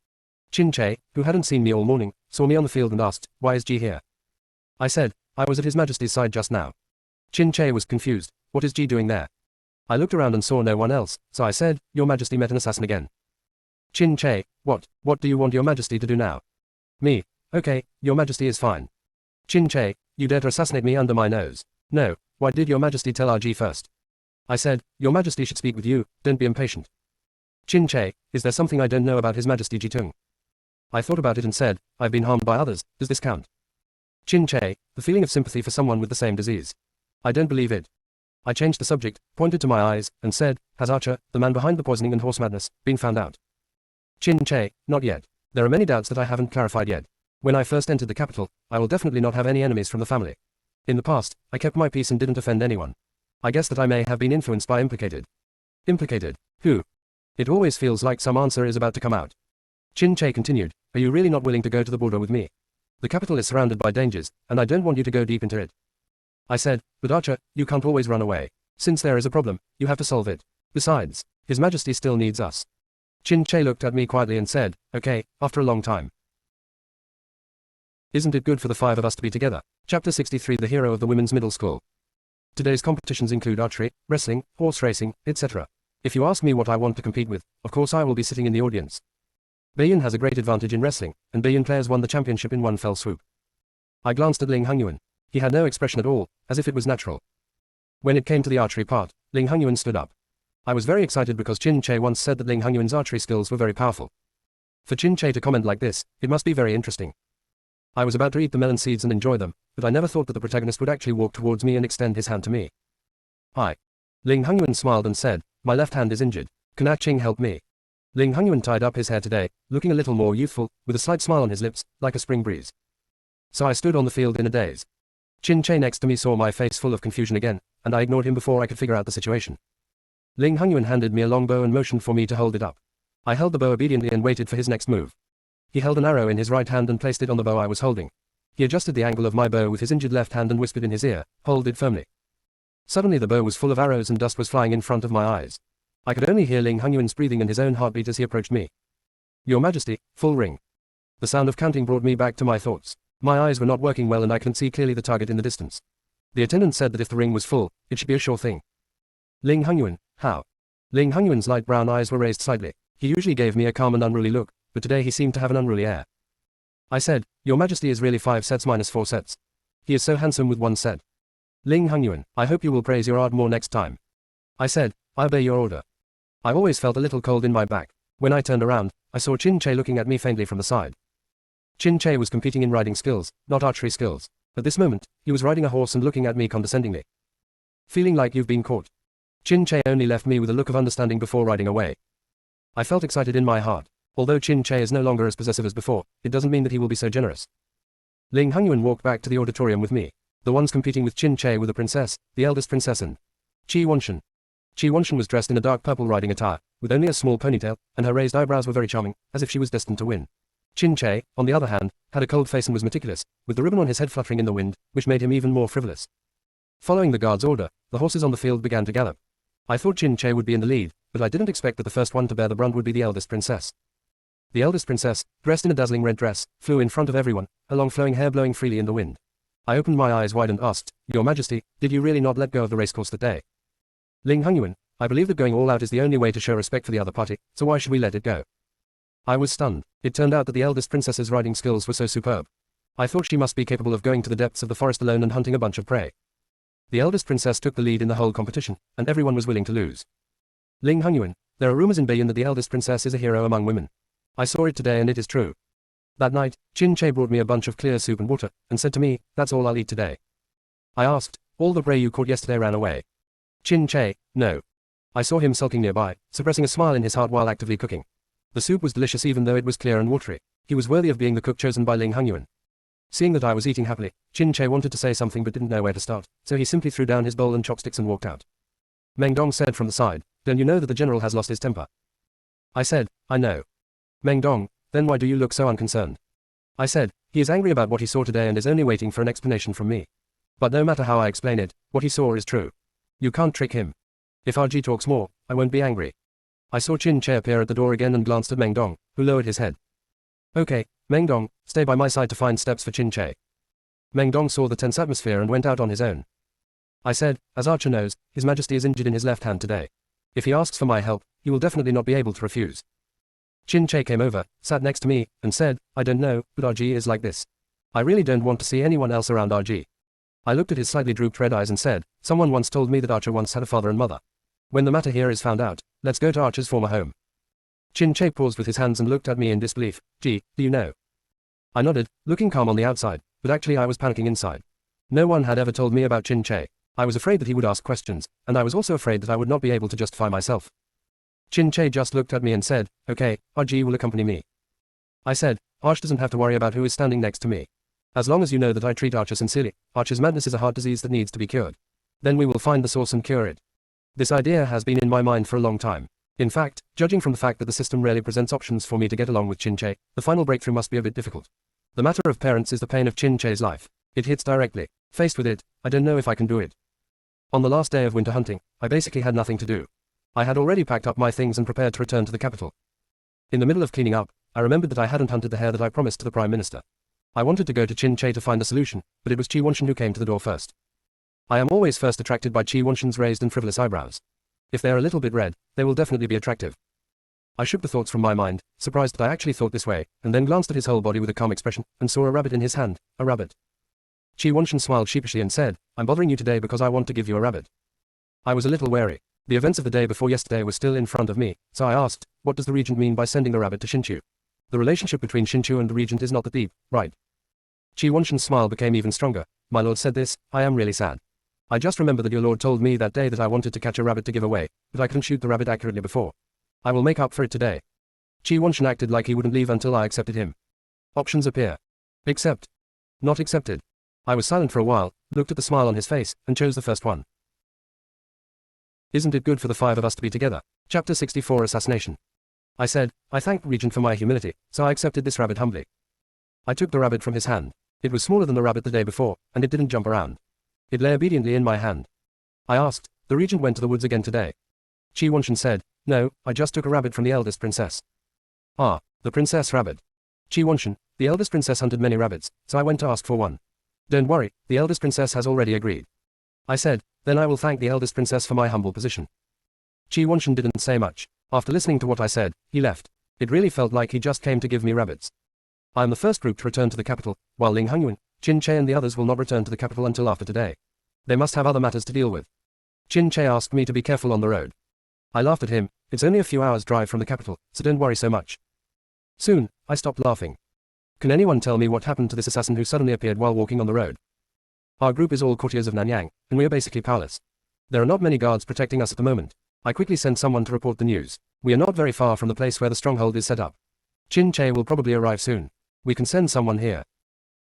Qin Che, who hadn't seen me all morning, saw me on the field and asked, why is Ji here? I said, I was at His Majesty's side just now. Qin Che was confused, what is Ji doing there? I looked around and saw no one else, so I said, Your Majesty met an assassin again. Qin Che, what do you want Your Majesty to do now? Me, okay, Your Majesty is fine. Qin Che, you dare to assassinate me under my nose. No, why did Your Majesty tell RG first? I said, Your Majesty should speak with you, don't be impatient. Qin Che, is there something I don't know about His Majesty Jitung? I thought about it and said, I've been harmed by others, does this count? Qin Che, the feeling of sympathy for someone with the same disease. I don't believe it. I changed the subject, pointed to my eyes, and said, has Archer, the man behind the poisoning and horse madness, been found out? Qin Che, not yet. There are many doubts that I haven't clarified yet. When I first entered the capital, I will definitely not have any enemies from the family. In the past, I kept my peace and didn't offend anyone. I guess that I may have been influenced by implicated. Implicated? Who? It always feels like some answer is about to come out. Qin Che continued, are you really not willing to go to the border with me? The capital is surrounded by dangers, and I don't want you to go deep into it. I said, but Archer, you can't always run away. Since there is a problem, you have to solve it. Besides, His Majesty still needs us. Qin Che looked at me quietly and said, okay, after a long time. Isn't it good for the five of us to be together? Chapter 63 The Hero of the Women's Middle School. Today's competitions include archery, wrestling, horse racing, etc. If you ask me what I want to compete with, of course I will be sitting in the audience. Beiyin has a great advantage in wrestling, and Beiyin players won the championship in one fell swoop. I glanced at Ling Hongyuan. He had no expression at all, as if it was natural. When it came to the archery part, Ling Hongyuan stood up. I was very excited because Qin Che once said that Ling Hongyuan's archery skills were very powerful. For Qin Che to comment like this, it must be very interesting. I was about to eat the melon seeds and enjoy them, but I never thought that the protagonist would actually walk towards me and extend his hand to me. Hi. Ling Hongyuan smiled and said, my left hand is injured. Can Ah Ching help me? Ling Hongyuan tied up his hair today, looking a little more youthful, with a slight smile on his lips, like a spring breeze. So I stood on the field in a daze. Qin Che next to me saw my face full of confusion again, and I ignored him before I could figure out the situation. Ling Hongyuan handed me a long bow and motioned for me to hold it up. I held the bow obediently and waited for his next move. He held an arrow in his right hand and placed it on the bow I was holding. He adjusted the angle of my bow with his injured left hand and whispered in his ear, hold it firmly. Suddenly the bow was full of arrows and dust was flying in front of my eyes. I could only hear Ling Hongyuan's breathing and his own heartbeat as he approached me. Your Majesty, full ring. The sound of counting brought me back to my thoughts. My eyes were not working well and I couldn't see clearly the target in the distance. The attendant said that if the ring was full, it should be a sure thing. Ling Hongyuan, how? Ling Hongyuan's light brown eyes were raised slightly. He usually gave me a calm and unruly look, but today he seemed to have an unruly air. I said, Your Majesty is really 5 sets minus 4 sets. He is so handsome with 1 set. Ling Hongyuan, I hope you will praise your art more next time. I said, I obey your order. I always felt a little cold in my back. When I turned around, I saw Qin Che looking at me faintly from the side. Qin Che was competing in riding skills, not archery skills. At this moment, he was riding a horse and looking at me condescendingly. Feeling like you've been caught. Qin Che only left me with a look of understanding before riding away. I felt excited in my heart. Although Qin Che is no longer as possessive as before, it doesn't mean that he will be so generous. Ling Hongyuan walked back to the auditorium with me. The ones competing with Qin Che were the princess, the eldest princess and Qi Wanshan. Qi Wanshan was dressed in a dark purple riding attire, with only a small ponytail, and her raised eyebrows were very charming, as if she was destined to win. Qin Che, on the other hand, had a cold face and was meticulous, with the ribbon on his head fluttering in the wind, which made him even more frivolous. Following the guard's order, the horses on the field began to gallop. I thought Qin Che would be in the lead, but I didn't expect that the first one to bear the brunt would be the eldest princess. The eldest princess, dressed in a dazzling red dress, flew in front of everyone, her long flowing hair blowing freely in the wind. I opened my eyes wide and asked, Your Majesty, did you really not let go of the racecourse that day? Ling Hongyuan, I believe that going all out is the only way to show respect for the other party, so why should we let it go? I was stunned. It turned out that the eldest princess's riding skills were so superb. I thought she must be capable of going to the depths of the forest alone and hunting a bunch of prey. The eldest princess took the lead in the whole competition, and everyone was willing to lose. Ling Hongyuan, there are rumors in Beiyin that the eldest princess is a hero among women. I saw it today and it is true. That night, Qin Che brought me a bunch of clear soup and water, and said to me, that's all I'll eat today. I asked, all the prey you caught yesterday ran away? Qin Che, no. I saw him sulking nearby, suppressing a smile in his heart while actively cooking. The soup was delicious even though it was clear and watery. He was worthy of being the cook chosen by Ling Hongyuan. Seeing that I was eating happily, Chin Che wanted to say something but didn't know where to start, so he simply threw down his bowl and chopsticks and walked out. Meng Dong said from the side, "Don't you know that the general has lost his temper?" I said, "I know." Meng Dong, "Then why do you look so unconcerned?" I said, "He is angry about what he saw today and is only waiting for an explanation from me. But no matter how I explain it, what he saw is true. You can't trick him. If RG talks more, I won't be angry." I saw Chin Che appear at the door again and glanced at Meng Dong, who lowered his head. "Okay, Meng Dong, stay by my side to find steps for Chin Che." Meng Dong saw the tense atmosphere and went out on his own. I said, "As Archer knows, His Majesty is injured in his left hand today. If he asks for my help, he will definitely not be able to refuse." Chin Che came over, sat next to me, and said, "I don't know, but RG is like this. I really don't want to see anyone else around RG." I looked at his slightly drooped red eyes and said, "Someone once told me that Archer once had a father and mother. When the matter here is found out, let's go to Archer's former home." Chin Che paused with his hands and looked at me in disbelief. "Gee, do you know?" I nodded, looking calm on the outside, but actually I was panicking inside. No one had ever told me about Chin Che. I was afraid that he would ask questions, and I was also afraid that I would not be able to justify myself. Chin Che just looked at me and said, "Okay, RG will accompany me." I said, "Arch doesn't have to worry about who is standing next to me. As long as you know that I treat Archer sincerely, Archer's madness is a heart disease that needs to be cured. Then we will find the source and cure it." This idea has been in my mind for a long time. In fact, judging from the fact that the system rarely presents options for me to get along with Chin Che, the final breakthrough must be a bit difficult. The matter of parents is the pain of Chin Che's life. It hits directly. Faced with it, I don't know if I can do it. On the last day of winter hunting, I basically had nothing to do. I had already packed up my things and prepared to return to the capital. In the middle of cleaning up, I remembered that I hadn't hunted the hare that I promised to the Prime Minister. I wanted to go to Chin Che to find a solution, but it was Chi Wanshan who came to the door first. I am always first attracted by Chi Wanshan's raised and frivolous eyebrows. If they are a little bit red, they will definitely be attractive. I shook the thoughts from my mind, surprised that I actually thought this way, and then glanced at his whole body with a calm expression, and saw a rabbit in his hand, a rabbit. Chi Wanshan smiled sheepishly and said, "I'm bothering you today because I want to give you a rabbit." I was a little wary. The events of the day before yesterday were still in front of me, so I asked, "What does the regent mean by sending the rabbit to Shinchu? The relationship between Shinchu and the regent is not that deep, right?" Chi Wanshan's smile became even stronger. "My lord said this, I am really sad. I just remember that your lord told me that day that I wanted to catch a rabbit to give away, but I couldn't shoot the rabbit accurately before. I will make up for it today." Chi Wanshan acted like he wouldn't leave until I accepted him. Options appear. Accept. Not accepted. I was silent for a while, looked at the smile on his face, and chose the first one. Isn't it good for the five of us to be together? Chapter 64 Assassination. I said, "I thank the regent for my humility, so I accepted this rabbit humbly." I took the rabbit from his hand. It was smaller than the rabbit the day before, and it didn't jump around. It lay obediently in my hand. I asked, "The regent went to the woods again today?" Chi Wanshan said, "No, I just took a rabbit from the eldest princess." "Ah, the princess rabbit." Chi Wanshan, "The eldest princess hunted many rabbits, so I went to ask for one." "Don't worry, the eldest princess has already agreed." I said, "Then I will thank the eldest princess for my humble position." Chi Wanshan didn't say much. After listening to what I said, he left. It really felt like he just came to give me rabbits. I am the first group to return to the capital, while Ling Hongyuan, Chin Che and the others will not return to the capital until after today. They must have other matters to deal with. Chin Che asked me to be careful on the road. I laughed at him. It's only a few hours' drive from the capital, so don't worry so much. Soon, I stopped laughing. Can anyone tell me what happened to this assassin who suddenly appeared while walking on the road? Our group is all courtiers of Nanyang, and we are basically powerless. There are not many guards protecting us at the moment. I quickly sent someone to report the news. We are not very far from the place where the stronghold is set up. Chin Che will probably arrive soon. We can send someone here.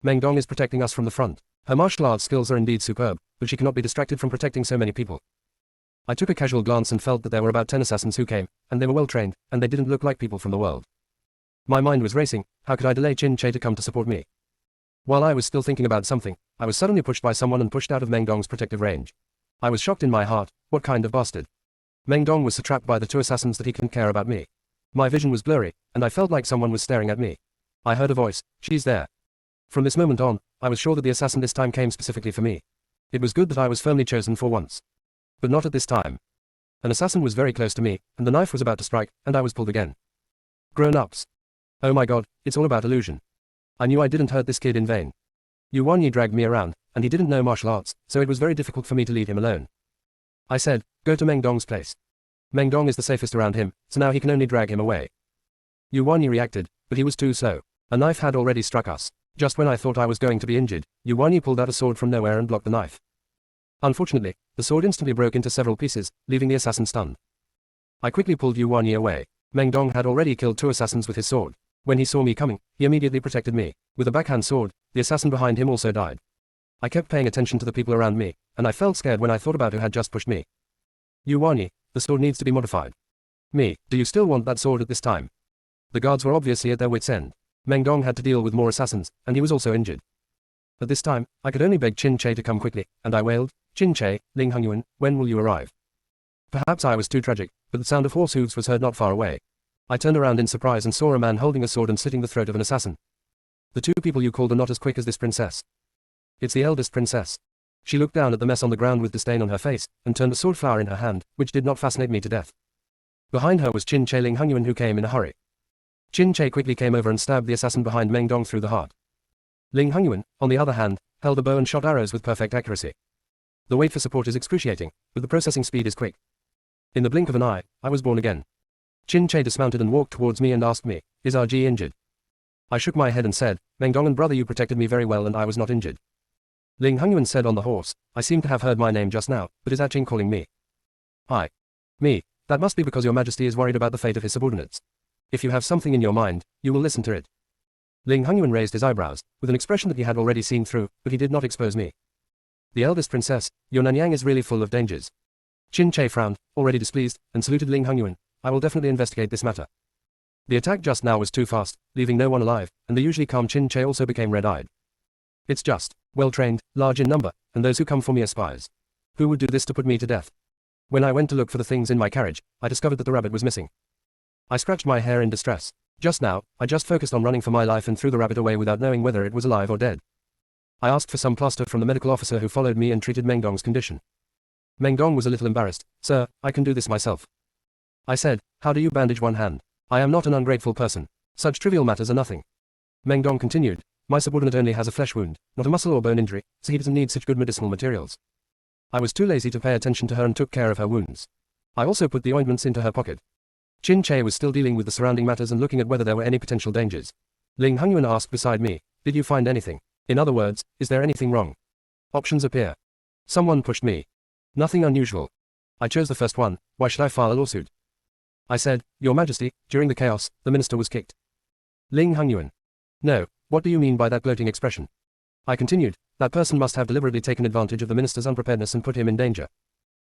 Meng Dong is protecting us from the front. Her martial arts skills are indeed superb, but she cannot be distracted from protecting so many people. I took a casual glance and felt that there were about 10 assassins who came, and they were well trained, and they didn't look like people from the world. My mind was racing. How could I delay Chin Che to come to support me? While I was still thinking about something, I was suddenly pushed by someone and pushed out of Meng Dong's protective range. I was shocked in my heart. What kind of bastard? Meng Dong was so trapped by the two assassins that he couldn't care about me. My vision was blurry, and I felt like someone was staring at me. I heard a voice. "She's there." From this moment on, I was sure that the assassin this time came specifically for me. It was good that I was firmly chosen for once. But not at this time. An assassin was very close to me, and the knife was about to strike, and I was pulled again. Grown-ups. Oh my god, it's all about illusion. I knew I didn't hurt this kid in vain. Yu Wanyi dragged me around, and he didn't know martial arts, so it was very difficult for me to leave him alone. I said, "Go to Meng Dong's place. Meng Dong is the safest around him, so now he can only drag him away." Yu Wanyi reacted, but he was too slow. A knife had already struck us. Just when I thought I was going to be injured, Yu Wanyi pulled out a sword from nowhere and blocked the knife. Unfortunately, the sword instantly broke into several pieces, leaving the assassin stunned. I quickly pulled Yu Wanyi away. Meng Dong had already killed two assassins with his sword. When he saw me coming, he immediately protected me. With a backhand sword, the assassin behind him also died. I kept paying attention to the people around me, and I felt scared when I thought about who had just pushed me. You Wani, the sword needs to be modified. Me, do you still want that sword at this time? The guards were obviously at their wits' end. Meng Dong had to deal with more assassins, and he was also injured. At this time, I could only beg Qin Che to come quickly, and I wailed, Qin Che, Ling Hongyuan, when will you arrive? Perhaps I was too tragic, but the sound of horse hooves was heard not far away. I turned around in surprise and saw a man holding a sword and slitting the throat of an assassin. The two people you called are not as quick as this princess. It's the eldest princess. She looked down at the mess on the ground with disdain on her face, and turned a sword flower in her hand, which did not fascinate me to death. Behind her was Qin Che Ling Hongyuan, who came in a hurry. Qin Che quickly came over and stabbed the assassin behind Meng Dong through the heart. Ling Hongyuan, on the other hand, held a bow and shot arrows with perfect accuracy. The wait for support is excruciating, but the processing speed is quick. In the blink of an eye, I was born again. Qin Che dismounted and walked towards me and asked me, is RG injured? I shook my head and said, Meng Dong and brother, you protected me very well and I was not injured. Ling Hongyuan said on the horse, I seem to have heard my name just now, but is Aching calling me? Me, that must be because your majesty is worried about the fate of his subordinates. If you have something in your mind, you will listen to it. Ling Hongyuan raised his eyebrows, with an expression that he had already seen through, but he did not expose me. The eldest princess, your Nanyang is really full of dangers. Qin Che frowned, already displeased, and saluted Ling Hongyuan, I will definitely investigate this matter. The attack just now was too fast, leaving no one alive, and the usually calm Qin Che also became red-eyed. It's just, well-trained, large in number, and those who come for me are spies. Who would do this to put me to death? When I went to look for the things in my carriage, I discovered that the rabbit was missing. I scratched my hair in distress. Just now, I just focused on running for my life and threw the rabbit away without knowing whether it was alive or dead. I asked for some plaster from the medical officer who followed me and treated Meng Dong's condition. Meng Dong was a little embarrassed. Sir, I can do this myself. I said, how do you bandage one hand? I am not an ungrateful person. Such trivial matters are nothing. Meng Dong continued, my subordinate only has a flesh wound, not a muscle or bone injury, so he doesn't need such good medicinal materials. I was too lazy to pay attention to her and took care of her wounds. I also put the ointments into her pocket. Qin Che was still dealing with the surrounding matters and looking at whether there were any potential dangers. Ling Hongyuan asked beside me, did you find anything? In other words, is there anything wrong? Options appear. Someone pushed me. Nothing unusual. I chose the first one, why should I file a lawsuit? I said, Your Majesty, during the chaos, the minister was kicked. Ling Hongyuan. No, what do you mean by that gloating expression? I continued, that person must have deliberately taken advantage of the minister's unpreparedness and put him in danger.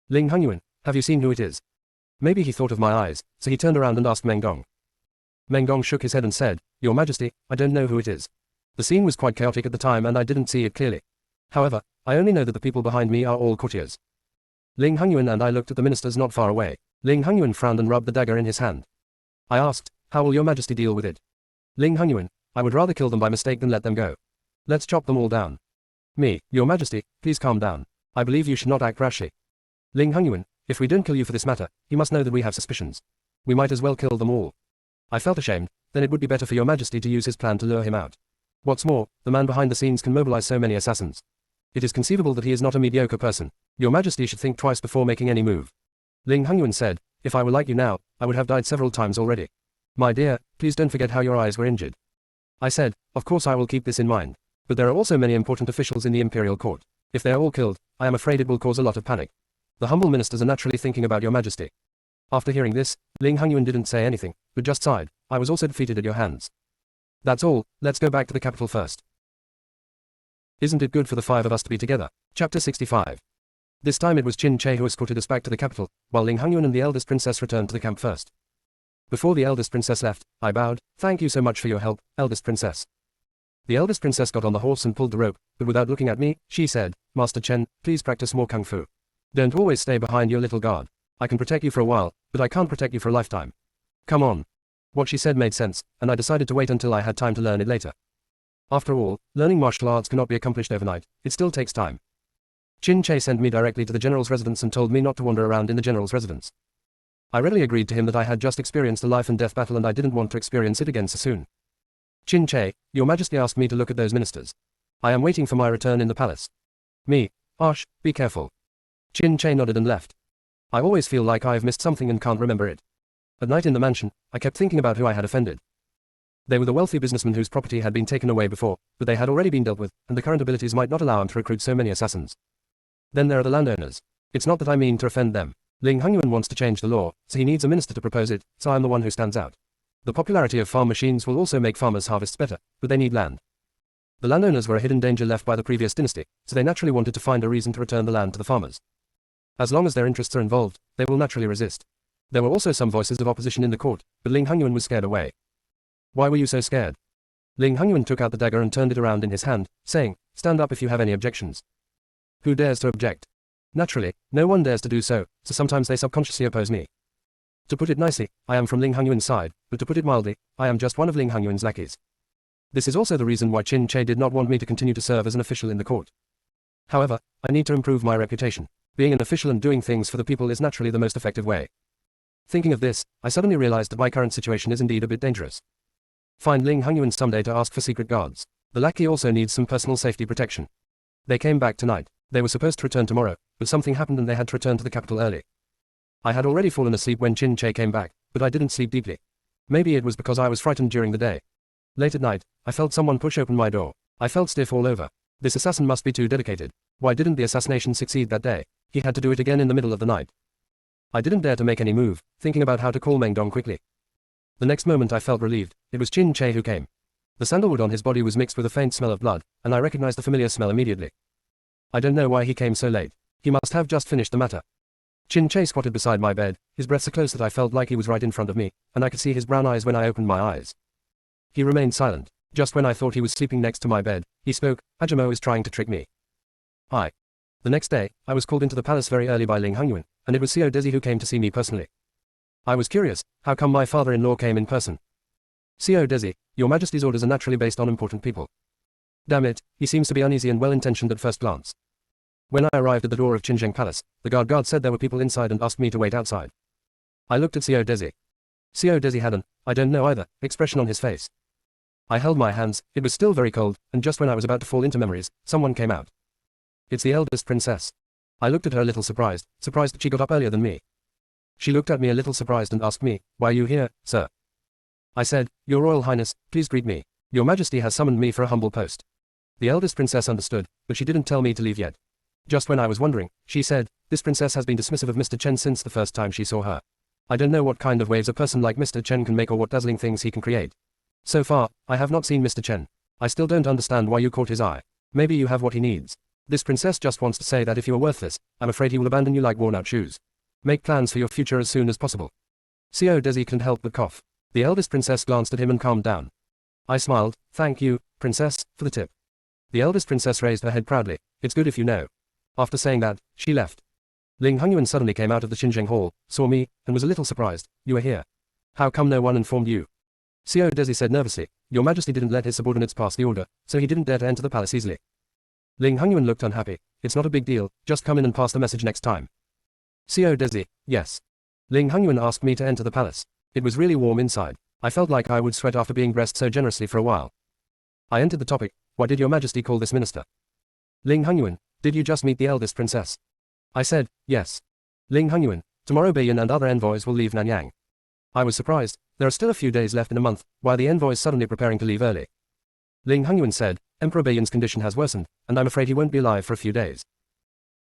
Ling Hongyuan, have you seen who it is? Maybe he thought of my eyes, so he turned around and asked Meng Dong. Meng Dong shook his head and said, Your Majesty, I don't know who it is. The scene was quite chaotic at the time and I didn't see it clearly. However, I only know that the people behind me are all courtiers. Ling Hongyuan and I looked at the ministers not far away. Ling Hongyuan frowned and rubbed the dagger in his hand. I asked, how will your majesty deal with it? Ling Hongyuan, I would rather kill them by mistake than let them go. Let's chop them all down. Me, your majesty, please calm down. I believe you should not act rashly. Ling Hongyuan, if we don't kill you for this matter, he must know that we have suspicions. We might as well kill them all. I felt ashamed, then it would be better for your majesty to use his plan to lure him out. What's more, the man behind the scenes can mobilize so many assassins. It is conceivable that he is not a mediocre person. Your majesty should think twice before making any move. Ling Hongyuan said, if I were like you now, I would have died several times already. My dear, please don't forget how your eyes were injured. I said, of course I will keep this in mind. But there are also many important officials in the imperial court. If they are all killed, I am afraid it will cause a lot of panic. The humble ministers are naturally thinking about your majesty. After hearing this, Ling Hongyuan didn't say anything, but just sighed, I was also defeated at your hands. That's all, let's go back to the capital first. Isn't it good for the five of us to be together? Chapter 65. This time it was Qin Che who escorted us back to the capital, while Ling Hongyuan and the eldest princess returned to the camp first. Before the eldest princess left, I bowed, thank you so much for your help, eldest princess. The eldest princess got on the horse and pulled the rope, but without looking at me, she said, Master Chen, please practice more kung fu. Don't always stay behind your little guard. I can protect you for a while, but I can't protect you for a lifetime. Come on. What she said made sense, and I decided to wait until I had time to learn it later. After all, learning martial arts cannot be accomplished overnight, it still takes time. Qin Che sent me directly to the general's residence and told me not to wander around in the general's residence. I readily agreed to him that I had just experienced a life and death battle and I didn't want to experience it again so soon. Qin Che, your majesty asked me to look at those ministers. I am waiting for my return in the palace. Me, Ash, be careful. Qin Che nodded and left. I always feel like I have missed something and can't remember it. At night in the mansion, I kept thinking about who I had offended. They were the wealthy businessmen whose property had been taken away before, but they had already been dealt with, and the current abilities might not allow him to recruit so many assassins. Then there are the landowners. It's not that I mean to offend them. Ling Hongyuan wants to change the law, so he needs a minister to propose it, so I am the one who stands out. The popularity of farm machines will also make farmers' harvests better, but they need land. The landowners were a hidden danger left by the previous dynasty, so they naturally wanted to find a reason to return the land to the farmers. As long as their interests are involved, they will naturally resist. There were also some voices of opposition in the court, but Ling Hongyuan was scared away. Why were you so scared? Ling Hongyuan took out the dagger and turned it around in his hand, saying, stand up if you have any objections. Who dares to object? Naturally, no one dares to do so, so sometimes they subconsciously oppose me. To put it nicely, I am from Ling Hongyuan's side, but to put it mildly, I am just one of Ling Hongyuan's lackeys. This is also the reason why Qin Che did not want me to continue to serve as an official in the court. However, I need to improve my reputation. Being an official and doing things for the people is naturally the most effective way. Thinking of this, I suddenly realized that my current situation is indeed a bit dangerous. Find Ling Hongyuan someday to ask for secret guards. The lackey also needs some personal safety protection. They came back tonight. They were supposed to return tomorrow, but something happened and they had to return to the capital early. I had already fallen asleep when Qin Che came back, but I didn't sleep deeply. Maybe it was because I was frightened during the day. Late at night, I felt someone push open my door. I felt stiff all over. This assassin must be too dedicated. Why didn't the assassination succeed that day? He had to do it again in the middle of the night. I didn't dare to make any move, thinking about how to call Meng Dong quickly. The next moment I felt relieved. It was Qin Che who came. The sandalwood on his body was mixed with a faint smell of blood, and I recognized the familiar smell immediately. I don't know why he came so late. He must have just finished the matter. Qin Che squatted beside my bed, his breath so close that I felt like he was right in front of me, and I could see his brown eyes when I opened my eyes. He remained silent. Just when I thought he was sleeping next to my bed, he spoke, Ajamo is trying to trick me. The next day, I was called into the palace very early by Ling Hongyuan, and it was Xiao Desi who came to see me personally. I was curious, how come my father-in-law came in person? Xiao Desi, your majesty's orders are naturally based on important people. Damn it, he seems to be uneasy and well-intentioned at first glance. When I arrived at the door of Qinzheng Palace, the guard said there were people inside and asked me to wait outside. I looked at Xiao Desi. Xiao Desi had an, I don't know either, expression on his face. I held my hands, it was still very cold, and just when I was about to fall into memories, someone came out. It's the eldest princess. I looked at her a little surprised that she got up earlier than me. She looked at me a little surprised and asked me, why are you here, sir? I said, Your Royal Highness, please greet me. Your Majesty has summoned me for a humble post. The eldest princess understood, but she didn't tell me to leave yet. Just when I was wondering, she said, this princess has been dismissive of Mr. Chen since the first time she saw her. I don't know what kind of waves a person like Mr. Chen can make or what dazzling things he can create. So far, I have not seen Mr. Chen. I still don't understand why you caught his eye. Maybe you have what he needs. This princess just wants to say that if you are worthless, I'm afraid he will abandon you like worn-out shoes. Make plans for your future as soon as possible. Xiao Desi couldn't help but cough. The eldest princess glanced at him and calmed down. I smiled, thank you, princess, for the tip. The eldest princess raised her head proudly, it's good if you know. After saying that, she left. Ling Hongyuan suddenly came out of the Xinjiang hall, saw me, and was a little surprised. You are here. How come no one informed you? Xiao Desi said nervously, Your Majesty didn't let his subordinates pass the order, so he didn't dare to enter the palace easily. Ling Hongyuan looked unhappy. It's not a big deal, just come in and pass the message next time. Xiao Desi, yes. Ling Hongyuan asked me to enter the palace. It was really warm inside. I felt like I would sweat after being dressed so generously for a while. I entered the topic, why did Your Majesty call this minister? Ling Hongyuan, did you just meet the eldest princess? I said, yes. Ling Hongyuan, tomorrow Beiyan and other envoys will leave Nanyang. I was surprised, there are still a few days left in a month, why are the envoys suddenly preparing to leave early? Ling Hongyuan said, Emperor Beiyan's condition has worsened, and I'm afraid he won't be alive for a few days.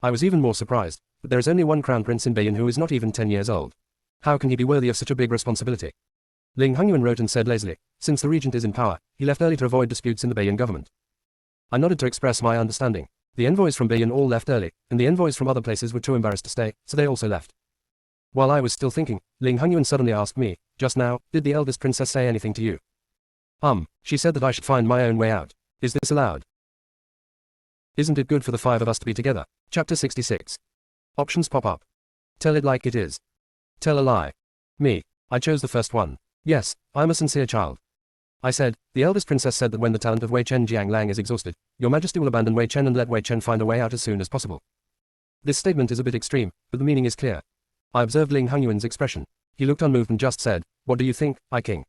I was even more surprised, but there is only one crown prince in Beiyan who is not even 10 years old. How can he be worthy of such a big responsibility? Ling Hongyuan wrote and said lazily, since the regent is in power, he left early to avoid disputes in the Beiyan government. I nodded to express my understanding. The envoys from Beiyan all left early, and the envoys from other places were too embarrassed to stay, so they also left. While I was still thinking, Ling Hongyuan suddenly asked me, just now, did the eldest princess say anything to you? She said that I should find my own way out. Is this allowed? Isn't it good for the five of us to be together? Chapter 66. Options pop up. Tell it like it is. Tell a lie. Me. I chose the first one. Yes, I'm a sincere child. I said, the eldest princess said that when the talent of Wei Chen Jianglang is exhausted, Your Majesty will abandon Wei Chen and let Wei Chen find a way out as soon as possible. This statement is a bit extreme, but the meaning is clear. I observed Ling Hongyuan's expression. He looked unmoved and just said, what do you think, I King?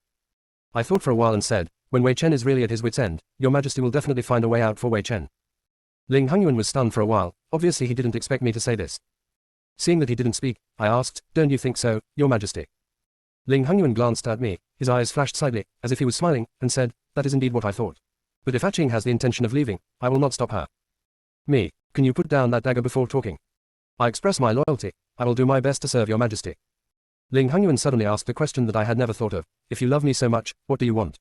I thought for a while and said, when Wei Chen is really at his wit's end, Your Majesty will definitely find a way out for Wei Chen. Ling Hongyuan was stunned for a while, obviously he didn't expect me to say this. Seeing that he didn't speak, I asked, don't you think so, Your Majesty? Ling Hongyuan glanced at me, his eyes flashed slightly, as if he was smiling, and said, that is indeed what I thought. But if Qing has the intention of leaving, I will not stop her. Me, can you put down that dagger before talking? I express my loyalty, I will do my best to serve Your Majesty. Ling Hangyuan suddenly asked a question that I had never thought of. If you love me so much, what do you want?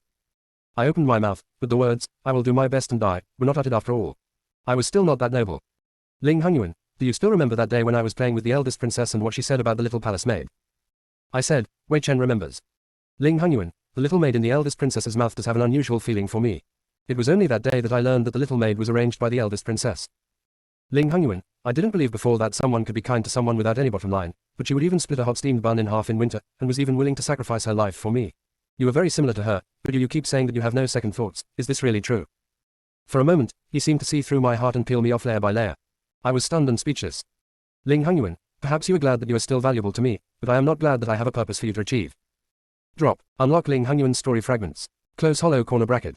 I opened my mouth, but the words, I will do my best and die, were not uttered after all. I was still not that noble. Ling Hangyuan, do you still remember that day when I was playing with the eldest princess and what she said about the little palace maid? I said, Wei Chen remembers. Ling Hangyuan, the little maid in the eldest princess's mouth does have an unusual feeling for me. It was only that day that I learned that the little maid was arranged by the eldest princess. Ling Hangyuan, I didn't believe before that someone could be kind to someone without any bottom line, but she would even split a hot steamed bun in half in winter, and was even willing to sacrifice her life for me. You are very similar to her, but you keep saying that you have no second thoughts. Is this really true? For a moment, he seemed to see through my heart and peel me off layer by layer. I was stunned and speechless. Ling Hangyuan, perhaps you are glad that you are still valuable to me, but I am not glad that I have a purpose for you to achieve. Drop. Unlock Ling Hangyuan's story fragments. Close hollow corner bracket.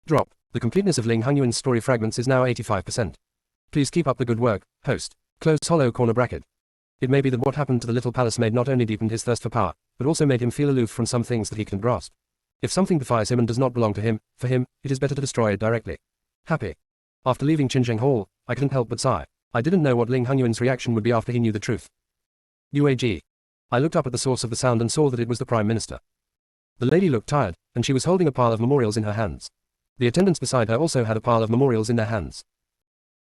Drop. The completeness of Ling Hangyuan's story fragments is now 85%. Please keep up the good work, host. Close hollow corner bracket. It may be that what happened to the little palace maid not only deepened his thirst for power, but also made him feel aloof from some things that he can grasp. If something defies him and does not belong to him, for him, it is better to destroy it directly. Happy. After leaving Qinzheng Hall, I couldn't help but sigh. I didn't know what Ling Hangyuan's reaction would be after he knew the truth. UAG. I looked up at the source of the sound and saw that it was the Prime Minister. The lady looked tired, and she was holding a pile of memorials in her hands. The attendants beside her also had a pile of memorials in their hands.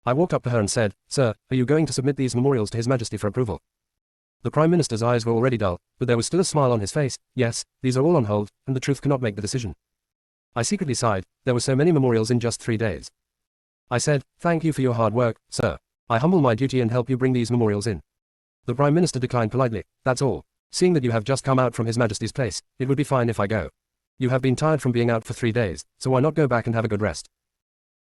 I walked up to her and said, Sir, are you going to submit these memorials to His Majesty for approval? The Prime Minister's eyes were already dull, but there was still a smile on his face. Yes, these are all on hold, and the truth cannot make the decision. I secretly sighed. There were so many memorials in just 3 days. I said, Thank you for your hard work, sir. I humble my duty and help you bring these memorials in. The Prime Minister declined politely. That's all. Seeing that you have just come out from His Majesty's place, it would be fine if I go. You have been tired from being out for 3 days, so why not go back and have a good rest?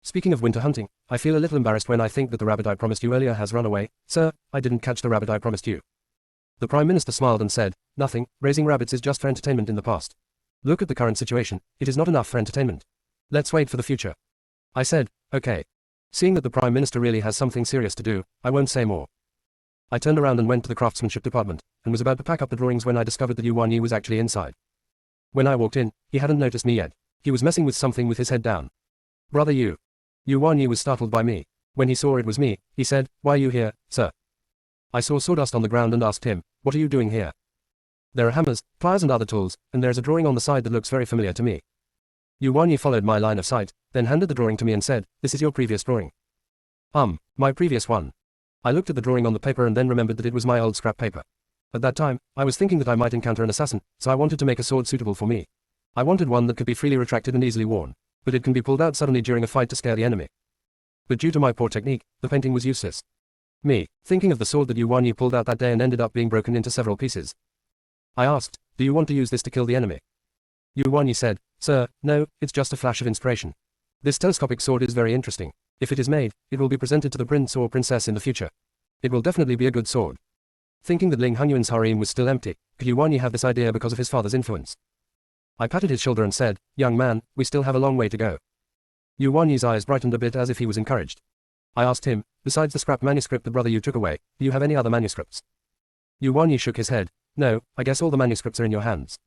Speaking of winter hunting, I feel a little embarrassed when I think that the rabbit I promised you earlier has run away. Sir, I didn't catch the rabbit I promised you. The Prime Minister smiled and said, Nothing, raising rabbits is just for entertainment in the past. Look at the current situation, it is not enough for entertainment. Let's wait for the future. I said, okay. Seeing that the Prime Minister really has something serious to do, I won't say more. I turned around and went to the craftsmanship department, and was about to pack up the drawings when I discovered that Yu Wanyi was actually inside. When I walked in, he hadn't noticed me yet. He was messing with something with his head down. Brother Yu. Yu Wanyi was startled by me. When he saw it was me, he said, Why are you here, sir? I saw sawdust on the ground and asked him, What are you doing here? There are hammers, pliers and other tools, and there's a drawing on the side that looks very familiar to me. Yu Wanyi followed my line of sight, then handed the drawing to me and said, This is your previous drawing. My previous one. I looked at the drawing on the paper and then remembered that it was my old scrap paper. At that time, I was thinking that I might encounter an assassin, so I wanted to make a sword suitable for me. I wanted one that could be freely retracted and easily worn, but it can be pulled out suddenly during a fight to scare the enemy. But due to my poor technique, the painting was useless. Me, thinking of the sword that Yu Wanyi pulled out that day and ended up being broken into several pieces. I asked, Do you want to use this to kill the enemy? Yu Wanyi said, Sir, no, it's just a flash of inspiration. This telescopic sword is very interesting. If it is made, it will be presented to the prince or princess in the future. It will definitely be a good sword. Thinking that Ling Hangyuan's harem was still empty, could Yu Wanyi have this idea because of his father's influence? I patted his shoulder and said, Young man, we still have a long way to go. Yu Wanyi's eyes brightened a bit as if he was encouraged. I asked him, besides the scrap manuscript that brother Yu took away, do you have any other manuscripts? Yu Wanyi shook his head. No, I guess all the manuscripts are in your hands.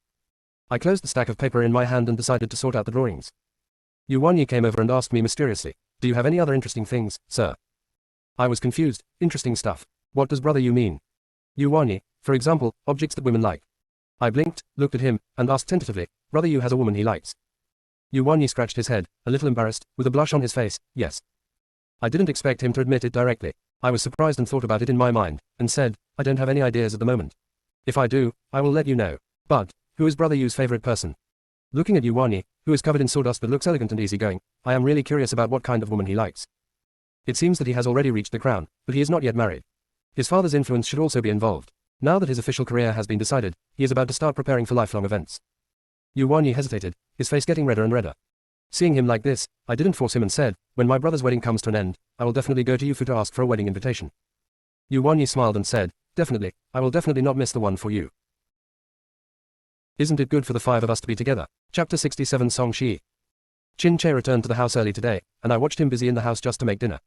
I closed the stack of paper in my hand and decided to sort out the drawings. Yu Wanyi came over and asked me mysteriously, Do you have any other interesting things, sir? I was confused. Interesting stuff. What does brother Yu mean? Yu Wanyi, for example, objects that women like. I blinked, looked at him, and asked tentatively, Brother Yu has a woman he likes. Yu Wanyi scratched his head, a little embarrassed, with a blush on his face. Yes. I didn't expect him to admit it directly. I was surprised and thought about it in my mind, and said, I don't have any ideas at the moment. If I do, I will let you know. But, who is brother Yu's favorite person? Looking at Yu Wanyi, who is covered in sawdust but looks elegant and easygoing, I am really curious about what kind of woman he likes. It seems that he has already reached the crown, but he is not yet married. His father's influence should also be involved. Now that his official career has been decided, he is about to start preparing for lifelong events. Yu Wanyi hesitated, his face getting redder and redder. Seeing him like this, I didn't force him and said, When my brother's wedding comes to an end, I will definitely go to Yufu to ask for a wedding invitation. Yu Wanyi smiled and said, Definitely, I will definitely not miss the one for you. Isn't it good for the 5 of us to be together? Chapter 67 Song Shi. Qin Che returned to the house early today, and I watched him busy in the house just to make dinner.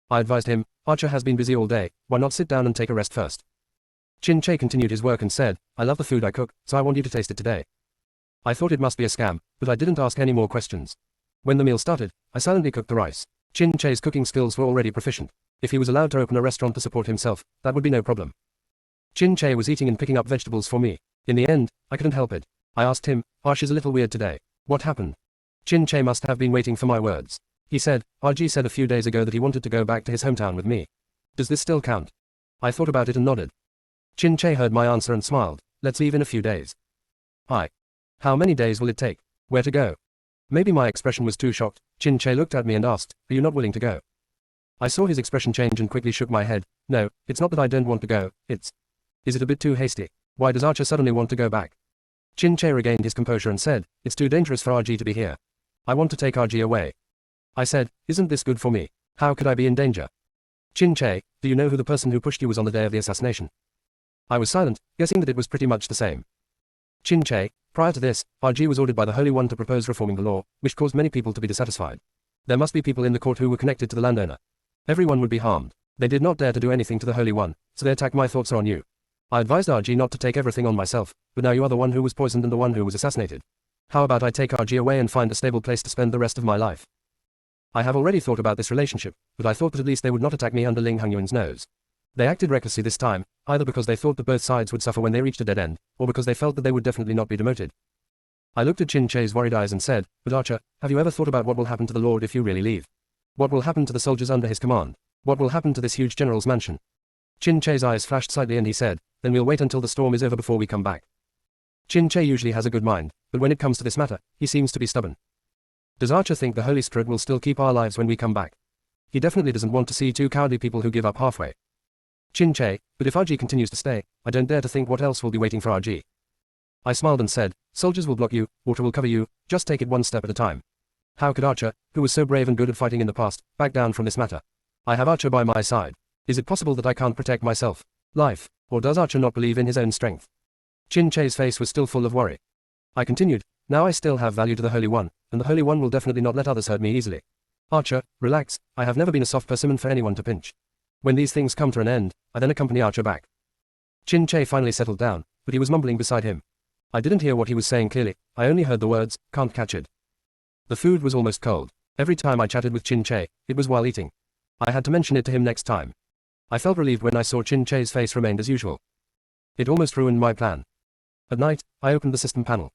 I advised him, Archer has been busy all day, why not sit down and take a rest first? Qin Che continued his work and said, I love the food I cook, so I want you to taste it today. I thought it must be a scam, but I didn't ask any more questions. When the meal started, I silently cooked the rice. Qin Che's cooking skills were already proficient. If he was allowed to open a restaurant to support himself, that would be no problem. Chin Che was eating and picking up vegetables for me. In the end, I couldn't help it. I asked him, Archie's a little weird today. What happened? Chin Che must have been waiting for my words. He said, Archie said a few days ago that he wanted to go back to his hometown with me. Does this still count? I thought about it and nodded. Chin Che heard my answer and smiled. Let's leave in a few days. How many days will it take? Where to go? Maybe my expression was too shocked. Chin Che looked at me and asked, are you not willing to go? I saw his expression change and quickly shook my head. No, it's not that I don't want to go, it's... Is it a bit too hasty? Why does Archer suddenly want to go back? Chin Che regained his composure and said, it's too dangerous for RG to be here. I want to take RG away. I said, isn't this good for me? How could I be in danger? Chin Che, do you know who the person who pushed you was on the day of the assassination? I was silent, guessing that it was pretty much the same. Chin Che, prior to this, RG was ordered by the Holy One to propose reforming the law, which caused many people to be dissatisfied. There must be people in the court who were connected to the landowner. Everyone would be harmed. They did not dare to do anything to the Holy One, so they attacked. My thoughts are on you. I advised RG not to take everything on myself, but now you are the one who was poisoned and the one who was assassinated. How about I take RG away and find a stable place to spend the rest of my life? I have already thought about this relationship, but I thought that at least they would not attack me under Ling Hangyuan's nose. They acted recklessly this time, either because they thought that both sides would suffer when they reached a dead end, or because they felt that they would definitely not be demoted. I looked at Chin Che's worried eyes and said, but Archer, have you ever thought about what will happen to the Lord if you really leave? What will happen to the soldiers under his command? What will happen to this huge general's mansion? Chin Che's eyes flashed slightly and he said, then we'll wait until the storm is over before we come back. Chin Che usually has a good mind, but when it comes to this matter, he seems to be stubborn. Does Archer think the Holy Spirit will still keep our lives when we come back? He definitely doesn't want to see two cowardly people who give up halfway. Chin Che, but if RG continues to stay, I don't dare to think what else will be waiting for RG. I smiled and said, soldiers will block you, water will cover you, just take it one step at a time. How could Archer, who was so brave and good at fighting in the past, back down from this matter? I have Archer by my side. Is it possible that I can't protect myself? Life, or does Archer not believe in his own strength? Chin Che's face was still full of worry. I continued, now I still have value to the Holy One, and the Holy One will definitely not let others hurt me easily. Archer, relax, I have never been a soft persimmon for anyone to pinch. When these things come to an end, I then accompany Archer back. Chin Che finally settled down, but he was mumbling beside him. I didn't hear what he was saying clearly, I only heard the words, can't catch it. The food was almost cold. Every time I chatted with Chin Che, it was while eating. I had to mention it to him next time. I felt relieved when I saw Chin Che's face remained as usual. It almost ruined my plan. At night, I opened the system panel.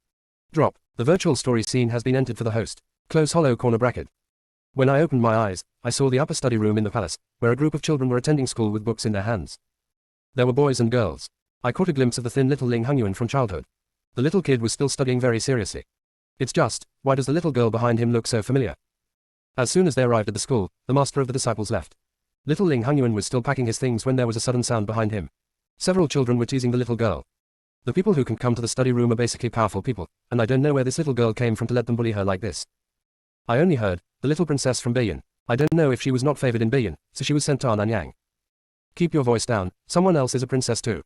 Drop. The virtual story scene has been entered for the host. Close hollow corner bracket. When I opened my eyes, I saw the upper study room in the palace, where a group of children were attending school with books in their hands. There were boys and girls. I caught a glimpse of the thin little Ling Hangyuan from childhood. The little kid was still studying very seriously. It's just, why does the little girl behind him look so familiar? As soon as they arrived at the school, the master of the disciples left. Little Ling Hangyuan was still packing his things when there was a sudden sound behind him. Several children were teasing the little girl. The people who can come to the study room are basically powerful people, and I don't know where this little girl came from to let them bully her like this. I only heard, the little princess from Beiyin. I don't know if she was not favored in Beiyin, so she was sent to Nanyang. Keep your voice down, someone else is a princess too.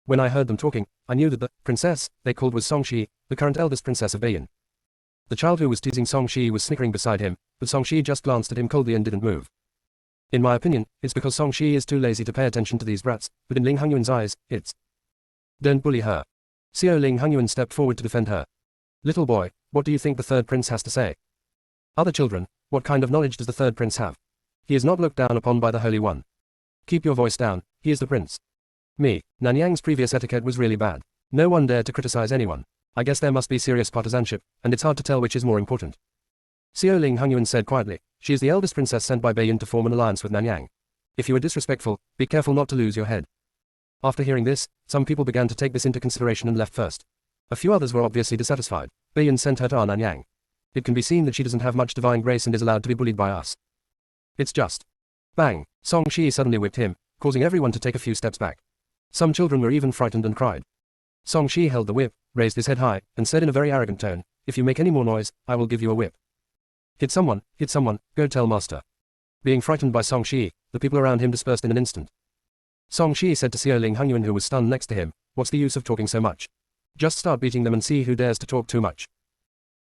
When I heard them talking, I knew that the princess they called was Songshi, the current eldest princess of Beiyin. The child who was teasing Songshi was snickering beside him, but Songshi just glanced at him coldly and didn't move. In my opinion, it's because Songshi is too lazy to pay attention to these brats, but in Ling Hangyuan's eyes, it's... Don't bully her. Xiao Ling Hangyuan stepped forward to defend her. Little boy, what do you think the third prince has to say? Other children, what kind of knowledge does the third prince have? He is not looked down upon by the Holy One. Keep your voice down, he is the prince. Me, Nanyang's previous etiquette was really bad. No one dared to criticize anyone. I guess there must be serious partisanship, and it's hard to tell which is more important. Xiao Ling Hangyuan said quietly, she is the eldest princess sent by Beiyin to form an alliance with Nanyang. If you are disrespectful, be careful not to lose your head. After hearing this, some people began to take this into consideration and left first. A few others were obviously dissatisfied. Beiyin sent her to Nanyang. It can be seen that she doesn't have much divine grace and is allowed to be bullied by us. It's just. Bang! Songshi suddenly whipped him, causing everyone to take a few steps back. Some children were even frightened and cried. Songshi held the whip, raised his head high, and said in a very arrogant tone, if you make any more noise, I will give you a whip. Hit someone, go tell master. Being frightened by Songshi, the people around him dispersed in an instant. Songshi said to Xiao Ling Hangyuan who was stunned next to him, what's the use of talking so much? Just start beating them and see who dares to talk too much.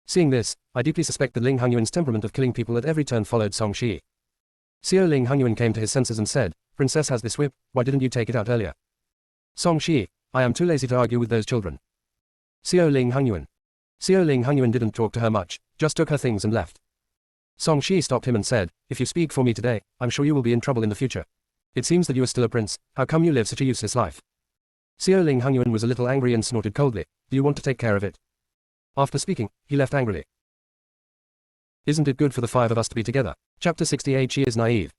Seeing this, I deeply suspect that Ling Hangyuan's temperament of killing people at every turn followed Songshi. Xiao Ling Hangyuan came to his senses and said, Princess has this whip, why didn't you take it out earlier? Songshi, I am too lazy to argue with those children. Xiao Ling Hangyuan. Xiao Ling Hangyuan didn't talk to her much, just took her things and left. Songshi stopped him and said, if you speak for me today, I'm sure you will be in trouble in the future. It seems that you are still a prince, how come you live such a useless life? Xiao Ling Hongyuan was a little angry and snorted coldly, do you want to take care of it? After speaking, he left angrily. Isn't it good for the five of us to be together? Chapter 68. She is naive.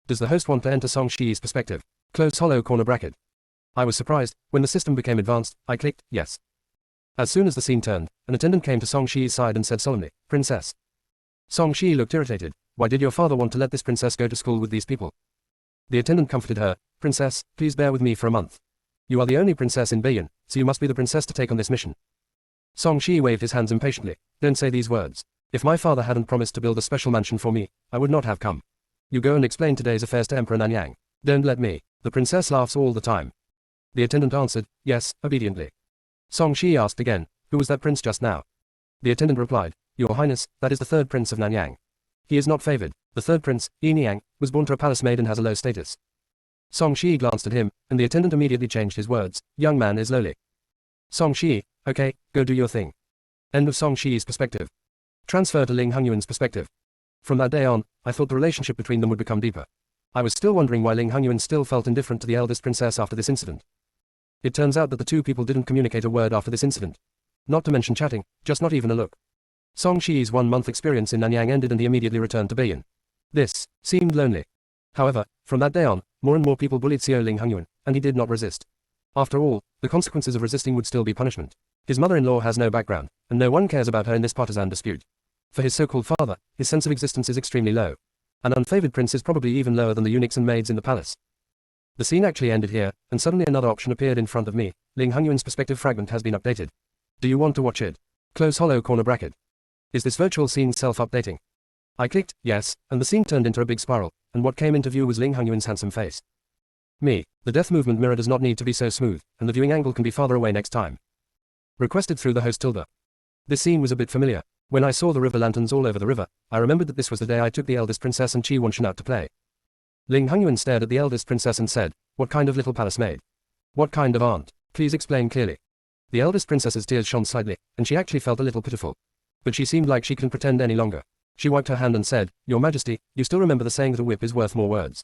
Does the host want to enter Song Shi's perspective? Close hollow corner bracket. I was surprised. When the system became advanced, I clicked, yes. As soon as the scene turned, an attendant came to Song Shi's side and said solemnly, Princess. Song Shi looked irritated. Why did your father want to let this princess go to school with these people? The attendant comforted her, Princess, please bear with me for a month. You are the only princess in Beiyan, so you must be the princess to take on this mission. Song Shi waved his hands impatiently. Don't say these words. If my father hadn't promised to build a special mansion for me, I would not have come. You go and explain today's affairs to Emperor Nanyang. Don't let me. The princess laughs all the time. The attendant answered, yes, obediently. Song Shi asked again, who was that prince just now? The attendant replied, Your Highness, that is the third prince of Nanyang. He is not favored. The third prince, Yi Niang, was born to a palace maid and has a low status. Song Shi glanced at him, and the attendant immediately changed his words, young man is lowly. Song Shi, okay, go do your thing. End of Song Shi's perspective. Transfer to Ling Hongyuan's perspective. From that day on, I thought the relationship between them would become deeper. I was still wondering why Ling Hongyuan still felt indifferent to the eldest princess after this incident. It turns out that the two people didn't communicate a word after this incident. Not to mention chatting, just not even a look. Song Shi's 1 month experience in Nanyang ended and he immediately returned to Beiyan. This seemed lonely. However, from that day on, more and more people bullied Xiao Ling Hongyuan, and he did not resist. After all, the consequences of resisting would still be punishment. His mother-in-law has no background, and no one cares about her in this partisan dispute. For his so-called father, his sense of existence is extremely low. An unfavored prince is probably even lower than the eunuchs and maids in the palace. The scene actually ended here, and suddenly another option appeared in front of me. Ling Hongyuan's perspective fragment has been updated. Do you want to watch it? Close hollow corner bracket. Is this virtual scene self-updating? I clicked, yes, and the scene turned into a big spiral, and what came into view was Ling Hongyuan's handsome face. Me. The death movement mirror does not need to be so smooth, and the viewing angle can be farther away next time. Requested through the host tilde. This scene was a bit familiar. When I saw the river lanterns all over the river, I remembered that this was the day I took the eldest princess and Qi Wanshan out to play. Ling Hongyuan stared at the eldest princess and said, what kind of little palace maid? What kind of aunt? Please explain clearly. The eldest princess's tears shone slightly, and she actually felt a little pitiful. But she seemed like she couldn't pretend any longer. She wiped her hand and said, Your Majesty, you still remember the saying that a whip is worth more words.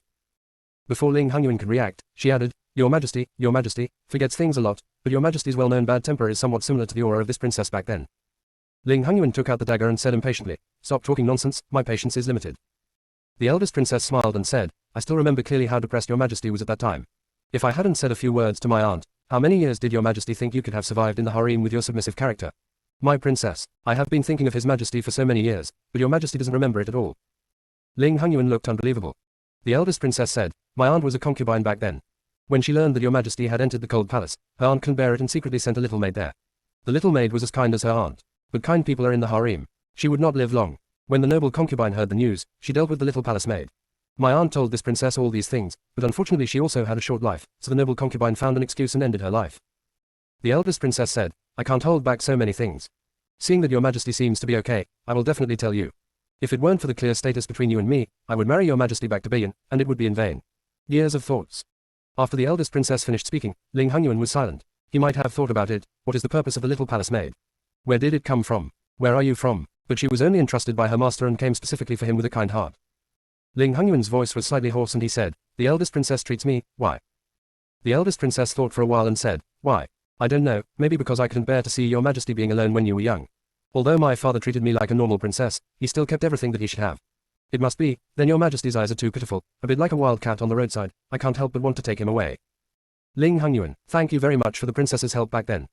Before Ling Hongyuan could react, she added, Your Majesty, forgets things a lot, but Your Majesty's well-known bad temper is somewhat similar to the aura of this princess back then. Ling Hongyuan took out the dagger and said impatiently, Stop talking nonsense, my patience is limited. The eldest princess smiled and said, I still remember clearly how depressed Your Majesty was at that time. If I hadn't said a few words to my aunt, how many years did Your Majesty think you could have survived in the harem with your submissive character? My princess, I have been thinking of His Majesty for so many years, but Your Majesty doesn't remember it at all. Ling Hongyuan looked unbelievable. The eldest princess said, My aunt was a concubine back then. When she learned that Your Majesty had entered the cold palace, her aunt couldn't bear it and secretly sent a little maid there. The little maid was as kind as her aunt. But kind people are in the harem. She would not live long. When the noble concubine heard the news, she dealt with the little palace maid. My aunt told this princess all these things, but unfortunately she also had a short life, so the noble concubine found an excuse and ended her life. The eldest princess said, I can't hold back so many things. Seeing that Your Majesty seems to be okay, I will definitely tell you. If it weren't for the clear status between you and me, I would marry Your Majesty back to Beiyan, and it would be in vain. Years of thoughts. After the eldest princess finished speaking, Ling Hongyuan was silent. He might have thought about it. What is the purpose of the little palace maid? Where did it come from? Where are you from? But she was only entrusted by her master and came specifically for him with a kind heart. Ling Hongyuan's voice was slightly hoarse and he said, The eldest princess treats me, why? The eldest princess thought for a while and said, Why? I don't know, maybe because I couldn't bear to see Your Majesty being alone when you were young. Although my father treated me like a normal princess, he still kept everything that he should have. It must be, then Your Majesty's eyes are too pitiful, a bit like a wild cat on the roadside, I can't help but want to take him away. Ling Hongyuan, thank you very much for the princess's help back then.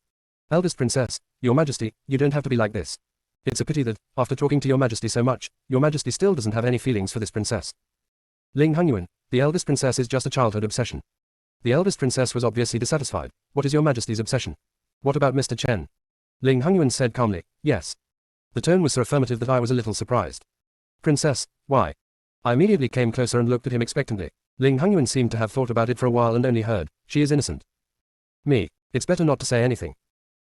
Eldest princess, Your Majesty, you don't have to be like this. It's a pity that, after talking to Your Majesty so much, Your Majesty still doesn't have any feelings for this princess. Ling Hongyuan, the eldest princess is just a childhood obsession. The eldest princess was obviously dissatisfied. What is Your Majesty's obsession? What about Mr. Chen? Ling Hongyuan said calmly, yes. The tone was so affirmative that I was a little surprised. Princess, why? I immediately came closer and looked at him expectantly. Ling Hongyuan seemed to have thought about it for a while and only heard, she is innocent. Me, it's better not to say anything.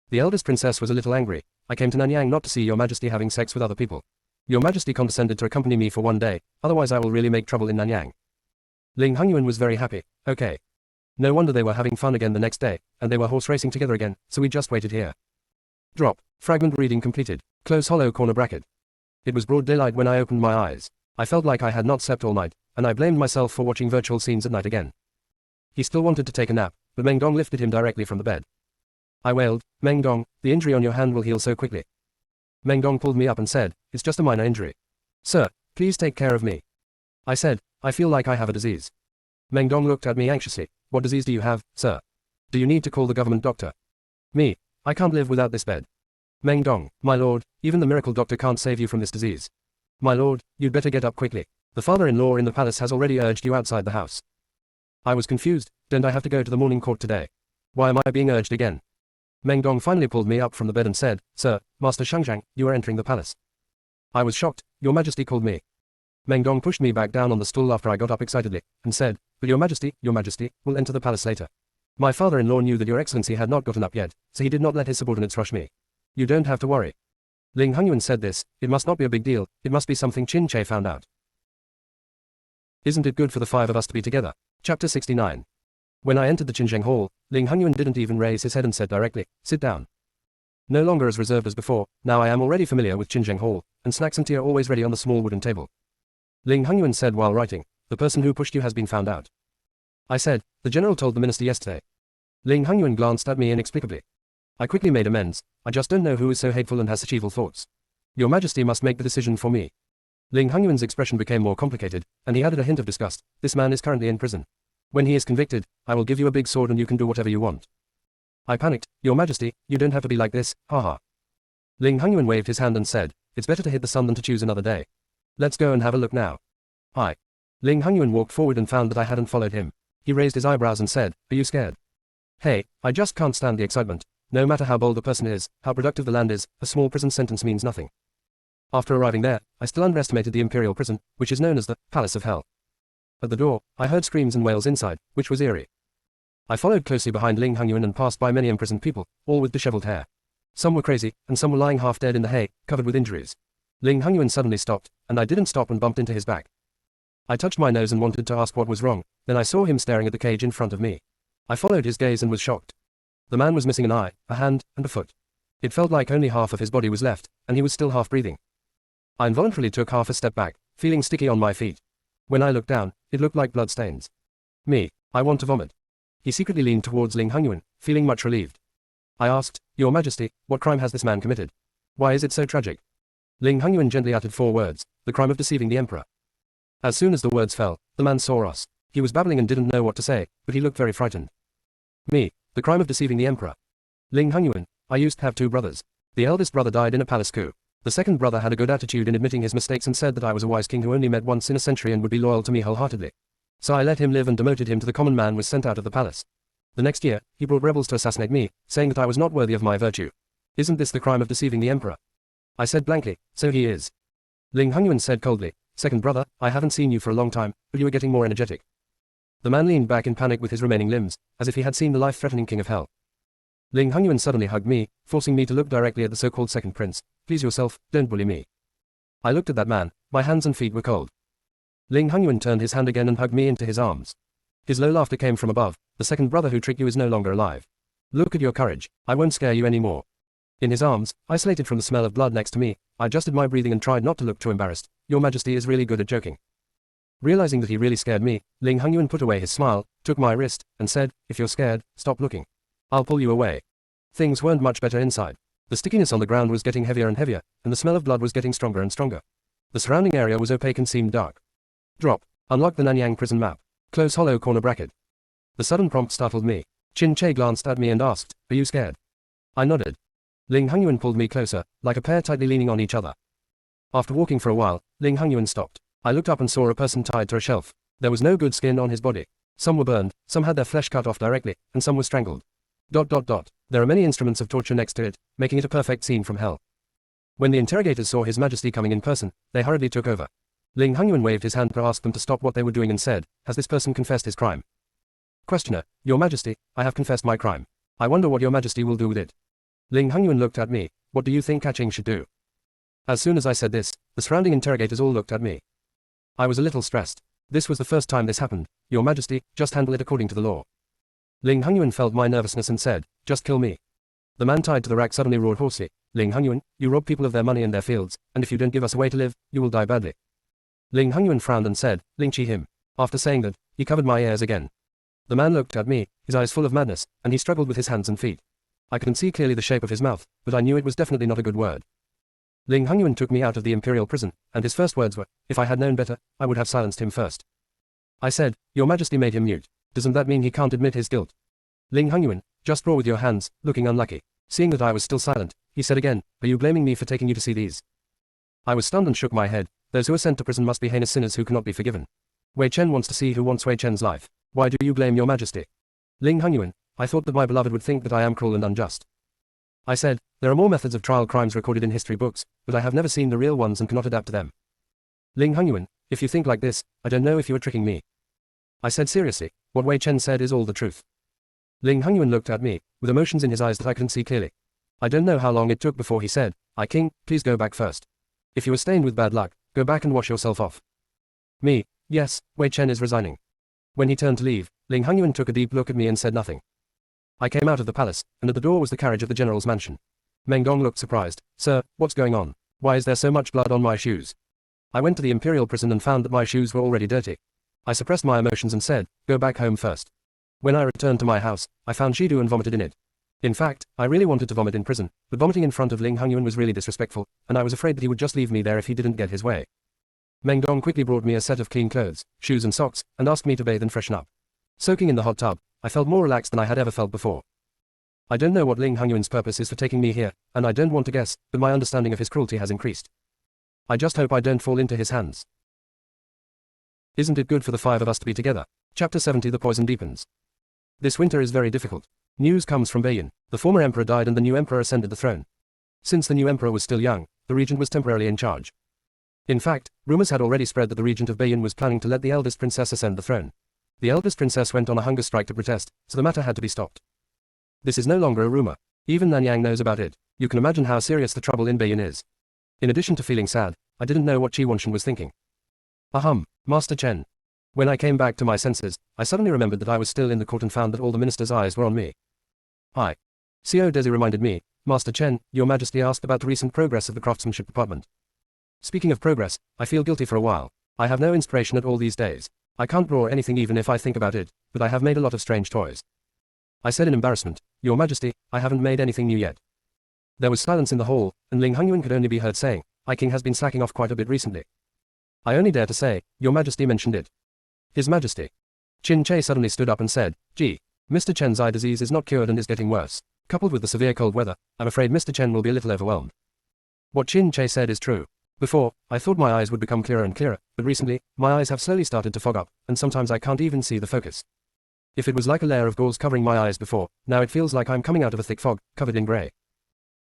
The eldest princess was a little angry. I came to Nanyang not to see Your Majesty having sex with other people. Your Majesty condescended to accompany me for one day, otherwise I will really make trouble in Nanyang. Ling Hongyuan was very happy. Okay. No wonder they were having fun again the next day, and they were horse racing together again, so we just waited here. Drop. Fragment reading completed. Close hollow corner bracket. It was broad daylight when I opened my eyes. I felt like I had not slept all night, and I blamed myself for watching virtual scenes at night again. He still wanted to take a nap, but Meng Dong lifted him directly from the bed. I wailed, Meng Dong, the injury on your hand will heal so quickly. Meng Dong pulled me up and said, it's just a minor injury. Sir, please take care of me. I said, I feel like I have a disease. Meng Dong looked at me anxiously. What disease do you have, sir? Do you need to call the government doctor? Me, I can't live without this bed. Meng Dong, my lord, even the miracle doctor can't save you from this disease. My lord, you'd better get up quickly. The father-in-law in the palace has already urged you outside the house. I was confused. Don't I have to go to the morning court today? Why am I being urged again? Meng Dong finally pulled me up from the bed and said, Sir, Master Shangzhang, you are entering the palace. I was shocked. Your Majesty called me. Meng Dong pushed me back down on the stool after I got up excitedly, and said, but your Majesty, will enter the palace later. My father-in-law knew that your Excellency had not gotten up yet, so he did not let his subordinates rush me. You don't have to worry. Ling Hongyuan said this, it must not be a big deal, it must be something Qin Che found out. Isn't it good for the five of us to be together? Chapter 69. When I entered the Qinzheng Hall, Ling Hongyuan didn't even raise his head and said directly, sit down. No longer as reserved as before, now I am already familiar with Qinzheng Hall, and snacks and tea are always ready on the small wooden table. Ling Hongyuan said while writing, the person who pushed you has been found out. I said, the general told the minister yesterday. Ling Hongyuan glanced at me inexplicably. I quickly made amends, I just don't know who is so hateful and has such evil thoughts. Your Majesty must make the decision for me. Ling Hongyuan's expression became more complicated, and he added a hint of disgust, this man is currently in prison. When he is convicted, I will give you a big sword and you can do whatever you want. I panicked, Your Majesty, you don't have to be like this, haha. Ling Hongyuan waved his hand and said, it's better to hit the sun than to choose another day. Let's go and have a look now. Ling Hongyuan walked forward and found that I hadn't followed him. He raised his eyebrows and said, are you scared? Hey, I just can't stand the excitement. No matter how bold the person is, how productive the land is, a small prison sentence means nothing. After arriving there, I still underestimated the imperial prison, which is known as the Palace of Hell. At the door, I heard screams and wails inside, which was eerie. I followed closely behind Ling Hongyuan and passed by many imprisoned people, all with disheveled hair. Some were crazy, and some were lying half dead in the hay, covered with injuries. Ling Hongyuan suddenly stopped, and I didn't stop and bumped into his back. I touched my nose and wanted to ask what was wrong, then I saw him staring at the cage in front of me. I followed his gaze and was shocked. The man was missing an eye, a hand, and a foot. It felt like only half of his body was left, and he was still half breathing. I involuntarily took half a step back, feeling sticky on my feet. When I looked down, it looked like blood stains. I want to vomit. He secretly leaned towards Ling Hongyuan, feeling much relieved. I asked, Your Majesty, what crime has this man committed? Why is it so tragic? Ling Hongyuan gently uttered 4 words, the crime of deceiving the emperor. As soon as the words fell, the man saw us. He was babbling and didn't know what to say, but he looked very frightened. The crime of deceiving the emperor. Ling Hongyuan, I used to have 2 brothers. The eldest brother died in a palace coup. The second brother had a good attitude in admitting his mistakes and said that I was a wise king who only met once in a century and would be loyal to me wholeheartedly. So I let him live and demoted him to the common man was sent out of the palace. The next year, he brought rebels to assassinate me, saying that I was not worthy of my virtue. Isn't this the crime of deceiving the emperor? I said blankly, so he is. Ling Hongyuan said coldly, second brother, I haven't seen you for a long time, but you are getting more energetic. The man leaned back in panic with his remaining limbs, as if he had seen the life-threatening king of hell. Ling Hongyuan suddenly hugged me, forcing me to look directly at the so-called second prince. Please yourself, don't bully me. I looked at that man, my hands and feet were cold. Ling Hongyuan turned his hand again and hugged me into his arms. His low laughter came from above, the second brother who tricked you is no longer alive. Look at your courage, I won't scare you anymore. In his arms, isolated from the smell of blood next to me, I adjusted my breathing and tried not to look too embarrassed. Your Majesty is really good at joking. Realizing that he really scared me, Ling Hongyuan put away his smile, took my wrist, and said, if you're scared, stop looking. I'll pull you away. Things weren't much better inside. The stickiness on the ground was getting heavier and heavier, and the smell of blood was getting stronger and stronger. The surrounding area was opaque and seemed dark. Drop. Unlock the Nanyang prison map. Close hollow corner bracket. The sudden prompt startled me. Qin Che glanced at me and asked, are you scared? I nodded. Ling Hongyuan pulled me closer, like a pair tightly leaning on each other. After walking for a while, Ling Hongyuan stopped. I looked up and saw a person tied to a shelf. There was no good skin on his body. Some were burned, some had their flesh cut off directly, and some were strangled. There are many instruments of torture next to it, making it a perfect scene from hell. When the interrogators saw His Majesty coming in person, they hurriedly took over. Ling Hongyuan waved his hand to ask them to stop what they were doing and said, has this person confessed his crime? Questioner, Your Majesty, I have confessed my crime. I wonder what Your Majesty will do with it. Ling Hongyuan looked at me, what do you think Kaching should do? As soon as I said this, the surrounding interrogators all looked at me. I was a little stressed. This was the first time this happened. Your Majesty, just handle it according to the law. Ling Hongyuan felt my nervousness and said, just kill me. The man tied to the rack suddenly roared hoarsely, Ling Hongyuan, you rob people of their money and their fields, and if you don't give us a way to live, you will die badly. Ling Hongyuan frowned and said, Ling Chi him. After saying that, he covered my ears again. The man looked at me, his eyes full of madness, and he struggled with his hands and feet. I couldn't see clearly the shape of his mouth, but I knew it was definitely not a good word. Ling Hongyuan took me out of the imperial prison, and his first words were, "If I had known better, I would have silenced him first." I said, "Your Majesty made him mute. Doesn't that mean he can't admit his guilt?" Ling Hongyuan, "Just draw with your hands," looking unlucky. Seeing that I was still silent, he said again, "Are you blaming me for taking you to see these?" I was stunned and shook my head. Those who are sent to prison must be heinous sinners who cannot be forgiven. Wei Chen wants to see who wants Wei Chen's life. Why do you blame your Majesty? Ling Hongyuan, I thought that my beloved would think that I am cruel and unjust. I said, there are more methods of trial crimes recorded in history books, but I have never seen the real ones and cannot adapt to them. Ling Hongyuan, if you think like this, I don't know if you are tricking me. I said seriously, what Wei Chen said is all the truth. Ling Hongyuan looked at me, with emotions in his eyes that I couldn't see clearly. I don't know how long it took before he said, "I King, please go back first. If you are stained with bad luck, go back and wash yourself off." Me, yes, Wei Chen is resigning. When he turned to leave, Ling Hongyuan took a deep look at me and said nothing. I came out of the palace, and at the door was the carriage of the general's mansion. Meng Dong looked surprised. "Sir, what's going on? Why is there so much blood on my shoes?" I went to the imperial prison and found that my shoes were already dirty. I suppressed my emotions and said, "Go back home first." When I returned to my house, I found Shidu and vomited in it. In fact, I really wanted to vomit in prison, but vomiting in front of Ling Hongyuan was really disrespectful, and I was afraid that he would just leave me there if he didn't get his way. Meng Dong quickly brought me a set of clean clothes, shoes and socks, and asked me to bathe and freshen up. Soaking in the hot tub, I felt more relaxed than I had ever felt before. I don't know what Ling Hongyuan's purpose is for taking me here, and I don't want to guess, but my understanding of his cruelty has increased. I just hope I don't fall into his hands. Isn't it good for the five of us to be together? Chapter 70. The poison deepens. This winter is very difficult. News comes from Beiyin. The former emperor died and the new emperor ascended the throne. Since the new emperor was still young, the regent was temporarily in charge. In fact, rumors had already spread that the regent of Beiyin was planning to let the eldest princess ascend the throne. The eldest princess went on a hunger strike to protest, so the matter had to be stopped. This is no longer a rumor. Even Nanyang knows about it. You can imagine how serious the trouble in Beiyin is. In addition to feeling sad, I didn't know what Qi Wanshan was thinking. Master Chen. When I came back to my senses, I suddenly remembered that I was still in the court and found that all the ministers' eyes were on me. Co. Desi reminded me, "Master Chen, your Majesty asked about the recent progress of the craftsmanship department." Speaking of progress, I feel guilty for a while. I have no inspiration at all these days. I can't draw anything even if I think about it, but I have made a lot of strange toys. I said in embarrassment, "Your Majesty, I haven't made anything new yet." There was silence in the hall, and Ling Hongyuan could only be heard saying, "King has been slacking off quite a bit recently." I only dare to say, "Your Majesty mentioned it." His Majesty. Qin Che suddenly stood up and said, "Gee, Mr. Chen's eye disease is not cured and is getting worse. Coupled with the severe cold weather, I'm afraid Mr. Chen will be a little overwhelmed." What Qin Che said is true. Before, I thought my eyes would become clearer and clearer, but recently, my eyes have slowly started to fog up, and sometimes I can't even see the focus. If it was like a layer of gauze covering my eyes before, now it feels like I'm coming out of a thick fog, covered in grey.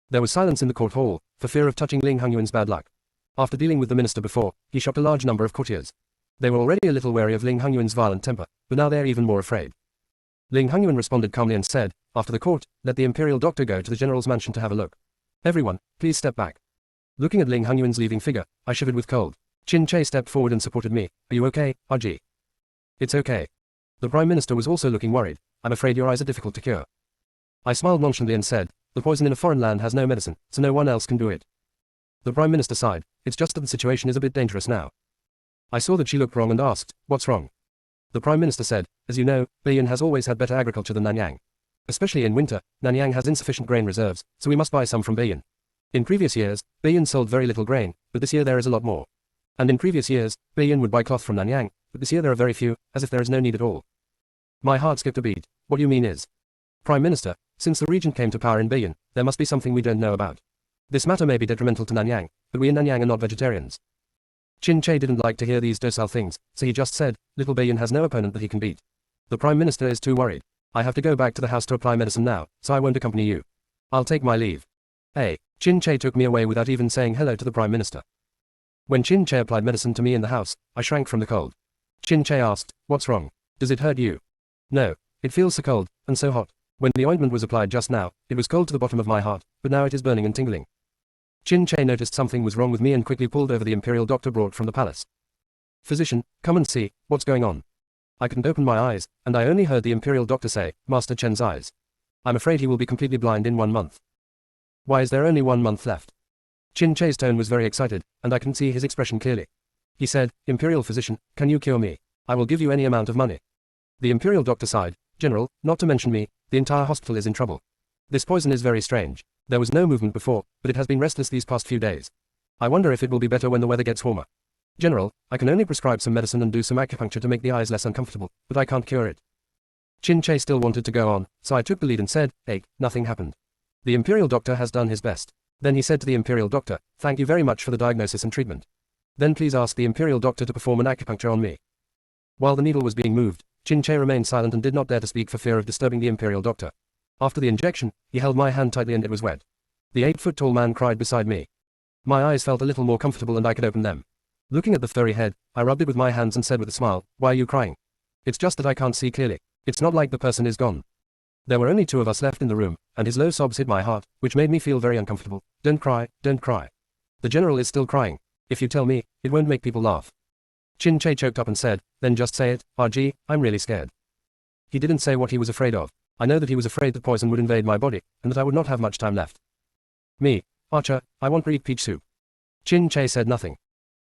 There was silence in the court hall, for fear of touching Ling Hongyuan's bad luck. After dealing with the minister before, he shocked a large number of courtiers. They were already a little wary of Ling Hongyuan's violent temper, but now they're even more afraid. Ling Hongyuan responded calmly and said, "After the court, let the imperial doctor go to the general's mansion to have a look. Everyone, please step back." Looking at Ling Hongyuan's leaving figure, I shivered with cold. Qin Che stepped forward and supported me. "Are you okay, RG?" "It's okay." The Prime Minister was also looking worried. "I'm afraid your eyes are difficult to cure." I smiled nonchalantly and said, "The poison in a foreign land has no medicine, so no one else can do it." The Prime Minister sighed. "It's just that the situation is a bit dangerous now." I saw that she looked wrong and asked, "What's wrong?" The Prime Minister said, "As you know, Beiyin has always had better agriculture than Nanyang. Especially in winter, Nanyang has insufficient grain reserves, so we must buy some from Beiyin. In previous years, Beiyin sold very little grain, but this year there is a lot more. And in previous years, Beiyin would buy cloth from Nanyang, but this year there are very few, as if there is no need at all." My heart skipped a beat. "What you mean is?" "Prime Minister, since the regent came to power in Beiyin, there must be something we don't know about. This matter may be detrimental to Nanyang, but we in Nanyang are not vegetarians." Qin Che didn't like to hear these docile things, so he just said, "Little Beiyin has no opponent that he can beat. The Prime Minister is too worried. I have to go back to the house to apply medicine now, so I won't accompany you. I'll take my leave." Qin Che took me away without even saying hello to the Prime Minister. When Qin Che applied medicine to me in the house, I shrank from the cold. Qin Che asked, "What's wrong? Does it hurt you?" "No, it feels so cold, and so hot. When the ointment was applied just now, it was cold to the bottom of my heart, but now it is burning and tingling." Qin Che noticed something was wrong with me and quickly pulled over the imperial doctor brought from the palace. "Physician, come and see, what's going on?" I couldn't open my eyes, and I only heard the imperial doctor say, "Master Chen's eyes. I'm afraid he will be completely blind in 1 month." "Why is there only 1 month left?" Qin Che's tone was very excited, and I couldn't see his expression clearly. He said, "Imperial physician, can you cure me? I will give you any amount of money." The imperial doctor sighed. General, not to mention me, the entire hospital is in trouble. This poison is very strange. There was no movement before, but it has been restless these past few days. I wonder if it will be better when the weather gets warmer. General, I can only prescribe some medicine and do some acupuncture to make the eyes less uncomfortable, but I can't cure it. Chin Che still wanted to go on, so I took the lead and said, nothing happened. The imperial doctor has done his best. Then he said to the imperial doctor, thank you very much for the diagnosis and treatment. Then please ask the imperial doctor to perform an acupuncture on me. While the needle was being moved, Chin Che remained silent and did not dare to speak for fear of disturbing the imperial doctor. After the injection, he held my hand tightly and it was wet. The 8-foot-tall man cried beside me. My eyes felt a little more comfortable and I could open them. Looking at the furry head, I rubbed it with my hands and said with a smile, why are you crying? It's just that I can't see clearly. It's not like the person is gone. There were only 2 of us left in the room, and his low sobs hit my heart, which made me feel very uncomfortable. Don't cry, don't cry. The general is still crying. If you tell me, it won't make people laugh. Chin Che choked up and said, then just say it, RG, I'm really scared. He didn't say what he was afraid of. I know that he was afraid that poison would invade my body, and that I would not have much time left. Me, Archer, I want to eat peach soup. Chin Che said nothing.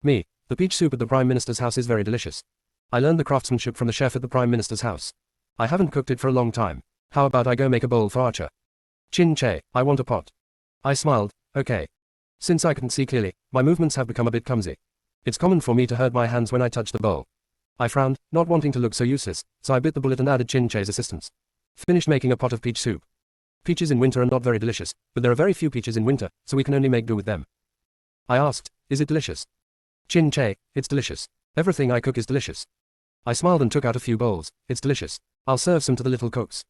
Me, the peach soup at the Prime Minister's house is very delicious. I learned the craftsmanship from the chef at the Prime Minister's house. I haven't cooked it for a long time. How about I go make a bowl for Archer? Chin Che, I want a pot. I smiled, okay. Since I couldn't see clearly, my movements have become a bit clumsy. It's common for me to hurt my hands when I touch the bowl. I frowned, not wanting to look so useless, so I bit the bullet and added Chin Che's assistance. Finished making a pot of peach soup. Peaches in winter are not very delicious, but there are very few peaches in winter, so we can only make do with them. I asked, is it delicious? Chin Che, it's delicious. Everything I cook is delicious. I smiled and took out a few bowls. It's delicious. I'll serve some to the little cooks.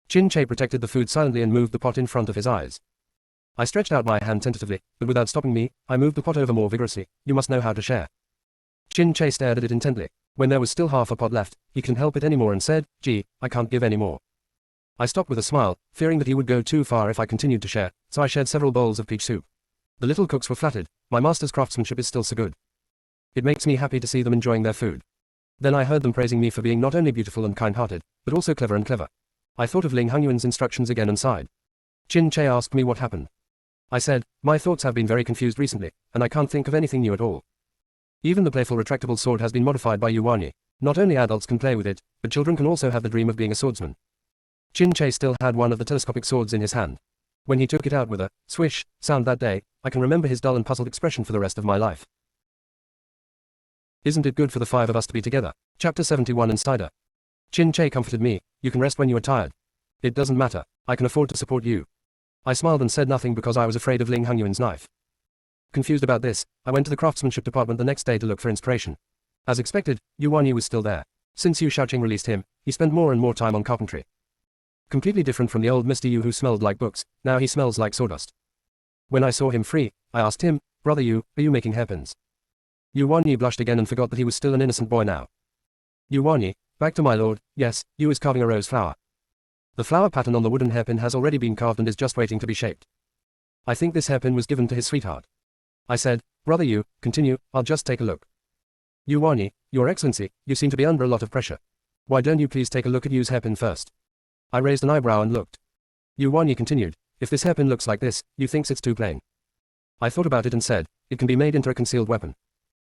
Chin Che protected the food silently and moved the pot in front of his eyes. I stretched out my hand tentatively, but without stopping me, I moved the pot over more vigorously. You must know how to share. Chin Che stared at it intently. When there was still half a pot left, he couldn't help it anymore and said, gee, I can't give any more. I stopped with a smile, fearing that he would go too far if I continued to share, so I shared several bowls of peach soup. The little cooks were flattered. My master's craftsmanship is still so good. It makes me happy to see them enjoying their food. Then I heard them praising me for being not only beautiful and kind-hearted, but also clever and clever. I thought of Ling Hongyuan's instructions again and sighed. Chin Che asked me what happened. I said, my thoughts have been very confused recently, and I can't think of anything new at all. Even the playful retractable sword has been modified by Yu Wanyi. Not only adults can play with it, but children can also have the dream of being a swordsman. Chin Che still had one of the telescopic swords in his hand. When he took it out with a swish sound that day, I can remember his dull and puzzled expression for the rest of my life. Isn't it good for the 5 of us to be together? Chapter 71 Insider. Chin Che comforted me. You can rest when you are tired. It doesn't matter. I can afford to support you. I smiled and said nothing because I was afraid of Ling Hongyuan's knife. Confused about this, I went to the craftsmanship department the next day to look for inspiration. As expected, Yu Wanyi was still there. Since Yu Shaoqing released him, he spent more and more time on carpentry. Completely different from the old Mr. Yu who smelled like books, now he smells like sawdust. When I saw him free, I asked him, Brother Yu, are you making hairpins? Yu Wanyi blushed again and forgot that he was still an innocent boy now. Yu Wanyi, back to my lord, yes, Yu is carving a rose flower. The flower pattern on the wooden hairpin has already been carved and is just waiting to be shaped. I think this hairpin was given to his sweetheart. I said, Brother Yu, continue, I'll just take a look. Yu Wanyi, Your Excellency, you seem to be under a lot of pressure. Why don't you please take a look at Yu's hairpin first? I raised an eyebrow and looked. Yu Wanyi continued, if this hairpin looks like this, Yu thinks it's too plain. I thought about it and said, it can be made into a concealed weapon.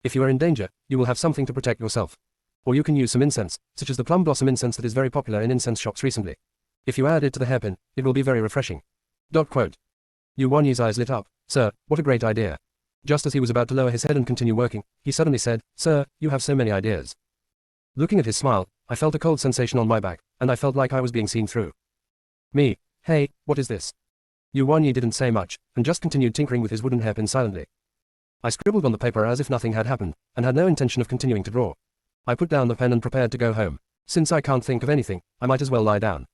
If you are in danger, you will have something to protect yourself. Or you can use some incense, such as the plum blossom incense that is very popular in incense shops recently. If you add it to the hairpin, it will be very refreshing. Yu Wanyi's eyes lit up. Sir, what a great idea. Just as he was about to lower his head and continue working, he suddenly said, Sir, you have so many ideas. Looking at his smile, I felt a cold sensation on my back, and I felt like I was being seen through. Me. Hey, what is this? Yu Wanyi didn't say much, and just continued tinkering with his wooden hairpin silently. I scribbled on the paper as if nothing had happened, and had no intention of continuing to draw. I put down the pen and prepared to go home. Since I can't think of anything, I might as well lie down.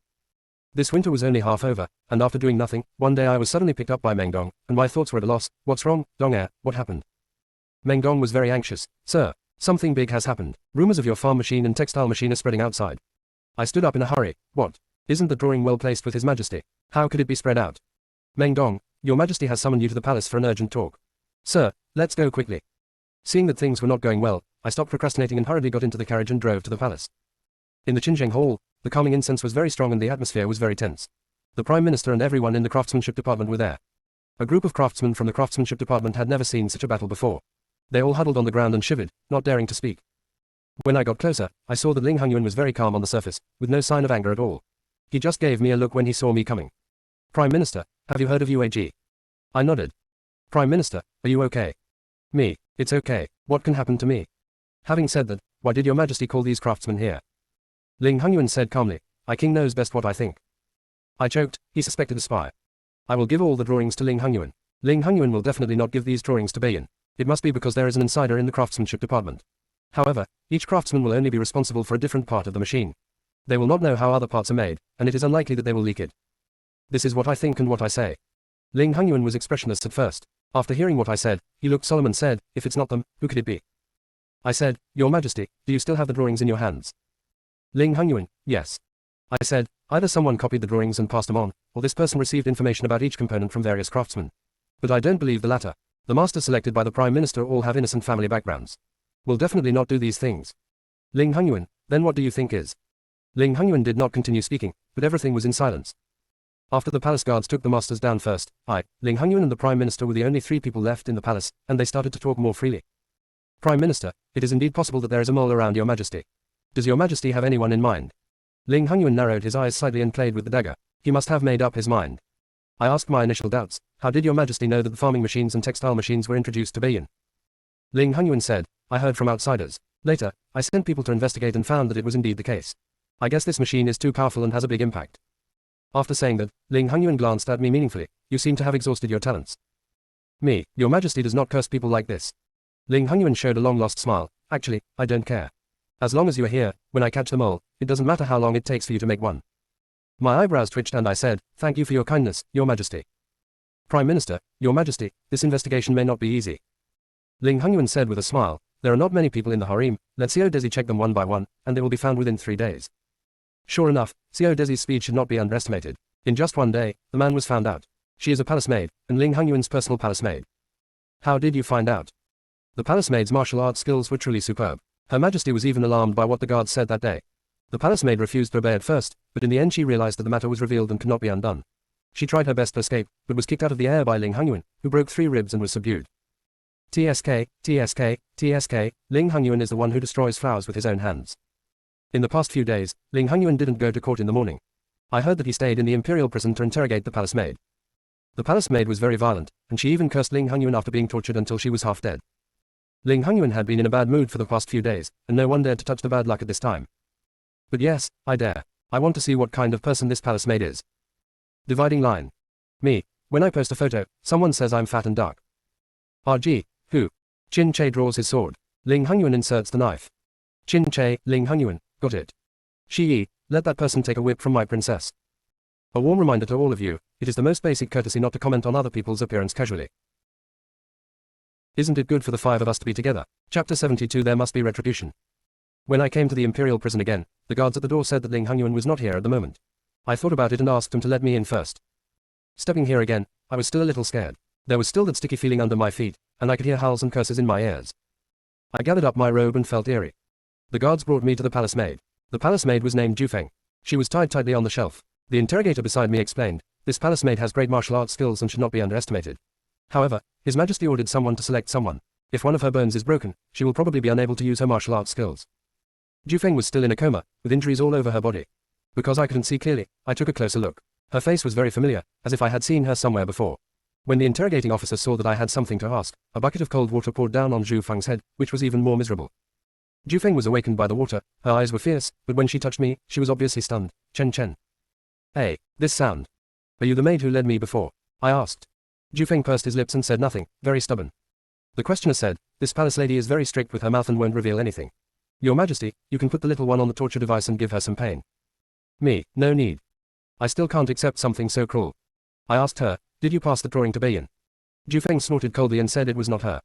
This winter was only half over, and after doing nothing, one day I was suddenly picked up by Meng Dong, and my thoughts were at a loss. What's wrong, Dong-er, what happened? Meng Dong was very anxious. Sir, something big has happened. Rumors of your farm machine and textile machine are spreading outside. I stood up in a hurry. What? Isn't the drawing well placed with His Majesty? How could it be spread out? Meng Dong, Your Majesty has summoned you to the palace for an urgent talk. Sir, let's go quickly. Seeing that things were not going well, I stopped procrastinating and hurriedly got into the carriage and drove to the palace. In the Qinzheng Hall, the calming incense was very strong and the atmosphere was very tense. The Prime Minister and everyone in the craftsmanship department were there. A group of craftsmen from the craftsmanship department had never seen such a battle before. They all huddled on the ground and shivered, not daring to speak. When I got closer, I saw that Ling Hongyuan was very calm on the surface, with no sign of anger at all. He just gave me a look when he saw me coming. Prime Minister, have you heard of UAG? I nodded. Prime Minister, are you okay? Me, it's okay, what can happen to me? Having said that, why did your Majesty call these craftsmen here? Ling Hongyuan said calmly, "My king knows best what I think." I choked, he suspected a spy. I will give all the drawings to Ling Hongyuan. Ling Hongyuan will definitely not give these drawings to Bayan. It must be because there is an insider in the craftsmanship department. However, each craftsman will only be responsible for a different part of the machine. They will not know how other parts are made, and it is unlikely that they will leak it. This is what I think and what I say. Ling Hongyuan was expressionless at first. After hearing what I said, he looked solemn and said, "If it's not them, who could it be?" I said, "Your Majesty, do you still have the drawings in your hands?" Ling Hongyuan, "Yes." I said, "Either someone copied the drawings and passed them on, or this person received information about each component from various craftsmen. But I don't believe the latter. The masters selected by the Prime Minister all have innocent family backgrounds. Will definitely not do these things." Ling Hongyuan, "Then what do you think is?" Ling Hongyuan did not continue speaking, but everything was in silence. After the palace guards took the masters down first, Ling Hongyuan and the Prime Minister were the only 3 people left in the palace, and they started to talk more freely. "Prime Minister, it is indeed possible that there is a mole around your Majesty. Does your Majesty have anyone in mind?" Ling Hongyuan narrowed his eyes slightly and played with the dagger. He must have made up his mind. I asked my initial doubts, "How did your Majesty know that the farming machines and textile machines were introduced to Bayan?" Ling Hongyuan said, "I heard from outsiders. Later, I sent people to investigate and found that it was indeed the case. I guess this machine is too powerful and has a big impact." After saying that, Ling Hongyuan glanced at me meaningfully. "You seem to have exhausted your talents." Me, "Your Majesty does not curse people like this." Ling Hongyuan showed a long-lost smile. "Actually, I don't care. As long as you are here, when I catch the mole, it doesn't matter how long it takes for you to make one." My eyebrows twitched and I said, "Thank you for your kindness, Your Majesty." "Prime Minister, Your Majesty, this investigation may not be easy." Ling Hongyuan said with a smile, "There are not many people in the harem, let Xiao Desi check them one by one, and they will be found within 3 days." Sure enough, Xiao Desi's speed should not be underestimated. In just 1 day, the man was found out. She is a palace maid, and Ling Hongyuan's personal palace maid. How did you find out? The palace maid's martial arts skills were truly superb. Her Majesty was even alarmed by what the guards said that day. The palace maid refused to obey at first, but in the end she realized that the matter was revealed and could not be undone. She tried her best to escape, but was kicked out of the air by Ling Hongyuan, who broke 3 ribs and was subdued. TSK, Ling Hongyuan is the one who destroys flowers with his own hands. In the past few days, Ling Hongyuan didn't go to court in the morning. I heard that he stayed in the imperial prison to interrogate the palace maid. The palace maid was very violent, and she even cursed Ling Hongyuan after being tortured until she was half dead. Ling Hongyuan had been in a bad mood for the past few days, and no one dared to touch the bad luck at this time. But yes, I dare. I want to see what kind of person this palace maid is. Dividing line. Me. When I post a photo, someone says I'm fat and dark. RG. Who? Chin Che draws his sword. Ling Hongyuan inserts the knife. Chin Che, Ling Hongyuan, got it. Shi, let that person take a whip from my princess. A warm reminder to all of you, it is the most basic courtesy not to comment on other people's appearance casually. Isn't it good for the 5 of us to be together? Chapter 72. There must be retribution. When I came to the imperial prison again, the guards at the door said that Ling Hongyuan was not here at the moment. I thought about it and asked them to let me in first. Stepping here again, I was still a little scared. There was still that sticky feeling under my feet, and I could hear howls and curses in my ears. I gathered up my robe and felt eerie. The guards brought me to the palace maid. The palace maid was named Jufeng. She was tied tightly on the shelf. The interrogator beside me explained, "This palace maid has great martial arts skills and should not be underestimated. However, His Majesty ordered someone to select someone. If one of her bones is broken, she will probably be unable to use her martial arts skills." Jufeng was still in a coma, with injuries all over her body. Because I couldn't see clearly, I took a closer look. Her face was very familiar, as if I had seen her somewhere before. When the interrogating officer saw that I had something to ask, a bucket of cold water poured down on Jufeng's head, which was even more miserable. Jufeng was awakened by the water, her eyes were fierce, but when she touched me, she was obviously stunned. Chen. Hey, this sound. Are you the maid who led me before? I asked. Jufeng pursed his lips and said nothing, very stubborn. The questioner said, "This palace lady is very strict with her mouth and won't reveal anything. Your Majesty, you can put the little one on the torture device and give her some pain." Me, no need. I still can't accept something so cruel. I asked her, "Did you pass the drawing to Bayan?" Jufeng snorted coldly and said it was not her.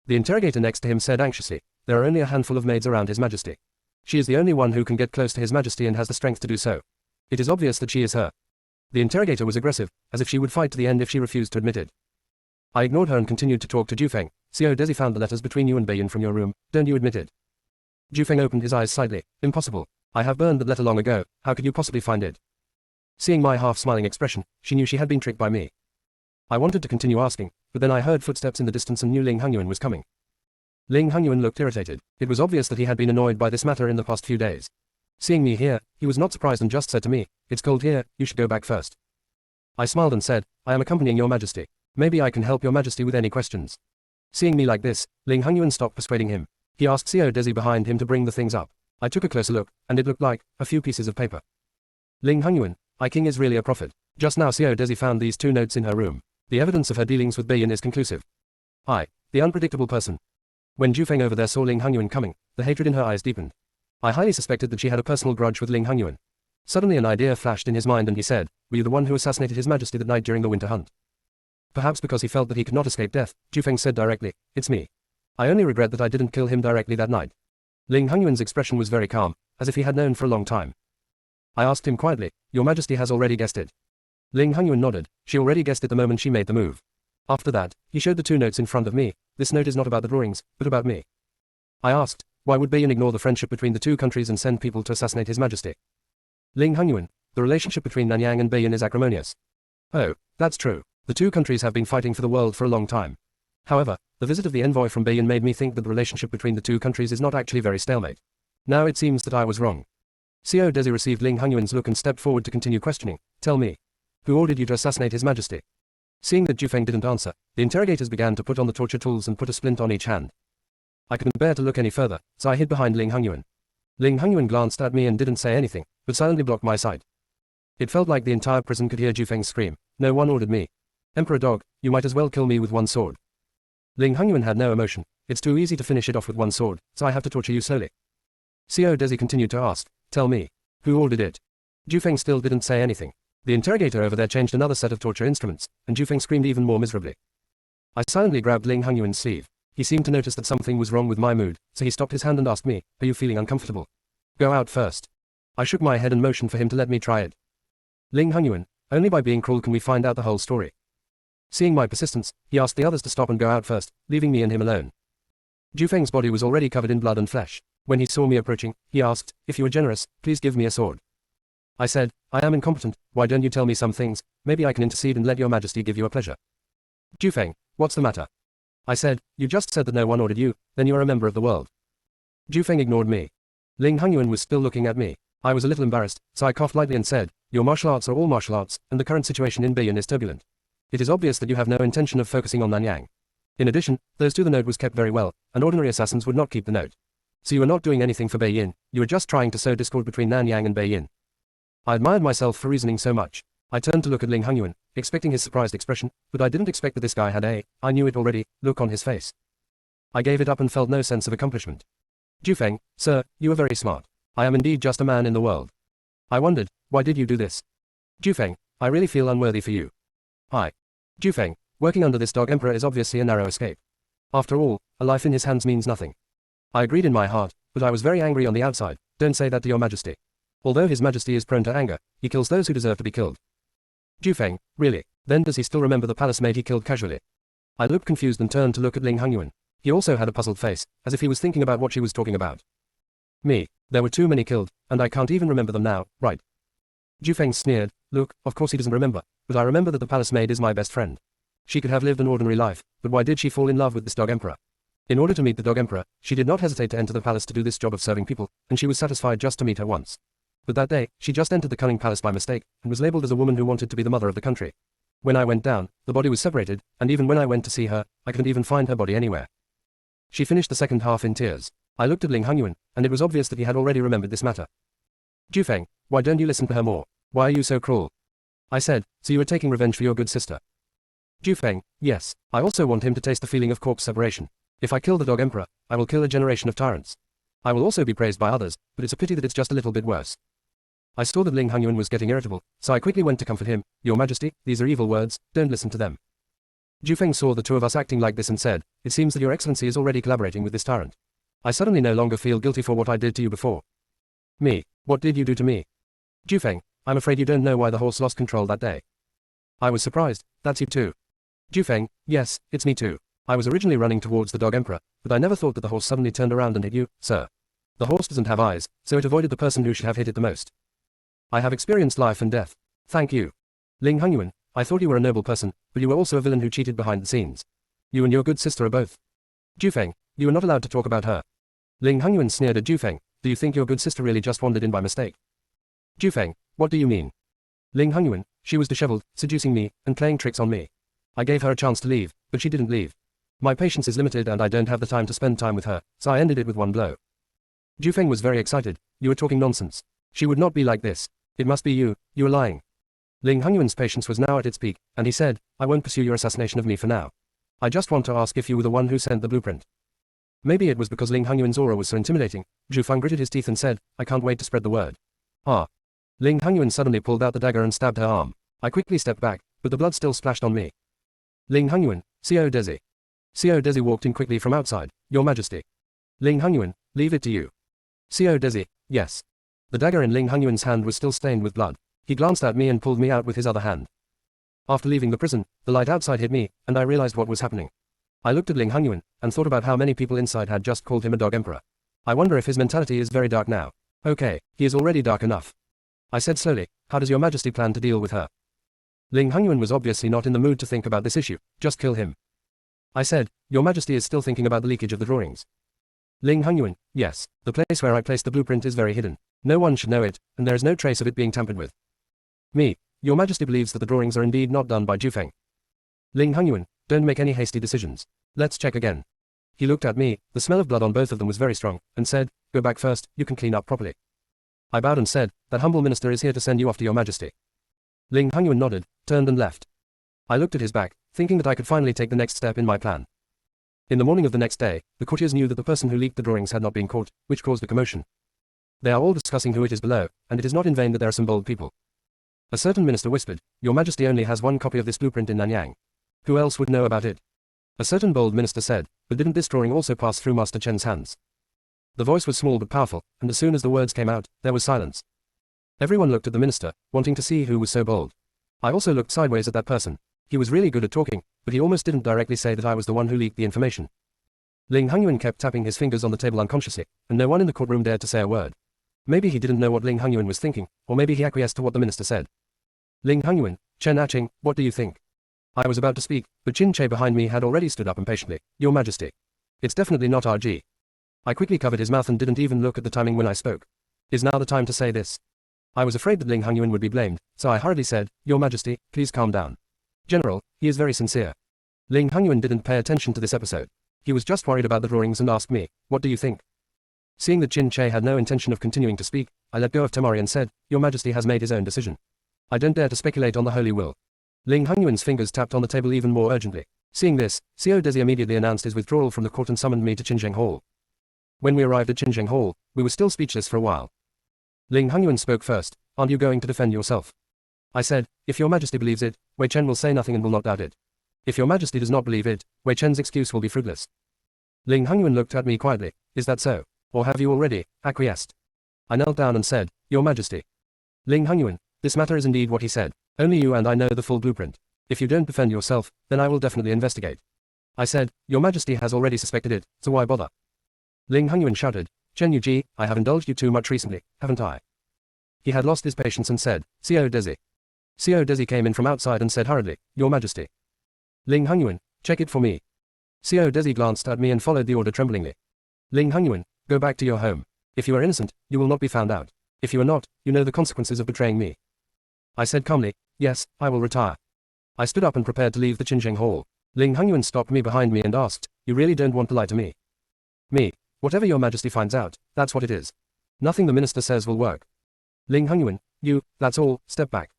The interrogator next to him said anxiously, "There are only a handful of maids around His Majesty. She is the only one who can get close to His Majesty and has the strength to do so. It is obvious that she is her." The interrogator was aggressive, as if she would fight to the end if she refused to admit it. I ignored her and continued to talk to Jufeng. "Xiao Desi found the letters between you and Bayan from your room, don't you admit it?" Jufeng opened his eyes slightly. "Impossible. I have burned that letter long ago, how could you possibly find it?" Seeing my half-smiling expression, she knew she had been tricked by me. I wanted to continue asking, but then I heard footsteps in the distance and knew Ling Hongyuan was coming. Ling Hongyuan looked irritated. It was obvious that he had been annoyed by this matter in the past few days. Seeing me here, he was not surprised and just said to me, "It's cold here, you should go back first." I smiled and said, "I am accompanying your majesty. Maybe I can help your majesty with any questions." Seeing me like this, Ling Hongyuan stopped persuading him. He asked Xiao Desi behind him to bring the things up. I took a closer look, and it looked like a few pieces of paper. Ling Hongyuan, I King is really a prophet. Just now Xiao Desi found these 2 notes in her room. The evidence of her dealings with Beiyin is conclusive. The unpredictable person. When Jufeng over there saw Ling Hongyuan coming, the hatred in her eyes deepened. I highly suspected that she had a personal grudge with Ling Hongyuan. Suddenly an idea flashed in his mind and he said, "Were you the one who assassinated His Majesty that night during the winter hunt?" Perhaps because he felt that he could not escape death, Jufeng said directly, "It's me. I only regret that I didn't kill him directly that night." Ling Hongyuan's expression was very calm, as if he had known for a long time. I asked him quietly, "Your Majesty has already guessed it?" Ling Hongyuan nodded. She already guessed it the moment she made the move. After that, he showed the 2 notes in front of me. This note is not about the drawings, but about me. I asked, why would Beiyin ignore the friendship between the 2 countries and send people to assassinate His Majesty? Ling Hongyuan, the relationship between Nanyang and Beiyin is acrimonious. Oh, that's true. The 2 countries have been fighting for the world for a long time. However, the visit of the envoy from Beiyin made me think that the relationship between the 2 countries is not actually very stalemate. Now it seems that I was wrong. Xiao Desi received Ling Hongyuan's look and stepped forward to continue questioning. "Tell me. Who ordered you to assassinate His Majesty?" Seeing that Jufeng didn't answer, the interrogators began to put on the torture tools and put a splint on each hand. I couldn't bear to look any further, so I hid behind Ling Hongyuan. Ling Hongyuan glanced at me and didn't say anything, but silently blocked my sight. It felt like the entire prison could hear Jufeng scream. "No one ordered me. Emperor Dog, you might as well kill me with one sword." Ling Hongyuan had no emotion. "It's too easy to finish it off with one sword, so I have to torture you slowly." Xiao Desi continued to ask, "Tell me. Who ordered it?" Jufeng still didn't say anything. The interrogator over there changed another set of torture instruments, and Jufeng screamed even more miserably. I silently grabbed Ling Hongyuan's sleeve. He seemed to notice that something was wrong with my mood, so he stopped his hand and asked me, "Are you feeling uncomfortable? Go out first." I shook my head and motioned for him to let me try it. Ling Hongyuan, only by being cruel can we find out the whole story. Seeing my persistence, he asked the others to stop and go out first, leaving me and him alone. Jufeng's body was already covered in blood and flesh. When he saw me approaching, he asked, "If you are generous, please give me a sword." I said, "I am incompetent, why don't you tell me some things, maybe I can intercede and let your majesty give you a pleasure." "Jufeng, what's the matter?" I said, "You just said that no one ordered you, then you are a member of the world." Jufeng ignored me. Ling Hongyuan was still looking at me. I was a little embarrassed, so I coughed lightly and said, "Your martial arts are all martial arts, and the current situation in Beiyin is turbulent. It is obvious that you have no intention of focusing on Nanyang. In addition, those 2 the note was kept very well, and ordinary assassins would not keep the note. So you are not doing anything for Beiyin, you are just trying to sow discord between Nanyang and Beiyin." I admired myself for reasoning so much. I turned to look at Ling Hongyuan, expecting his surprised expression, but I didn't expect that this guy had I knew it already, look on his face. I gave it up and felt no sense of accomplishment. "Jufeng, sir, you are very smart. I am indeed just a man in the world. I wondered, why did you do this? Jufeng, I really feel unworthy for you." Jufeng, working under this dog emperor is obviously a narrow escape. After all, a life in his hands means nothing. I agreed in my heart, but I was very angry on the outside. Don't say that to your majesty. Although His Majesty is prone to anger, he kills those who deserve to be killed. Jufeng, really? Then does he still remember the palace maid he killed casually? I looked confused and turned to look at Ling Hongyuan. He also had a puzzled face, as if he was thinking about what she was talking about. "Me, there were too many killed, and I can't even remember them now, right?" Jufeng sneered, "Look, of course he doesn't remember, but I remember that the palace maid is my best friend. She could have lived an ordinary life, but why did she fall in love with this dog emperor? In order to meet the dog emperor, she did not hesitate to enter the palace to do this job of serving people, and she was satisfied just to meet her once. But that day, she just entered the cunning palace by mistake, and was labeled as a woman who wanted to be the mother of the country. When I went down, the body was separated, and even when I went to see her, I couldn't even find her body anywhere." She finished the second half in tears. I looked at Ling Hongyuan, and it was obvious that he had already remembered this matter. "Jufeng, why don't you listen to her more? Why are you so cruel?" I said, "So you are taking revenge for your good sister?" Jufeng, "Yes, I also want him to taste the feeling of corpse separation. If I kill the dog emperor, I will kill a generation of tyrants. I will also be praised by others, but it's a pity that it's just a little bit worse." I saw that Ling Hongyuan was getting irritable, so I quickly went to comfort him. "Your Majesty, these are evil words, don't listen to them." Jufeng saw the 2 of us acting like this and said, "It seems that your excellency is already collaborating with this tyrant. I suddenly no longer feel guilty for what I did to you before." "Me? What did you do to me?" "Jufeng, I'm afraid you don't know why the horse lost control that day." I was surprised. "That's you too?" "Jufeng, yes, it's me too. I was originally running towards the dog emperor, but I never thought that the horse suddenly turned around and hit you, sir. The horse doesn't have eyes, so it avoided the person who should have hit it the most. I have experienced life and death. Thank you. Ling Hongyuan, I thought you were a noble person, but you were also a villain who cheated behind the scenes. You and your good sister are both." "Jufeng, You are not allowed to talk about her. Ling Hongyuan sneered at Jufeng. Do you think your good sister really just wandered in by mistake? Jufeng, what do you mean? Ling Hongyuan, she was disheveled, seducing me, and playing tricks on me. I gave her a chance to leave, but she didn't leave. My patience is limited and I don't have the time to spend time with her, so I ended it with one blow. Jufeng was very excited. You are talking nonsense. She would not be like this. It must be you are lying. Ling Hongyuan's patience was now at its peak, and he said, I won't pursue your assassination of me for now. I just want to ask if you were the one who sent the blueprint. Maybe it was because Ling Hongyuan's aura was so intimidating. Jufeng gritted his teeth and said, I can't wait to spread the word. Ah. Ling Hongyuan suddenly pulled out the dagger and stabbed her arm. I quickly stepped back, but the blood still splashed on me. Ling Hongyuan, Xiao Dezi. Xiao Dezi walked in quickly from outside. Your Majesty. Ling Hongyuan, leave it to you. Xiao Dezi, yes. The dagger in Ling Hongyuan's hand was still stained with blood. He glanced at me and pulled me out with his other hand. After leaving the prison, the light outside hit me, and I realized what was happening. I looked at Ling Hongyuan, and thought about how many people inside had just called him a dog emperor. I wonder if his mentality is very dark now. Okay, he is already dark enough. I said slowly, how does your Majesty plan to deal with her? Ling Hongyuan was obviously not in the mood to think about this issue, just kill him. I said, your Majesty is still thinking about the leakage of the drawings. Ling Hongyuan, yes, the place where I placed the blueprint is very hidden. No one should know it, and there is no trace of it being tampered with. Me, your Majesty believes that the drawings are indeed not done by Jufeng. Ling Hongyuan, don't make any hasty decisions. Let's check again. He looked at me, the smell of blood on both of them was very strong, and said, go back first, you can clean up properly. I bowed and said, that humble minister is here to send you off to your Majesty. Ling Hongyuan nodded, turned and left. I looked at his back, thinking that I could finally take the next step in my plan. In the morning of the next day, the courtiers knew that the person who leaked the drawings had not been caught, which caused a commotion. They are all discussing who it is below, and it is not in vain that there are some bold people. A certain minister whispered, your Majesty only has one copy of this blueprint in Nanyang. Who else would know about it? A certain bold minister said, but didn't this drawing also pass through Master Chen's hands? The voice was small but powerful, and as soon as the words came out, there was silence. Everyone looked at the minister, wanting to see who was so bold. I also looked sideways at that person. He was really good at talking, but he almost didn't directly say that I was the one who leaked the information. Ling Hongyuan kept tapping his fingers on the table unconsciously, and no one in the courtroom dared to say a word. Maybe he didn't know what Ling Hongyuan was thinking, or maybe he acquiesced to what the minister said. Ling Hongyuan, Chen Aching, what do you think? I was about to speak, but Qin Che behind me had already stood up impatiently. Your Majesty. It's definitely not RG. I quickly covered his mouth and didn't even look at the timing when I spoke. Is now the time to say this? I was afraid that Ling Hongyuan would be blamed, so I hurriedly said, Your Majesty, please calm down. General, he is very sincere. Ling Hongyuan didn't pay attention to this episode. He was just worried about the drawings and asked me, what do you think? Seeing that Qin Che had no intention of continuing to speak, I let go of Temari and said, Your Majesty has made his own decision. I don't dare to speculate on the holy will. Ling Hongyuan's fingers tapped on the table even more urgently. Seeing this, Xiao Dezi immediately announced his withdrawal from the court and summoned me to Qinzheng Hall. When we arrived at Qinzheng Hall, we were still speechless for a while. Ling Hongyuan spoke first, aren't you going to defend yourself? I said, if your Majesty believes it, Wei Chen will say nothing and will not doubt it. If your Majesty does not believe it, Wei Chen's excuse will be fruitless. Ling Hongyuan looked at me quietly, is that so? Or have you already acquiesced? I knelt down and said, Your Majesty. Ling Hongyuan, this matter is indeed what he said. Only you and I know the full blueprint. If you don't defend yourself, then I will definitely investigate. I said, Your Majesty has already suspected it, so why bother? Ling Hongyuan shouted, Chen Yuji, I have indulged you too much recently, haven't I? He had lost his patience and said, Xiao Dezi. Xiao Dezi came in from outside and said hurriedly, Your Majesty. Ling Hongyuan, check it for me. Xiao Dezi glanced at me and followed the order tremblingly. Ling Hongyuan, go back to your home. If you are innocent, you will not be found out. If you are not, you know the consequences of betraying me. I said calmly, yes, I will retire. I stood up and prepared to leave the Qinzheng Hall. Ling Hongyuan stopped me behind me and asked, you really don't want to lie to me? Me. Whatever your Majesty finds out, that's what it is. Nothing the minister says will work. Ling Hongyuan, that's all, step back.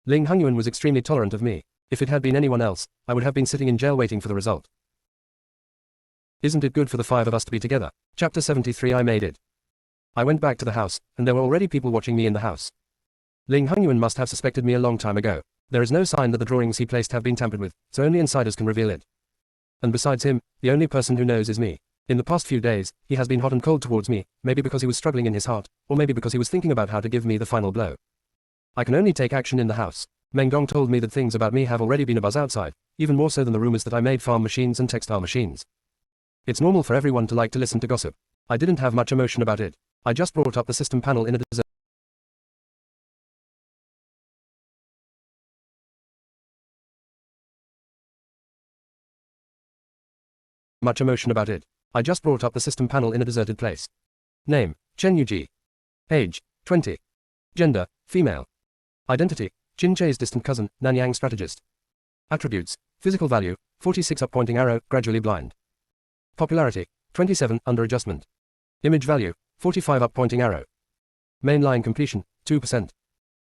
Ling Hongyuan was extremely tolerant of me. If it had been anyone else, I would have been sitting in jail waiting for the result. Isn't it good for the five of us to be together? Chapter 73 I made it. I went back to the house, and there were already people watching me in the house. Ling Hongyuan must have suspected me a long time ago. There is no sign that the drawings he placed have been tampered with, so only insiders can reveal it. And besides him, the only person who knows is me. In the past few days, he has been hot and cold towards me, maybe because he was struggling in his heart, or maybe because he was thinking about how to give me the final blow. I can only take action in the house. Meng Gong told me that things about me have already been abuzz outside, even more so than the rumors that I made farm machines and textile machines. It's normal for everyone to like to listen to gossip. I didn't have much emotion about it. I just brought up the system panel in a desert. Much emotion about it. I just brought up the system panel in a deserted place. Name, Chen Yuji. Age, 20. Gender, female. Identity, Qin Chei's distant cousin, Nanyang strategist. Attributes, physical value, 46 up pointing arrow, gradually blind. Popularity, 27, under adjustment. Image value, 45 up pointing arrow. Mainline completion, 2%.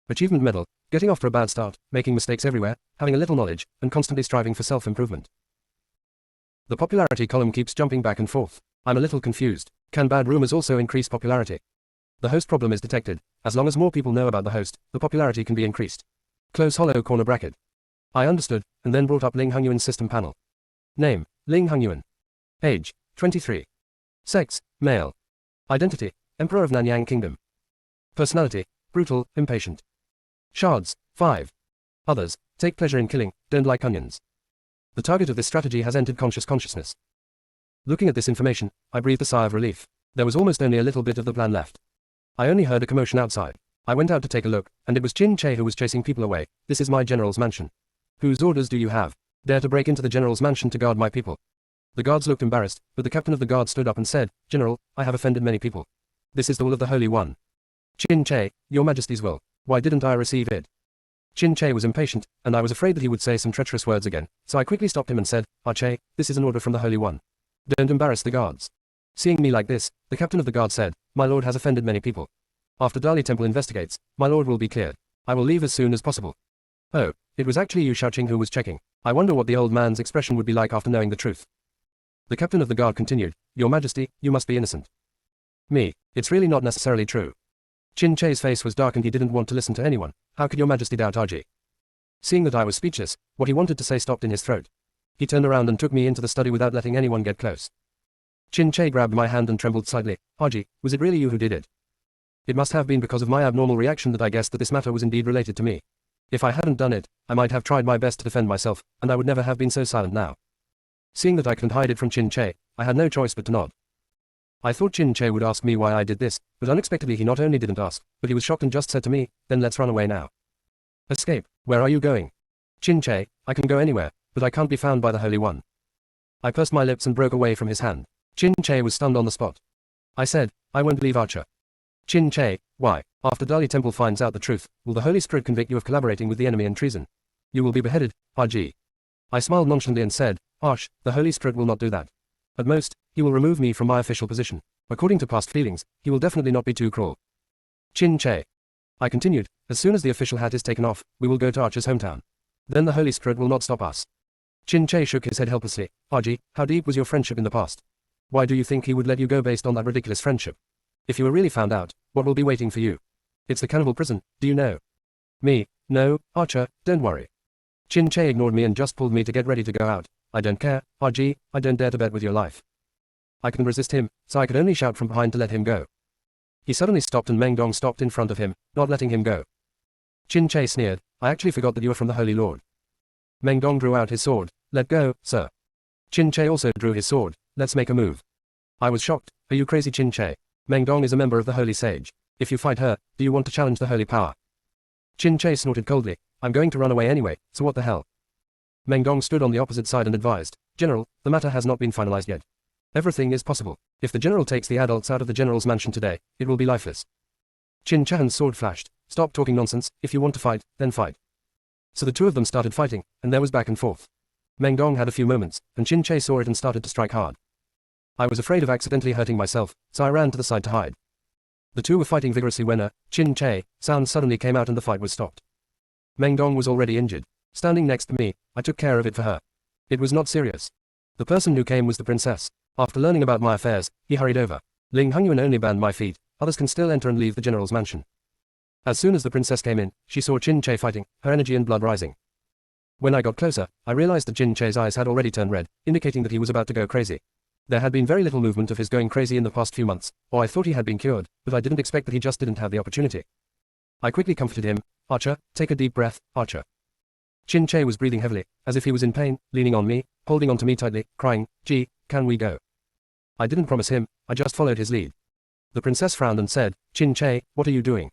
Achievement medal, getting off to a bad start, making mistakes everywhere, having a little knowledge, and constantly striving for self-improvement. The popularity column keeps jumping back and forth. I'm a little confused. Can bad rumors also increase popularity? The host problem is detected. As long as more people know about the host, the popularity can be increased. Close hollow corner bracket. I understood, and then brought up Ling Hongyuan's system panel. Name, Ling Hongyuan. Age, 23. Sex, male. Identity, Emperor of Nanyang Kingdom. Personality, brutal, impatient. Shards, 5. Others, take pleasure in killing, don't like onions. The target of this strategy has entered consciousness. Looking at this information, I breathed a sigh of relief. There was almost only a little bit of the plan left. I only heard a commotion outside. I went out to take a look, and it was Qin Chei who was chasing people away. This is my general's mansion. Whose orders do you have? Dare to break into the general's mansion to guard my people? The guards looked embarrassed, but the captain of the guard stood up and said, General, I have offended many people. This is the will of the Holy One. Qin Chei, your Majesty's will. Why didn't I receive it? Qin Chei was impatient, and I was afraid that he would say some treacherous words again, so I quickly stopped him and said, Chei, this is an order from the Holy One. Don't embarrass the guards. Seeing me like this, the captain of the guard said, My lord has offended many people. After Dali Temple investigates, my lord will be cleared. I will leave as soon as possible. Oh, it was actually you Xiaoqing who was checking. I wonder what the old man's expression would be like after knowing the truth. The captain of the guard continued, Your Majesty, you must be innocent. Me, it's really not necessarily true. Qin Chei's face was dark and he didn't want to listen to anyone. How could your Majesty doubt RG? Seeing that I was speechless, what he wanted to say stopped in his throat. He turned around and took me into the study without letting anyone get close. Qin Chei grabbed my hand and trembled slightly. RG, was it really you who did it? It must have been because of my abnormal reaction that I guessed that this matter was indeed related to me. If I hadn't done it, I might have tried my best to defend myself, and I would never have been so silent now. Seeing that I couldn't hide it from Qin Chei, I had no choice but to nod. I thought Qin Chei would ask me why I did this, but unexpectedly he not only didn't ask, but he was shocked and just said to me, Then let's run away now. Escape, where are you going? Qin Chei, I can go anywhere, but I can't be found by the Holy One. I pursed my lips and broke away from his hand. Qin Chei was stunned on the spot. I said, I won't leave Archer. Qin Chei, why? After Dali Temple finds out the truth, will the Holy Spirit convict you of collaborating with the enemy and treason? You will be beheaded, RG. I smiled nonchalantly and said, Arch, the Holy Spirit will not do that. At most, he will remove me from my official position. According to past feelings, he will definitely not be too cruel. Qin Chei. I continued, as soon as the official hat is taken off, we will go to Archer's hometown. Then the Holy Spirit will not stop us. Qin Chei shook his head helplessly. RG, how deep was your friendship in the past? Why do you think he would let you go based on that ridiculous friendship? If you were really found out, what will be waiting for you? It's the cannibal prison, do you know? Me, no, Archer, don't worry. Qin Chei ignored me and just pulled me to get ready to go out. I don't care, RG, I don't dare to bet with your life. I couldn't resist him, so I could only shout from behind to let him go. He suddenly stopped and Meng Dong stopped in front of him, not letting him go. Qin Chei sneered, I actually forgot that you are from the Holy Lord. Meng Dong drew out his sword. Let go, sir. Qin Chei also drew his sword. Let's make a move. I was shocked. Are you crazy, Qin Chei? Meng Dong is a member of the Holy Sage. If you fight her, do you want to challenge the holy power? Qin Chei snorted coldly. I'm going to run away anyway, so what the hell? Meng Dong stood on the opposite side and advised, General, the matter has not been finalized yet. Everything is possible. If the general takes the adults out of the general's mansion today, it will be lifeless. Qin Chan's sword flashed. Stop talking nonsense. If you want to fight, then fight. So the two of them started fighting, and there was back and forth. Meng Dong had a few moments, and Qin Chei saw it and started to strike hard. I was afraid of accidentally hurting myself, so I ran to the side to hide. The two were fighting vigorously when Qin Chei sound suddenly came out and the fight was stopped. Meng Dong was already injured. Standing next to me, I took care of it for her. It was not serious. The person who came was the princess. After learning about my affairs, he hurried over. Ling Hongyuan only banned my feet. Others can still enter and leave the general's mansion. As soon as the princess came in, she saw Qin Chei fighting, her energy and blood rising. When I got closer, I realized that Qin Chei's eyes had already turned red, indicating that he was about to go crazy. There had been very little movement of his going crazy in the past few months, or I thought he had been cured, but I didn't expect that he just didn't have the opportunity. I quickly comforted him. Archer, take a deep breath, Archer. Qin Chei was breathing heavily, as if he was in pain, leaning on me, holding onto me tightly, crying, Gee, can we go? I didn't promise him, I just followed his lead. The princess frowned and said, Qin Chei, what are you doing?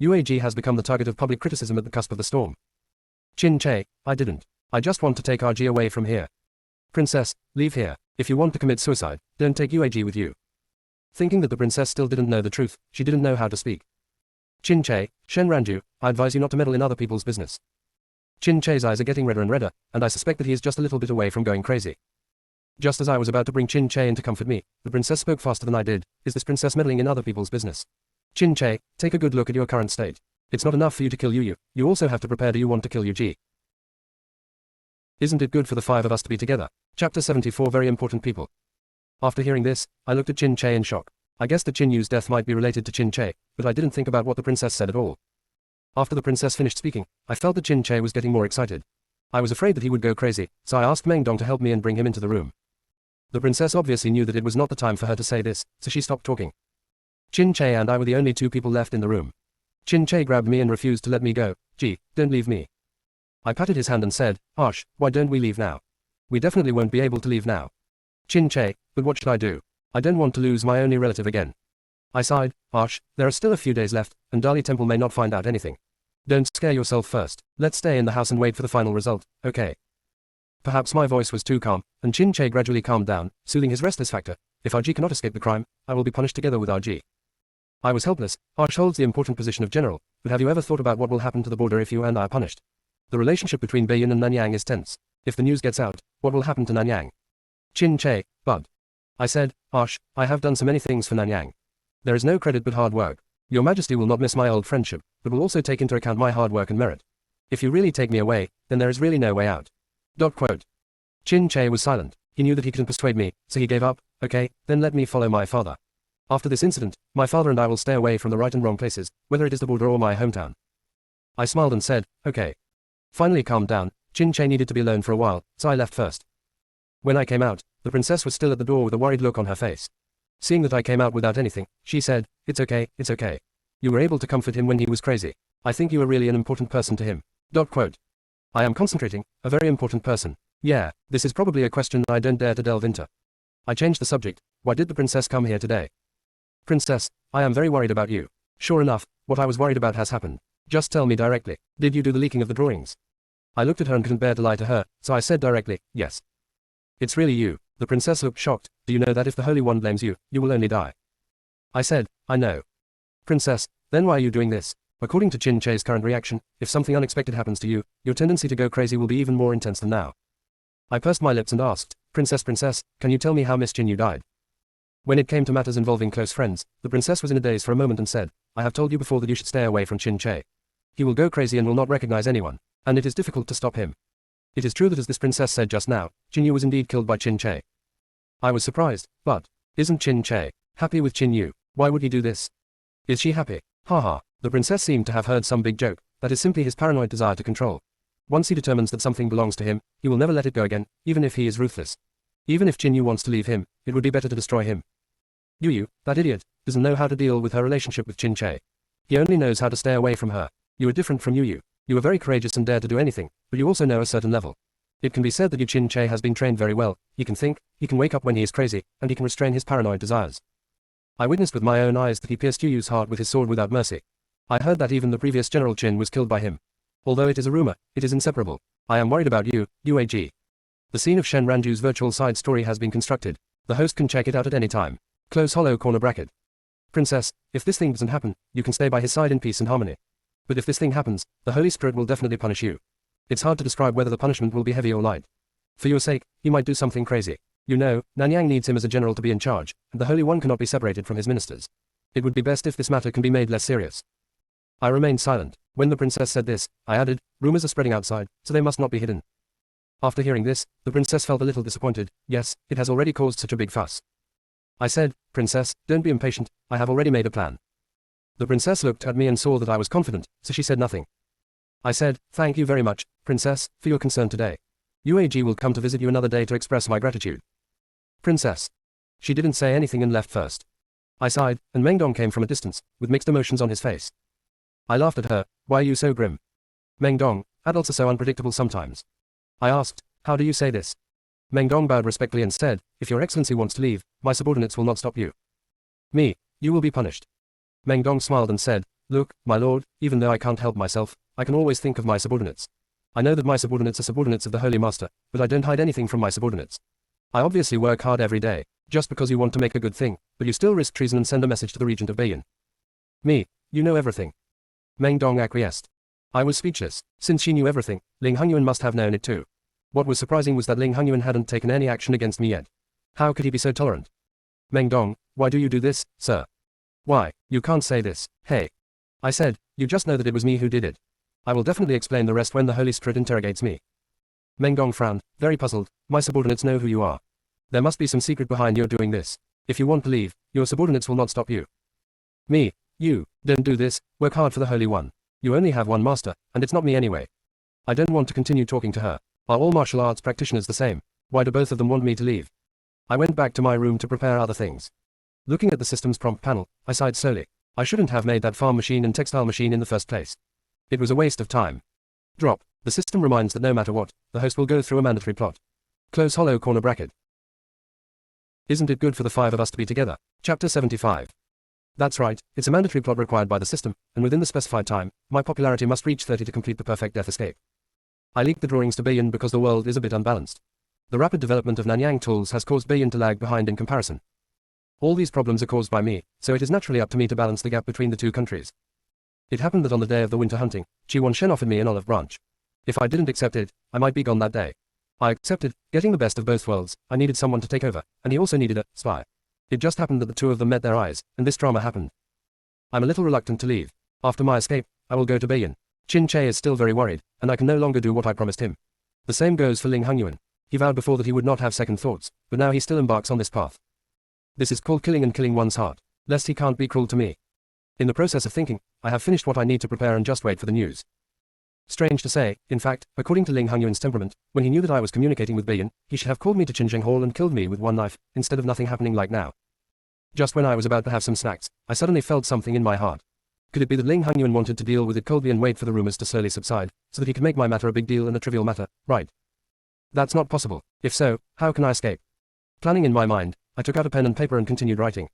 UAG has become the target of public criticism at the cusp of the storm. Qin Chei, I didn't. I just want to take RG away from here. Princess, leave here. If you want to commit suicide, don't take UAG with you. Thinking that the princess still didn't know the truth, she didn't know how to speak. Chin Che, Shen Ranju, I advise you not to meddle in other people's business. Chin Che's eyes are getting redder and redder, and I suspect that he is just a little bit away from going crazy. Just as I was about to bring Chin Che in to comfort me, the princess spoke faster than I did. Is this princess meddling in other people's business? Chin Che, take a good look at your current state. It's not enough for you to kill Yu. You also have to prepare. Do you want to kill Yu? Isn't it good for the five of us to be together? Chapter 74. Very important people. After hearing this, I looked at Chin Che in shock. I guessed that Chin Yu's death might be related to Chin Che, but I didn't think about what the princess said at all. After the princess finished speaking, I felt that Chin Che was getting more excited. I was afraid that he would go crazy, so I asked Meng Dong to help me and bring him into the room. The princess obviously knew that it was not the time for her to say this, so she stopped talking. Chin Che and I were the only two people left in the room. Chin Che grabbed me and refused to let me go. Gee, don't leave me. I patted his hand and said, Ash, why don't we leave now? We definitely won't be able to leave now. Chin Che, but what should I do? I don't want to lose my only relative again. I sighed, Ash, there are still a few days left, and Dali Temple may not find out anything. Don't scare yourself first. Let's stay in the house and wait for the final result, okay? Perhaps my voice was too calm, and Chin Che gradually calmed down, soothing his restless factor. If RG cannot escape the crime, I will be punished together with RG. I was helpless. Ash holds the important position of general, but have you ever thought about what will happen to the border if you and I are punished? The relationship between Beiyun and Nanyang is tense. If the news gets out, what will happen to Nanyang? Chin Che, bud. I said, Ash, I have done so many things for Nanyang. There is no credit but hard work. Your Majesty will not miss my old friendship, but will also take into account my hard work and merit. If you really take me away, then there is really no way out. Quote. Chin Che was silent. He knew that he couldn't persuade me, so he gave up. Okay, then let me follow my father. After this incident, my father and I will stay away from the right and wrong places, whether it is the border or my hometown. I smiled and said, okay. Finally calmed down, Chin Che needed to be alone for a while, so I left first. When I came out, the princess was still at the door with a worried look on her face. Seeing that I came out without anything, she said, it's okay, it's okay. You were able to comfort him when he was crazy. I think you are really an important person to him. Quote. I am concentrating, a very important person. Yeah, this is probably a question I don't dare to delve into. I changed the subject. Why did the princess come here today? Princess, I am very worried about you. Sure enough, what I was worried about has happened. Just tell me directly. Did you do the leaking of the drawings? I looked at her and couldn't bear to lie to her, so I said directly, yes. It's really you. The princess looked shocked. Do you know that if the Holy One blames you, you will only die? I said, I know. Princess, then why are you doing this? According to Chin Che's current reaction, if something unexpected happens to you, your tendency to go crazy will be even more intense than now. I pursed my lips and asked, Princess, can you tell me how Miss Chin Yu died? When it came to matters involving close friends, the princess was in a daze for a moment and said, I have told you before that you should stay away from Chin Che. He will go crazy and will not recognize anyone, and it is difficult to stop him. It is true that as this princess said just now, Chin Yu was indeed killed by Chin Che. I was surprised, but, isn't Chin Che happy with Chin Yu? Why would he do this? Is she happy? Haha, the princess seemed to have heard some big joke. That is simply his paranoid desire to control. Once he determines that something belongs to him, he will never let it go again, even if he is ruthless. Even if Chin Yu wants to leave him, it would be better to destroy him. Yu, that idiot, doesn't know how to deal with her relationship with Chin Che. He only knows how to stay away from her. You are different from Yu. You are very courageous and dare to do anything, but you also know a certain level. It can be said that Chin Che has been trained very well. He can think, he can wake up when he is crazy, and he can restrain his paranoid desires. I witnessed with my own eyes that he pierced Yu's heart with his sword without mercy. I heard that even the previous General Chin was killed by him. Although it is a rumor, it is inseparable. I am worried about you, UAG. The scene of Shen Ranju's virtual side story has been constructed. The host can check it out at any time. Close hollow corner bracket. Princess, if this thing doesn't happen, you can stay by his side in peace and harmony. But if this thing happens, the Holy Spirit will definitely punish you. It's hard to describe whether the punishment will be heavy or light. For your sake, he might do something crazy. You know, Nanyang needs him as a general to be in charge, and the Holy One cannot be separated from his ministers. It would be best if this matter can be made less serious. I remained silent. When the princess said this, I added, rumors are spreading outside, so they must not be hidden. After hearing this, the princess felt a little disappointed. Yes, it has already caused such a big fuss. I said, Princess, don't be impatient, I have already made a plan. The princess looked at me and saw that I was confident, so she said nothing. I said, thank you very much, Princess, for your concern today. UAG will come to visit you another day to express my gratitude. Princess. She didn't say anything and left first. I sighed, and Meng Dong came from a distance, with mixed emotions on his face. I laughed at her. Why are you so grim? Meng Dong, adults are so unpredictable sometimes. I asked, how do you say this? Meng Dong bowed respectfully and said, if your excellency wants to leave, my subordinates will not stop you. Me, you will be punished. Meng Dong smiled and said, look, my lord, even though I can't help myself, I can always think of my subordinates. I know that my subordinates are subordinates of the Holy Master, but I don't hide anything from my subordinates. I obviously work hard every day, just because you want to make a good thing, but you still risk treason and send a message to the regent of Bayan. Me, you know everything. Meng Dong acquiesced. I was speechless. Since she knew everything, Ling Hongyuan must have known it too. What was surprising was that Ling Hongyuan hadn't taken any action against me yet. How could he be so tolerant? Meng Dong, why do you do this, sir? Why, you can't say this. Hey. I said, you just know that it was me who did it. I will definitely explain the rest when the Holy Spirit interrogates me. Meng Dong frowned, very puzzled. My subordinates know who you are. There must be some secret behind your doing this. If you want to leave, your subordinates will not stop you. Me, you, don't do this, work hard for the Holy One. You only have one master, and it's not me anyway. I don't want to continue talking to her. Are all martial arts practitioners the same? Why do both of them want me to leave? I went back to my room to prepare other things. Looking at the system's prompt panel, I sighed slowly. I shouldn't have made that farm machine and textile machine in the first place. It was a waste of time. Drop. The system reminds that no matter what, the host will go through a mandatory plot. Close hollow corner bracket. Isn't it good for the five of us to be together? Chapter 75. That's right, it's a mandatory plot required by the system, and within the specified time, my popularity must reach 30 to complete the perfect death escape. I leaked the drawings to Bayan because the world is a bit unbalanced. The rapid development of Nanyang tools has caused Bayan to lag behind in comparison. All these problems are caused by me, so it is naturally up to me to balance the gap between the two countries. It happened that on the day of the winter hunting, Chi Wan Shen offered me an olive branch. If I didn't accept it, I might be gone that day. I accepted, getting the best of both worlds. I needed someone to take over, and he also needed a spy. It just happened that the two of them met their eyes, and this drama happened. I'm a little reluctant to leave. After my escape, I will go to Bayan. Chin Che is still very worried, and I can no longer do what I promised him. The same goes for Ling Hongyuan. He vowed before that he would not have second thoughts, but now he still embarks on this path. This is called killing and killing one's heart, lest he can't be cruel to me. In the process of thinking, I have finished what I need to prepare and just wait for the news. Strange to say, in fact, according to Ling Hongyuan's temperament, when he knew that I was communicating with Bayan, he should have called me to Qinzheng Hall and killed me with one knife, instead of nothing happening like now. Just when I was about to have some snacks, I suddenly felt something in my heart. Could it be that Ling Hongyuan wanted to deal with it coldly and wait for the rumors to slowly subside, so that he could make my matter a big deal and a trivial matter, right? That's not possible. If so, how can I escape? Planning in my mind, I took out a pen and paper and continued writing.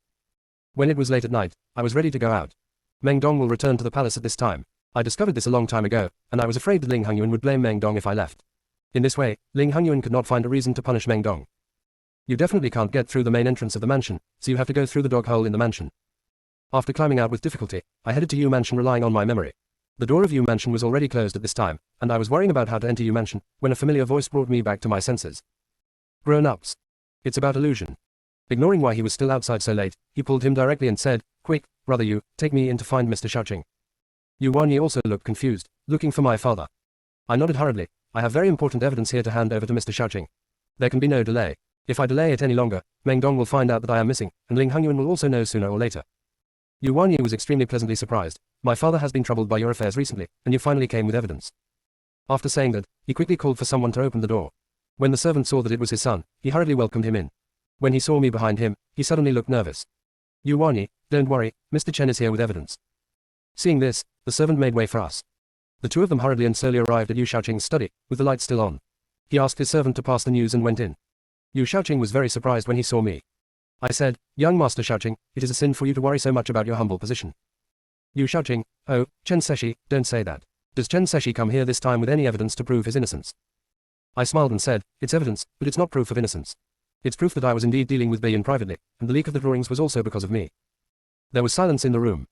When it was late at night, I was ready to go out. Meng Dong will return to the palace at this time. I discovered this a long time ago, and I was afraid that Ling Hongyuan would blame Meng Dong if I left. In this way, Ling Hongyuan could not find a reason to punish Meng Dong. You definitely can't get through the main entrance of the mansion, so you have to go through the dog hole in the mansion. After climbing out with difficulty, I headed to Yu Mansion relying on my memory. The door of Yu Mansion was already closed at this time, and I was worrying about how to enter Yu Mansion, when a familiar voice brought me back to my senses. Grown-ups. It's about illusion. Ignoring why he was still outside so late, he pulled him directly and said, "Quick, brother Yu, take me in to find Mr. Xiaoqing." Yu Wanyi also looked confused, looking for my father. I nodded hurriedly. I have very important evidence here to hand over to Mr. Xiaoqing. There can be no delay. If I delay it any longer, Meng Dong will find out that I am missing, and Ling Hongyuan will also know sooner or later. Yu Wanyi was extremely pleasantly surprised. My father has been troubled by your affairs recently, and you finally came with evidence. After saying that, he quickly called for someone to open the door. When the servant saw that it was his son, he hurriedly welcomed him in. When he saw me behind him, he suddenly looked nervous. Yu Wanyi, don't worry, Mr. Chen is here with evidence. Seeing this, the servant made way for us. The two of them hurriedly and slowly arrived at Yu Xiaoqing's study, with the lights still on. He asked his servant to pass the news and went in. Yu Xiaoqing was very surprised when he saw me. I said, "Young Master Xiaoqing, it is a sin for you to worry so much about your humble position." Yu Xiaoqing, "Oh, Chen Seshi, don't say that. Does Chen Seshi come here this time with any evidence to prove his innocence?" I smiled and said, "It's evidence, but it's not proof of innocence. It's proof that I was indeed dealing with Bayan privately, and the leak of the drawings was also because of me." There was silence in the room.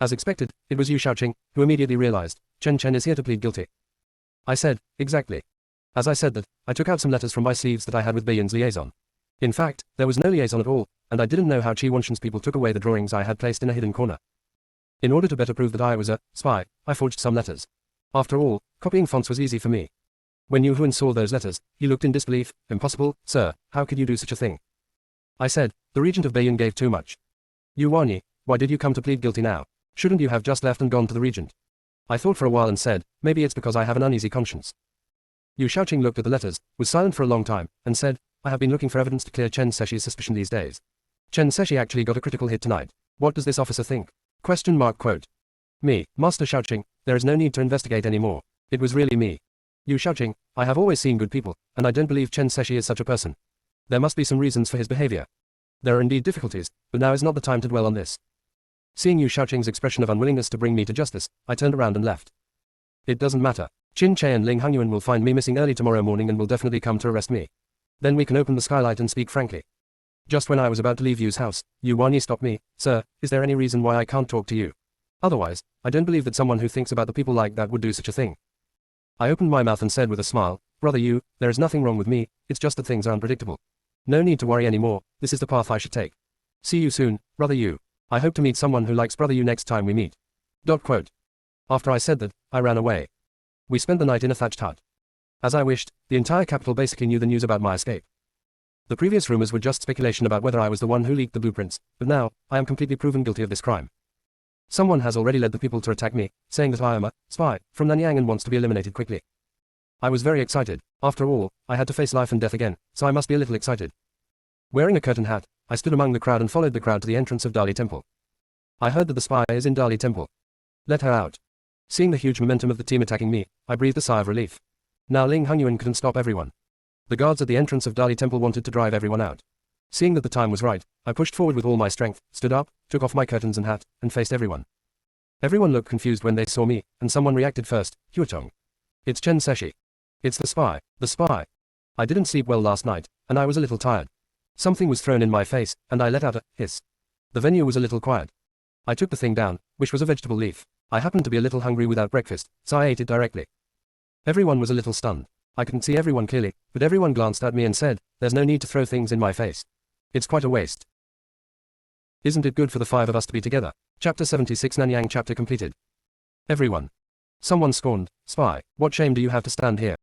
As expected, it was Yu Xiaoqing, who immediately realized, Chen is here to plead guilty. I said, "Exactly." As I said that, I took out some letters from my sleeves that I had with Bayan's liaison. In fact, there was no liaison at all, and I didn't know how Chi Wanshan's people took away the drawings I had placed in a hidden corner. In order to better prove that I was a spy, I forged some letters. After all, copying fonts was easy for me. When Yu Huan saw those letters, he looked in disbelief. "Impossible, sir, how could you do such a thing?" I said, "The regent of Bayan gave too much." "Yu Wanyi, why did you come to plead guilty now? Shouldn't you have just left and gone to the regent?" I thought for a while and said, "Maybe it's because I have an uneasy conscience." Yu Xiaoqing looked at the letters, was silent for a long time, and said, "I have been looking for evidence to clear Chen Seshi's suspicion these days. Chen Seshi actually got a critical hit tonight. What does this officer think?" Quote. Me, Master Xiaoqing, there is no need to investigate anymore. It was really me. Yu Xiaoqing, I have always seen good people, and I don't believe Chen Seshi is such a person. There must be some reasons for his behavior. There are indeed difficulties, but now is not the time to dwell on this. Seeing Yu Xiaoqing's expression of unwillingness to bring me to justice, I turned around and left. It doesn't matter. Chin Che and Ling Hongyuan will find me missing early tomorrow morning and will definitely come to arrest me. Then we can open the skylight and speak frankly. Just when I was about to leave Yu's house, Yu Wanyi stopped me. Sir, is there any reason why I can't talk to you? Otherwise, I don't believe that someone who thinks about the people like that would do such a thing. I opened my mouth and said with a smile, Brother Yu, there is nothing wrong with me, it's just that things are unpredictable. No need to worry anymore, this is the path I should take. See you soon, Brother Yu. I hope to meet someone who likes Brother Yu next time we meet. After I said that, I ran away. We spent the night in a thatched hut. As I wished, the entire capital basically knew the news about my escape. The previous rumors were just speculation about whether I was the one who leaked the blueprints, but now, I am completely proven guilty of this crime. Someone has already led the people to attack me, saying that I am a spy from Nanyang and wants to be eliminated quickly. I was very excited. After all, I had to face life and death again, so I must be a little excited. Wearing a curtain hat, I stood among the crowd and followed the crowd to the entrance of Dali Temple. I heard that the spy is in Dali Temple. Let her out. Seeing the huge momentum of the team attacking me, I breathed a sigh of relief. Now Ling Hongyuan couldn't stop everyone. The guards at the entrance of Dali Temple wanted to drive everyone out. Seeing that the time was right, I pushed forward with all my strength, stood up, took off my curtains and hat, and faced everyone. Everyone looked confused when they saw me, and someone reacted first, Huatong. It's Chen Seshi. It's the spy. The spy. I didn't sleep well last night, and I was a little tired. Something was thrown in my face, and I let out a hiss. The venue was a little quiet. I took the thing down, which was a vegetable leaf. I happened to be a little hungry without breakfast, so I ate it directly. Everyone was a little stunned. I couldn't see everyone clearly, but everyone glanced at me and said, there's no need to throw things in my face. It's quite a waste. Isn't it good for the five of us to be together? Chapter 76 Nanyang chapter completed. Everyone. Someone scorned, spy, what shame do you have to stand here?